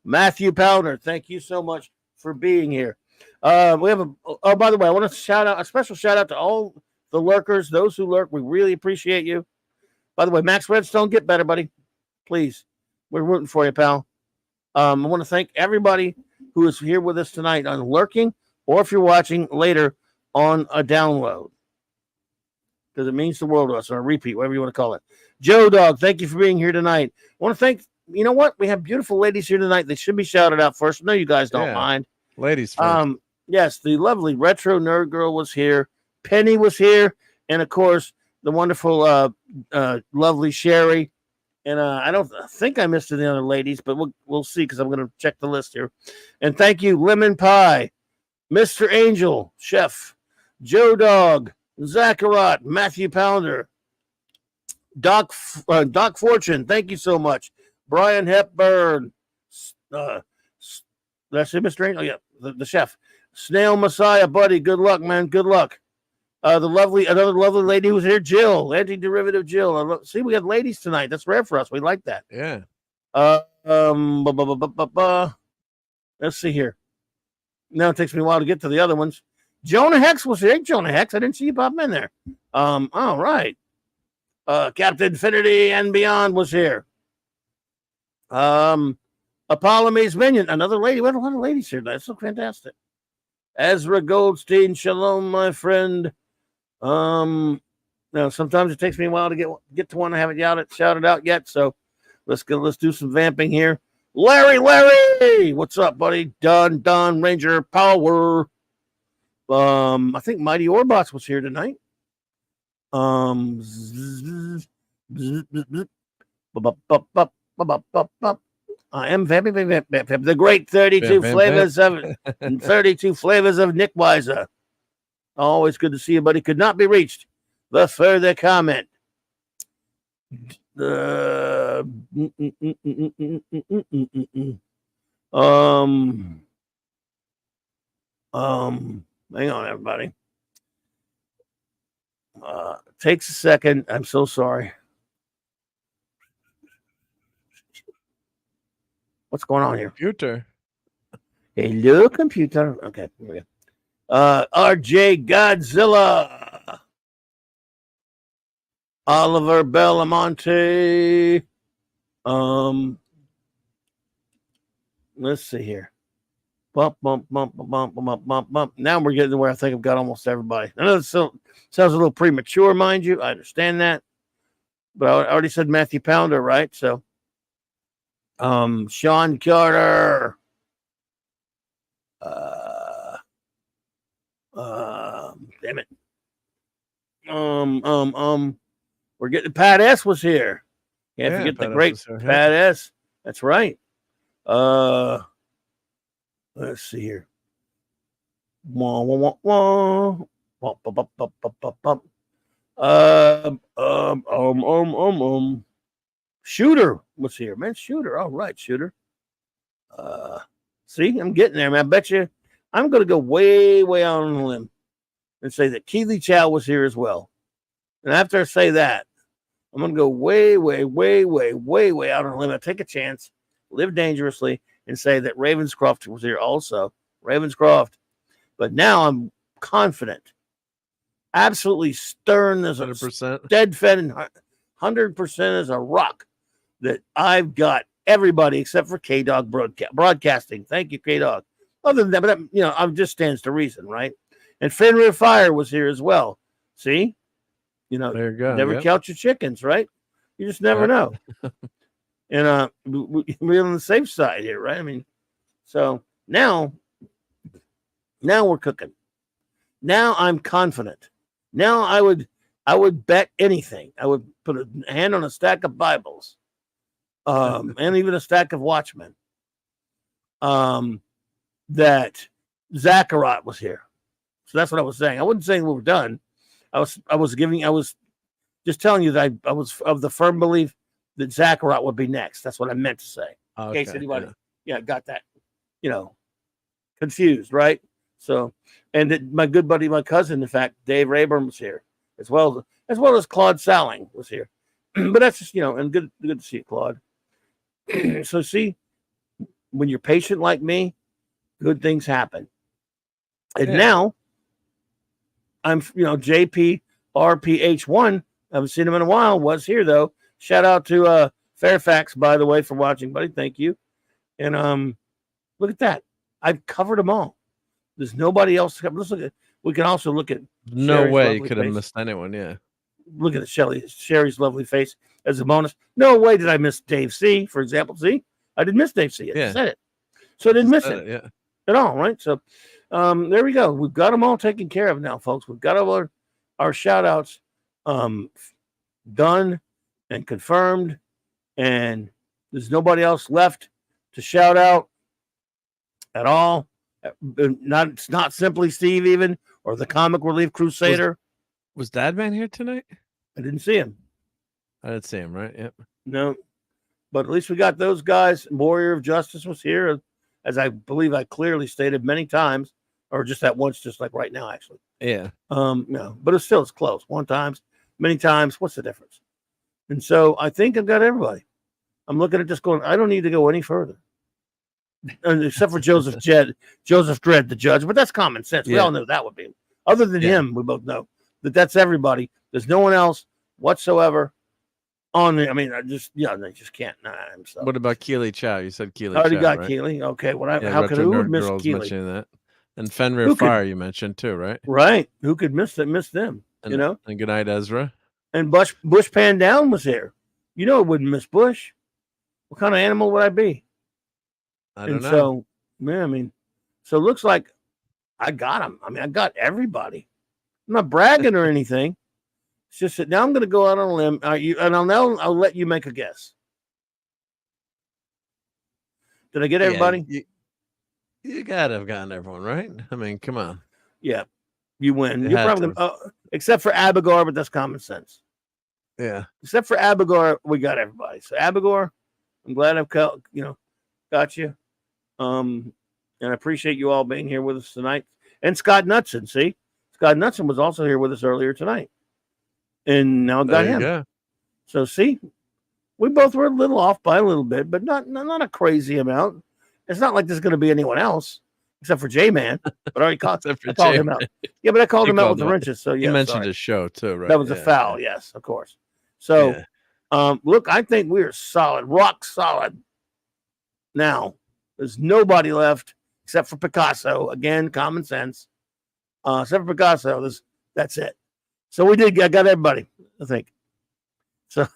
Matthew Powder. Thank you so much for being here. We have by the way, I want to shout out a special shout out to all the lurkers, those who lurk. We really appreciate you. By the way, Max Redstone, get better, buddy. Please. We're rooting for you, pal. I want to thank everybody who is here with us tonight on lurking, or if you're watching later on a download, because it means the world to us, or a repeat, whatever you want to call it. Joe Dog, thank you for being here tonight. I want to thank, you know what? We have beautiful ladies here tonight. They should be shouted out first. No, you guys don't mind. Ladies first. Yes, the lovely Retro Nerd Girl was here. Penny was here. And, of course, the wonderful, lovely Sherry. And I don't think I missed any other ladies, but we'll see, because I'm going to check the list here. And thank you, Lemon Pie, Mr. Angel, Chef, Joe Dog, Zacharot, Matthew Pounder, Doc Fortune, thank you so much. Brian Hepburn, did I say Mr. Angel? Oh, yeah, the chef. Snail Messiah, buddy, good luck, man, good luck. Another lovely lady who's here, Jill, anti-derivative Jill. See, we got ladies tonight. That's rare for us. We like that. Yeah. Let's see here. Now it takes me a while to get to the other ones. Jonah Hex was here. Hey, Jonah Hex, I didn't see you pop in there. All right. Captain Infinity and Beyond was here. Apollome's Minion, another lady. We had a lot of ladies here. That's so fantastic. Ezra Goldstein, shalom, my friend. Now sometimes it takes me a while to get to one. I haven't shouted out yet, so let's do some vamping here. Larry, what's up, buddy? Don Ranger Power. I think Mighty Orbots was here tonight. I am vamping. The great 32 flavors of 32 flavors of Nick Weiser. Always good to see you, buddy. Could not be reached. The further comment. Hang on, everybody. Takes a second. I'm so sorry. What's going on here? Computer. Hello, computer. Okay, here we go. RJ Godzilla. Oliver Belamonte. Let's see here. Bump. Now we're getting to where I think I've got almost everybody. I know it sounds a little premature, mind you. I understand that. But I already said Matthew Pounder, right? So, Sean Carter. Damn it. We're getting Pat S was here. Can't forget the great Pat S. That's right. Let's see here. Shooter was here, man. Shooter. All right, Shooter. See, I'm getting there, man. I bet you I'm going to go way, way out on a limb and say that Keely Chow was here as well. And after I say that, I'm going to go way, way, way, way, way, way out on a limb. I take a chance, live dangerously, and say that Ravenscroft was here also. Ravenscroft. But now I'm confident, absolutely stern as 100%, dead-fed and 100% as a rock that I've got everybody except for K-Dog Broadcasting. Thank you, K-Dog. Other than that, but it just stands to reason, right? And Fenrir Fire was here as well. See? There you go. Never count your chickens, right? You just never know. And we're on the safe side here, right? I mean, so now we're cooking. Now I'm confident. Now I would bet anything. I would put a hand on a stack of Bibles, and even a stack of Watchmen. That Zacharot was here. So that's what I was saying. I wasn't saying we were done. I was just telling you that I was of the firm belief that Zacharot would be next. That's what I meant to say. In case anybody got that, confused, right? So, and that my good buddy, my cousin, in fact, Dave Rayburn was here, as well as Claude Salling was here. But that's just, and good to see you, Claude. So see, when you're patient like me, good things happen. And now I'm, JP RPH1. I haven't seen him in a while. Was here though. Shout out to Fairfax, by the way, for watching, buddy. Thank you. And look at that. I've covered them all. There's nobody else. Let's look at. We can also look at. No Sherry's way you lovely could have face. missed anyone. Yeah. Look at Sherry's lovely face as a bonus. No way did I miss Dave C, for example. See, I didn't miss Dave C. I just said it. So I didn't miss it at all, right? So there we go. We've got them all taken care of now, folks. We've got all our shout outs done and confirmed, and there's nobody else left to shout out at all. It's not Simply Steve even, or the Comic Relief Crusader. Was Dadman here tonight? I didn't see him. I didn't see him, right? Yep. No. But at least we got those guys. Warrior of Justice was here, as I believe I clearly stated many times, or just that once, just like right now, actually. Yeah. No, but it's close. One times, many times. What's the difference? And so I think I've got everybody. I'm looking at just going, I don't need to go any further. Except for Joseph Dredd, the judge, but that's common sense. We all know that would be him. Other than him, we both know that's everybody. There's no one else whatsoever on the. I mean, they just can't. So. What about Keely Chow? You said Keely. I already got right? Keely. Okay, how could who miss Keely? That. And Fenrir Fire you mentioned too, right? Right. Who could miss them? And good night, Ezra. And Bush Pan Down was here. I wouldn't miss Bush. What kind of animal would I be? I don't know. So, so it looks like I got them. I got everybody. I'm not bragging or anything. It's just that now I'm going to go out on a limb. I'll let you make a guess. Did I get everybody? You got to have gotten everyone, right? I mean, come on. Yeah, you win. You're probably except for Abigail, but that's common sense. Yeah. Except for Abigail, we got everybody. So Abigail, I'm glad I've got you. And I appreciate you all being here with us tonight. And Scott Knudsen, see? Scott Knudsen was also here with us earlier tonight. And now I got him. Go. So see, we both were a little off by a little bit, but not a crazy amount. It's not like there's going to be anyone else except for J-Man. But I already called him out. Yeah, but I called him out with the wrenches. So yeah, you mentioned his show too, right? That was a foul, yes, of course. So look, I think we are solid, rock solid. Now, there's nobody left except for Picasso. Again, common sense. Except for Picasso, that's it. So I got everybody, I think. So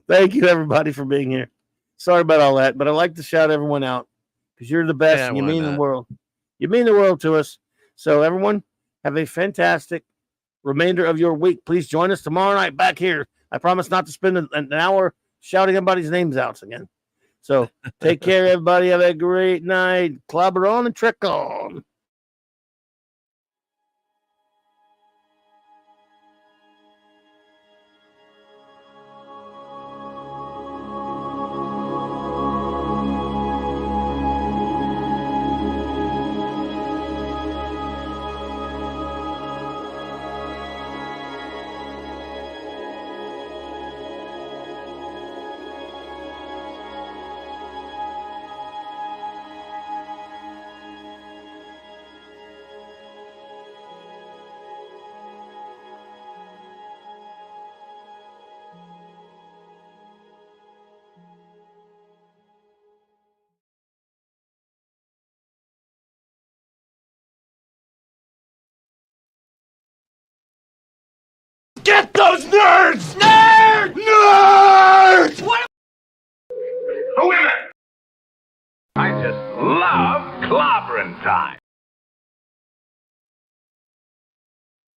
thank you, everybody, for being here. Sorry about all that, but I like to shout everyone out because you're the best and you mean the world. You mean the world to us. So everyone, have a fantastic remainder of your week. Please join us tomorrow night back here. I promise not to spend an hour shouting everybody's names out again. So take care, everybody. Have a great night. Clobber on and trick on. Get those nerds! Nerds! Nerds! What? Who is it? I just love clobbering time.